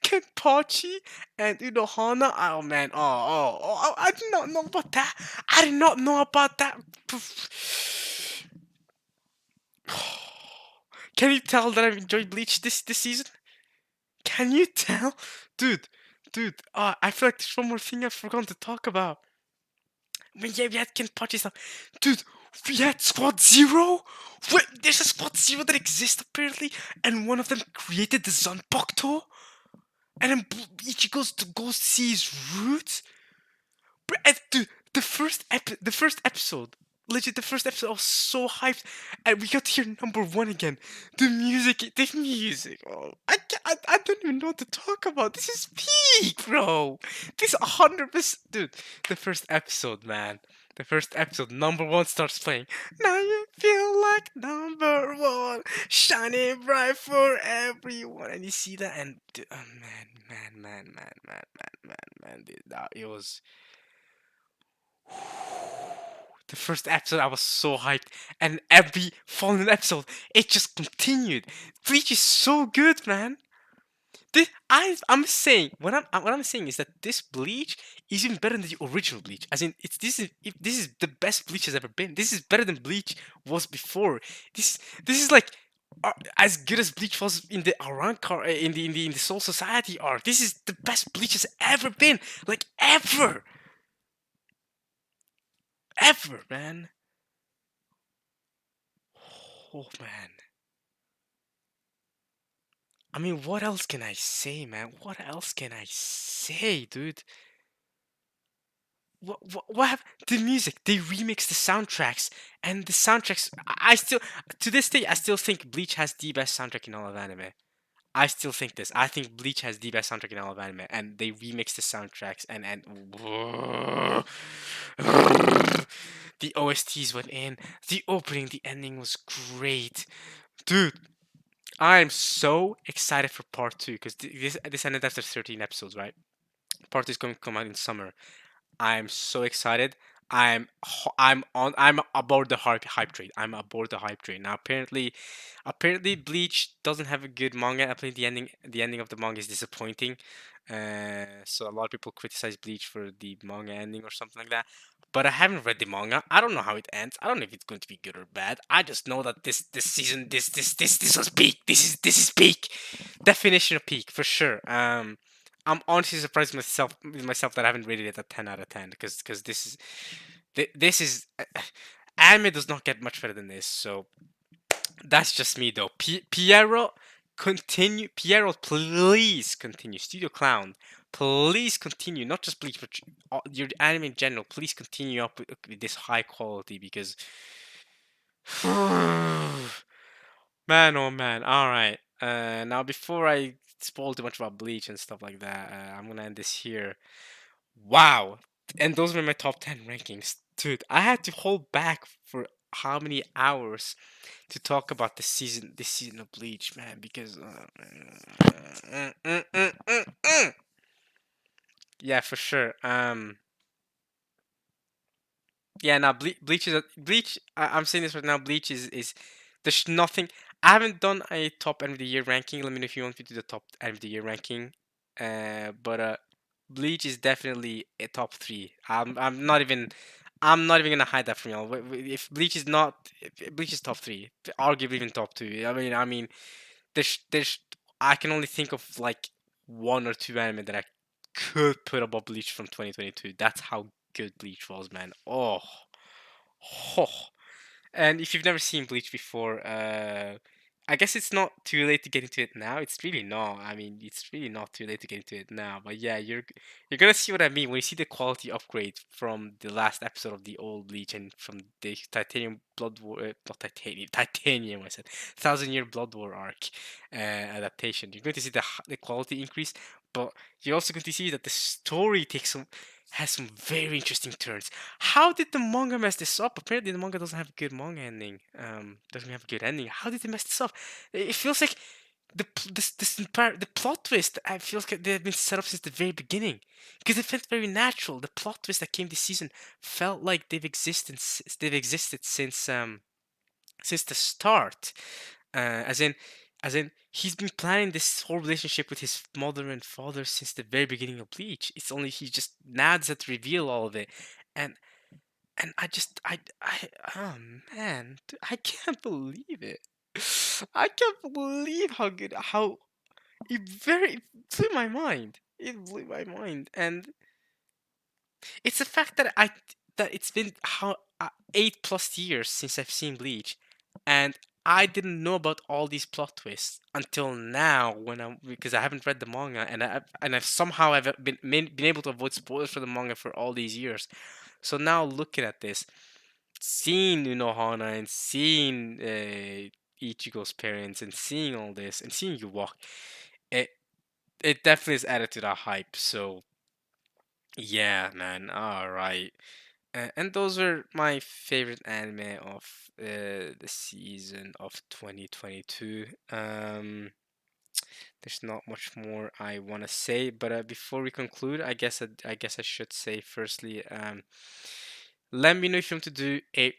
Kenpachi and Unohana. Oh man. Oh. I did not know about that. I did not know about that. Can you tell that I've enjoyed Bleach this season? Can you tell? Dude. I feel like there's one more thing I've forgotten to talk about. When we had Kenpachi stuff. Dude, we had Squad Zero? Wait, there's a Squad Zero that exists apparently, and one of them created the Zanpakuto? And then Ichigo goes to see his roots? And dude, the first episode, legit, the first episode, I was so hyped, and we got to hear number one again. The music. Oh, I don't even know what to talk about. This is peak, bro. This 100%, dude. The first episode, man. The first episode, number one starts playing. Now you feel like number one, shining bright for everyone. And you see that, and man, dude, it was. The first episode, I was so hyped, and every following episode, it just continued. Bleach is so good, man. I'm saying what I'm saying is that this Bleach is even better than the original Bleach. As in, this is the best Bleach has ever been. This is better than Bleach was before. This is like as good as Bleach was in the Arrancar in the Soul Society arc. This is the best Bleach has ever been, like ever, man. Oh man. I mean, what else can I say, man? What else can I say, dude? What have the music? They remix the soundtracks, and the soundtracks. I still, to this day, I still think Bleach has the best soundtrack in all of anime. I still think this. I think Bleach has the best soundtrack in all of anime, and they remix the soundtracks and the OSTs went in. The opening, the ending was great, dude. I'm so excited for part two because this ended after 13 episodes, right? Part two is going to come out in summer. I'm so excited. I'm aboard the hype train. I'm aboard the hype train. Now apparently Bleach doesn't have a good manga. Apparently the ending of the manga is disappointing. So a lot of people criticize Bleach for the manga ending or something like that. But I haven't read the manga. I don't know how it ends. I don't know if it's going to be good or bad. I just know that this season this was peak. This is peak. Definition of peak for sure. I'm honestly surprised myself that I haven't rated it a 10 out of 10 because this is anime does not get much better than this. So that's just me though. Piero, please continue. Studio Clown, please continue. Not just Bleach, but your anime in general. Please continue up with this high quality because man, oh man. All right. Now before I spoil too much about Bleach and stuff like that, I'm gonna end this here. Wow. And those were my top 10 rankings. Dude, I had to hold back for how many hours to talk about this season of Bleach, man, because yeah, for sure. Yeah, now Bleach is Bleach. I'm saying this right now. Bleach is there's nothing. I haven't done a top end of the year ranking. Let me know if you want me to do the top end of the year ranking. But Bleach is definitely a top three. I'm not even gonna hide that from y'all. If Bleach is not, if Bleach is top three, arguably even top two. I mean, there's I can only think of like one or two anime that I could put above Bleach from 2022. That's how good Bleach was, man. Oh. And if you've never seen Bleach before, I guess it's not too late to get into it now. It's really not. I mean, it's really not too late to get into it now. But yeah, you're gonna see what I mean when you see the quality upgrade from the last episode of the old Bleach and from the Titanium Blood War, not Titanium. I said Thousand Year Blood War arc adaptation. You're going to see the quality increase, but you're also going to see that the story has some very interesting turns. How did the manga mess this up? Apparently, the manga doesn't have a good manga ending. Doesn't have a good ending. How did they mess this up? It feels like this entire the plot twist. I feels like they've been set up since the very beginning because it felt very natural. The plot twist that came this season felt like they've existed since the start. As in, he's been planning this whole relationship with his mother and father since the very beginning of Bleach. It's only he just now has to reveal all of it, and I just oh man, I can't believe it. I can't believe how it blew my mind. It blew my mind, and it's the fact that it's been 8 plus years since I've seen Bleach, and I didn't know about all these plot twists until now because I haven't read the manga and I've somehow been able to avoid spoilers for the manga for all these years. So now looking at this, seeing Unohana and seeing Ichigo's parents and seeing all this and seeing you walk, it it definitely is added to the hype. So yeah, man. All right. And those were my favorite anime of the season of 2022. There's not much more I want to say, but before we conclude, I guess I should say firstly, let me know if you want to do a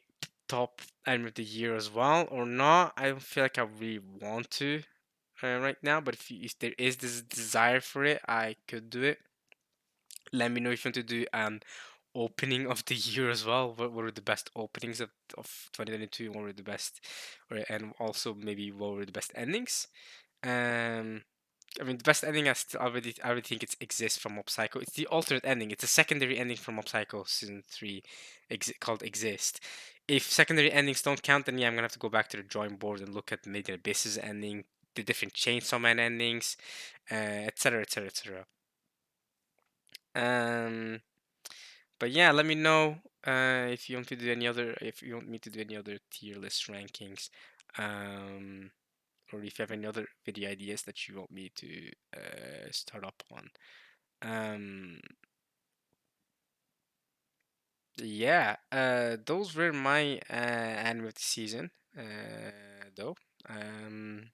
top anime of the year as well or not. I don't feel like I really want to right now, but if there is this desire for it, I could do it. Let me know if you want to do opening of the year as well. What were the best openings of 2022? What were the best, and also maybe what were the best endings? Um, I mean, the best ending I already think it exists from Mob Psycho. It's the alternate ending. It's a secondary ending from Mob Psycho season 3, called Exist. If secondary endings don't count, then yeah, I'm gonna have to go back to the drawing board and look at maybe the Abyss's ending, the different Chainsaw Man endings, etc., etc., etc. Um, but yeah, let me know if you want to do any other, if you want me to do any other tier list rankings, um, or if you have any other video ideas that you want me to start up on. Um, yeah, those were my anime of the season, though. Um,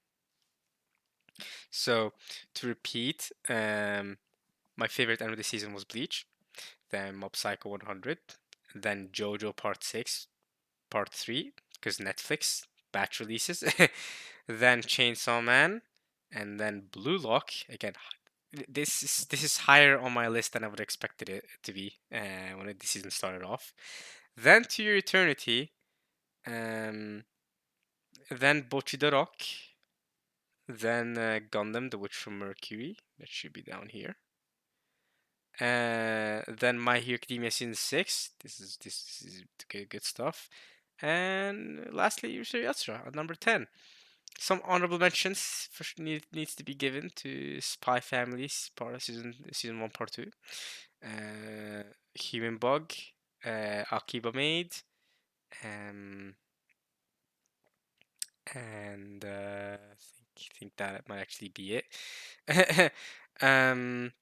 so to repeat, my favorite anime of the season was Bleach, then Mob Psycho 100, then JoJo Part 6, Part 3, because Netflix batch releases, then Chainsaw Man, and then Blue Lock. Again, this is higher on my list than I would expected it to be when the season started off. Then To Your Eternity, um, then Bocchi the Rock, then Gundam, The Witch from Mercury. That should be down here. Then My Hero Academia Season 6. This is good stuff. And lastly, Yusei Yatsura at number 10. Some honorable mentions needs to be given to Spy Families part of season 1 part 2. Human Bug, Akiba Maid, um, and think that might actually be it. um,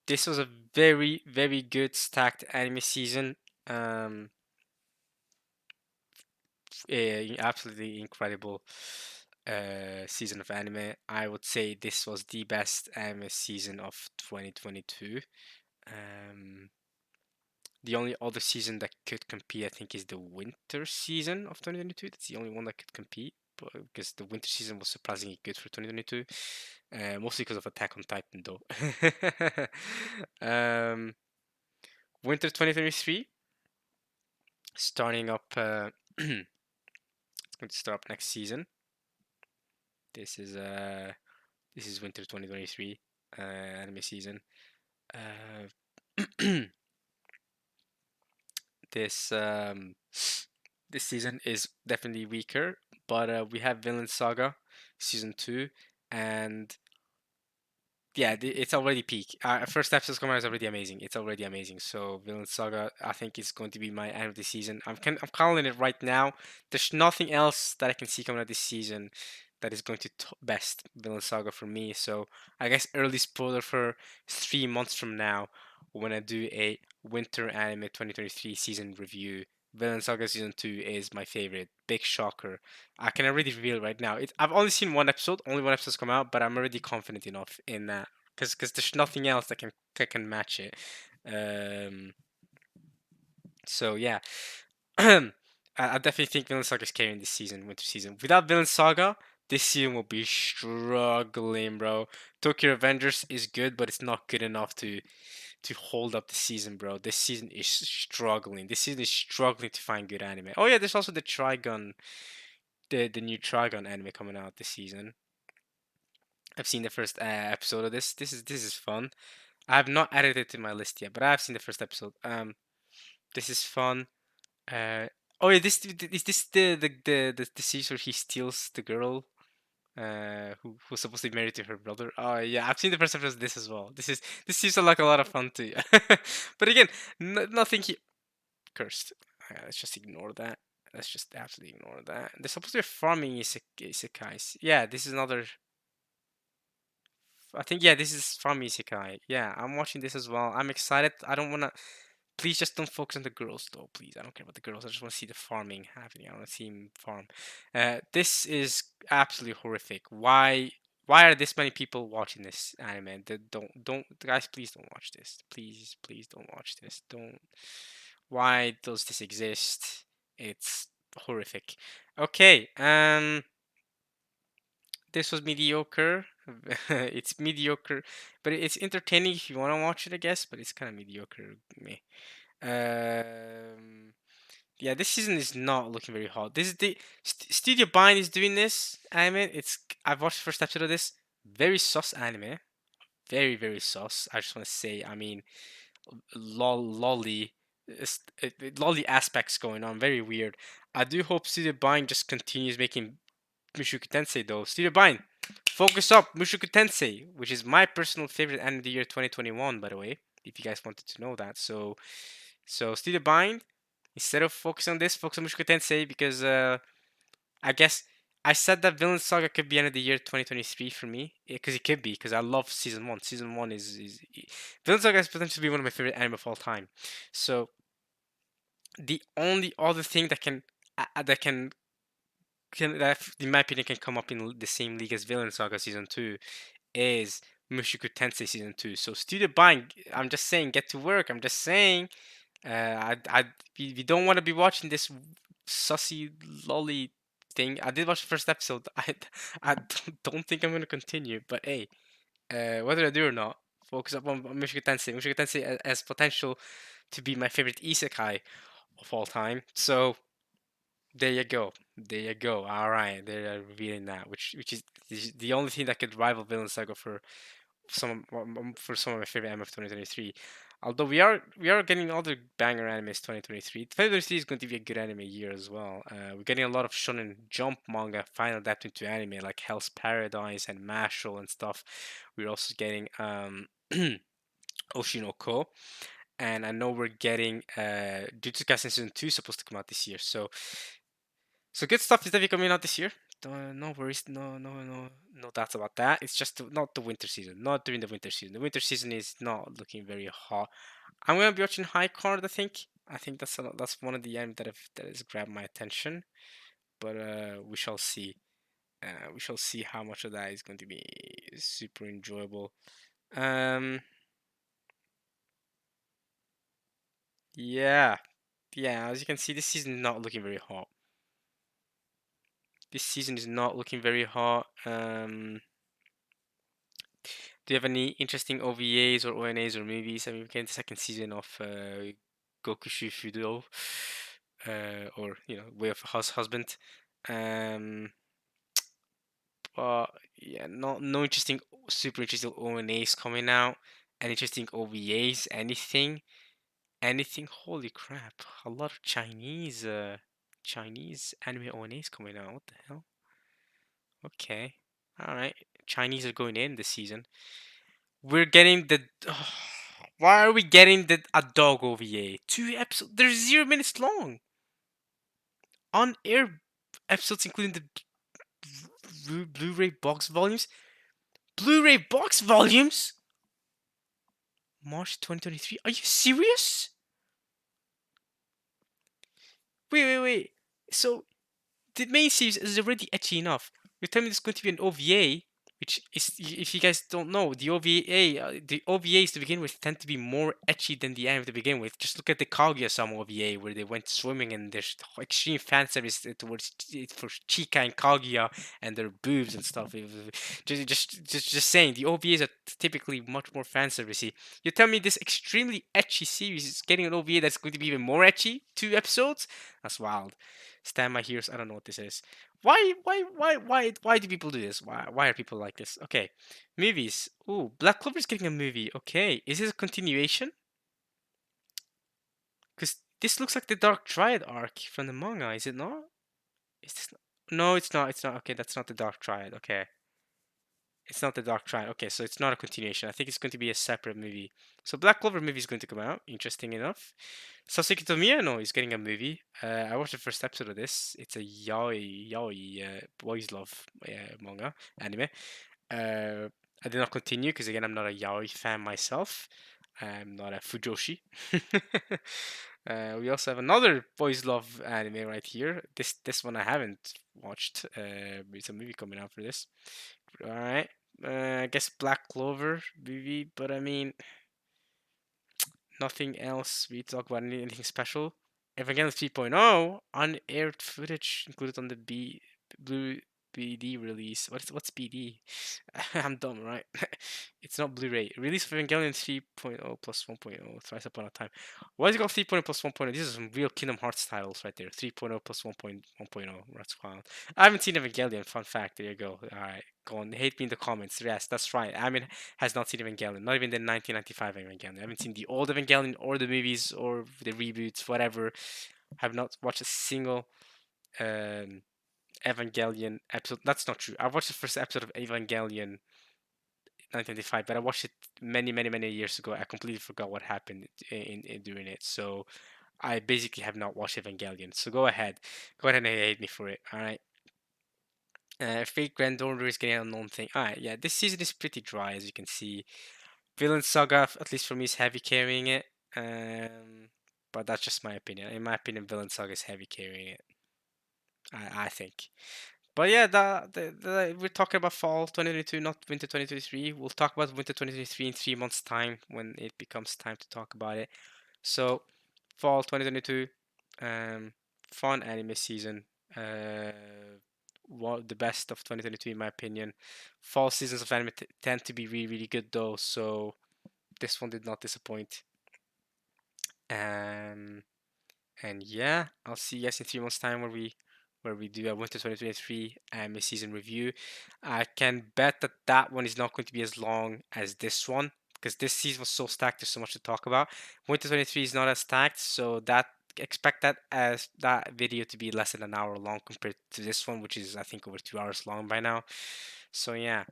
this was a very good stacked anime season. Um, Absolutely incredible season of anime. I would say this was the best anime season of 2022. Um, the only other season that could compete, I think, is the winter season of 2022. That's the only one that could compete, but because the winter season was surprisingly good for 2022, mostly because of Attack on Titan, though. um, Winter 2023, starting up. It's going to start up next season. This is uh this is winter 2023 anime season. Uh, this this season is definitely weaker, but we have Villain Saga season 2, and yeah, it's already peak. First episode's coming out is already amazing. It's already amazing. So Villain Saga, I think, is going to be my end of the season. I'm calling it right now. There's nothing else that I can see coming out this season that is going to best Villain Saga for me. So I guess early spoiler for 3 months from now, when I do a Winter Anime 2023 season review. Villain Saga season 2 is my favorite. Big shocker. I can already reveal right now. I've only seen one episode. Only one episode's come out, but I'm already confident enough in that because there's nothing else that can match it. Um, so yeah, I definitely think Villain Saga is carrying this season, winter season. Without Villain Saga, this season will be struggling, bro. Tokyo Avengers is good, but it's not good enough to hold up the season, bro. This season is struggling. This season is struggling to find good anime. Oh yeah, there's also the Trigun, the new Trigun anime coming out this season. I've seen the first episode of this. This is fun. I have not added it to my list yet, but I have seen the first episode. This is fun. Uh, oh yeah, this is this the series where he steals the girl who's supposed to be married to her brother. Oh yeah, I've seen the first episode of this as well. This seems like a lot of fun too. But again, nothing he cursed. Let's just ignore that. Let's just absolutely ignore that. They're supposed to be farming isekais. Yeah, this is another. I think yeah, this is from Isekai. Yeah, I'm watching this as well. I'm excited. I don't wanna. Please just don't focus on the girls though. Please, I don't care about the girls. I just want to see the farming happening. I want to see him farm. This is absolutely horrific. Why? Why are this many people watching this anime? Don't guys, please don't watch this. Please don't watch this. Don't. Why does this exist? It's horrific. Okay. This was mediocre. It's mediocre, but it's entertaining if you want to watch it, I guess. But it's kind of mediocre. Meh. Um, yeah, this season is not looking very hot. This is the Studio Bind is doing this anime. I've watched the first episode of this. Very sus anime. Very sus. I just want to say. I mean, lolly, lolly aspects going on. Very weird. I do hope Studio Bind just continues making Mushoku Tensei though. Studio Bind, focus up Mushoku Tensei, which is my personal favorite anime of the year 2021, by the way. If you guys wanted to know that, so Studio Bind, instead of focusing on this, focus on Mushoku Tensei because I guess I said that Villain Saga could be end of the year 2023 for me because it could be because I love season one. Season one is Villain Saga has potential to be one of my favorite anime of all time. So the only other thing that in my opinion can come up in the same league as Villain Saga season two is Mushoku Tensei season two. So Studio Bind, I'm just saying, get to work. I'm just saying, we don't want to be watching this sussy lolly thing. I did watch the first episode. I don't think I'm gonna continue. But hey, whether I do or not, focus up on Mushoku Tensei. Mushoku Tensei has potential to be my favorite isekai of all time. So there you go. There you go. All right, they're revealing that, which is the only thing that could rival Villain Saga for some of my favorite anime of 2023. Although we are getting other banger animes 2023. 2023 is going to be a good anime year as well. We're getting a lot of Shonen Jump manga finally adapted to anime like Hell's Paradise and Mashle and stuff. We're also getting Oshinoko, and I know we're getting Jujutsu Kaisen season 2 supposed to come out this year. So good stuff is definitely coming out this year. No worries, no doubts about that. It's just not the winter season, not during the winter season. The winter season is not looking very hot. I'm gonna be watching High Card. I think that's one of the anime that has grabbed my attention. But we shall see. We shall see how much of that is going to be super enjoyable. Um, yeah, yeah. As you can see, this season is not looking very hot. This season is not looking very hot. Do you have any interesting OVAs or ONAs or movies? I mean, we get the second season of Gokushu Fudo, or Way of a Husband. Um, but yeah, no interesting, super interesting ONAs coming out. And interesting OVAs, anything. Holy crap! A lot of Chinese anime ONAs coming out. What the hell? Okay, all right. Chinese are going in this season. We're getting the. Why are we getting a dog OVA? 2 episodes. They're 0 minutes long. On air episodes, including the Blu-ray box volumes. Blu-ray box volumes. March 2023. Are you serious? Wait. So the main series is already etchy enough. You're telling me there's going to be an OVA, which is, if you guys don't know, the OVAs to begin with tend to be more etchy than the anime to begin with. Just look at the Kaguya-sama OVA, where they went swimming and there's extreme fan service towards for Chika and Kaguya and their boobs and stuff. Just saying, the OVAs are typically much more fan servicey. You tell me this extremely etchy series is getting an OVA that's going to be even more etchy? 2 episodes? That's wild. Stand my heroes. I don't know what this is. Why do people do this? Why are people like this? Okay, movies. Ooh, Black Clover is getting a movie. Okay, is this a continuation? Because this looks like the Dark Triad arc from the manga. Is it not? Is this? No, it's not. It's not. Okay, that's not the Dark Triad. Okay, it's not the Dark Triad. Okay, so it's not a continuation. I think it's going to be a separate movie. So Black Clover movie is going to come out. Interesting enough. Sasuke Tomiyano is getting a movie. I watched the first episode of this. It's a yaoi boys love manga anime. I did not continue because again I'm not a yaoi fan myself. I'm not a fujoshi. We also have another boys love anime right here. This one I haven't watched. It's a movie coming out for this. All right. I guess Black Clover movie, but I mean nothing else we talk about anything special. Evangelion 3.0 unaired footage included on the Blue BD release. What's BD? I'm dumb, right? It's not Blu-ray. Release of Evangelion 3.0 plus 1.0 thrice upon a time. Why is it called 3.0 plus 1.0? These are some real Kingdom Hearts titles right there. 3.0 plus 1.1.0. That's wild. I haven't seen Evangelion. Fun fact. There you go. All right. Go on. Hate me in the comments. Yes, that's right. I mean, has not seen Evangelion. Not even the 1995 Evangelion. I haven't seen the old Evangelion or the movies or the reboots, whatever. Have not watched a single um, Evangelion episode. That's not true. I watched the first episode of Evangelion 1995, but I watched it many, many, many years ago. I completely forgot what happened in doing it. So I basically have not watched Evangelion. So go ahead and hate me for it. All right. Fate Grand Order is getting an unknown thing. All right, yeah. This season is pretty dry, as you can see. Villain Saga, at least for me, is heavy carrying it. But that's just my opinion. In my opinion, Villain Saga is heavy carrying it. I think. But yeah, we're talking about fall 2022, not winter 2023. We'll talk about winter 2023 in 3 months' time when it becomes time to talk about it. So, fall 2022, um, fun anime season. One the best of 2022 in my opinion. Fall seasons of anime tend to be really, really good though, so this one did not disappoint. Um, and yeah, I'll see you guys in 3 months' time where we do a winter 2023 anime season review. I can bet that that one is not going to be as long as this one because this season was so stacked. There's so much to talk about. Winter 23 is not as stacked, so that expect that as that video to be less than an hour long compared to this one, which is I think over 2 hours long by now. So yeah.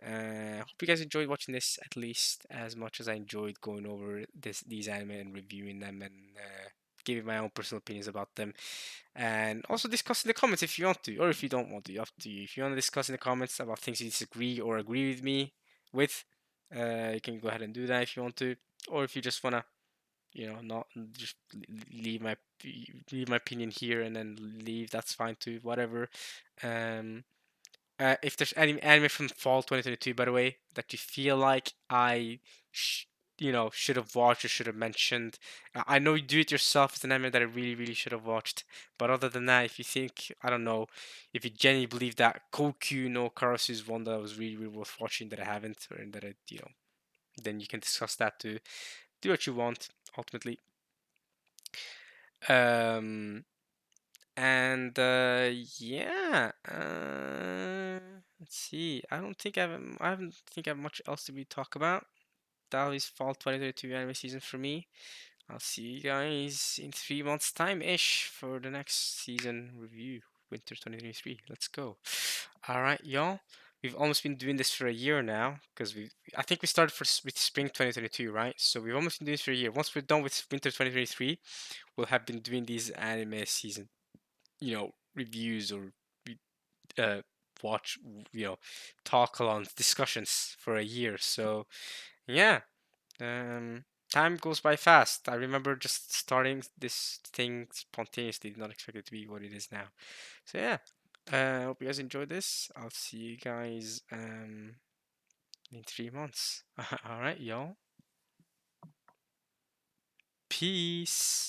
Hope you guys enjoyed watching this at least as much as I enjoyed going over these anime and reviewing them and giving my own personal opinions about them, and also discuss in the comments if you want to, or if you don't want to. Up to you. If you want to discuss in the comments about things you disagree or agree with me with, you can go ahead and do that if you want to, or if you just wanna, not just leave my opinion here and then leave. That's fine too. Whatever. Um, if there's any anime from fall 2022, by the way, that you feel like I, should have watched or should have mentioned. I know you do it yourself. It's an anime that I really, really should have watched. But other than that, if you think, I don't know, if you genuinely believe that Kokyu no Karasu is one that was really, really worth watching that I haven't, or that I, then you can discuss that too. Do what you want, ultimately. Um, and yeah, let's see. I don't think I have much else to be talk about. That was fall 2022 anime season for me. I'll see you guys in 3 months' time ish for the next season review, winter 2023. Let's go. All right, y'all. We've almost been doing this for a year now because I think we started with spring 2022, right? So we've almost been doing this for a year. Once we're done with winter 2023, we'll have been doing these anime season reviews or uh, watch, talk along discussions for a year. So yeah, time goes by fast. I remember just starting this thing spontaneously, did not expect it to be what it is now. So yeah, hope you guys enjoyed this. I'll see you guys in 3 months. All right, y'all. Peace.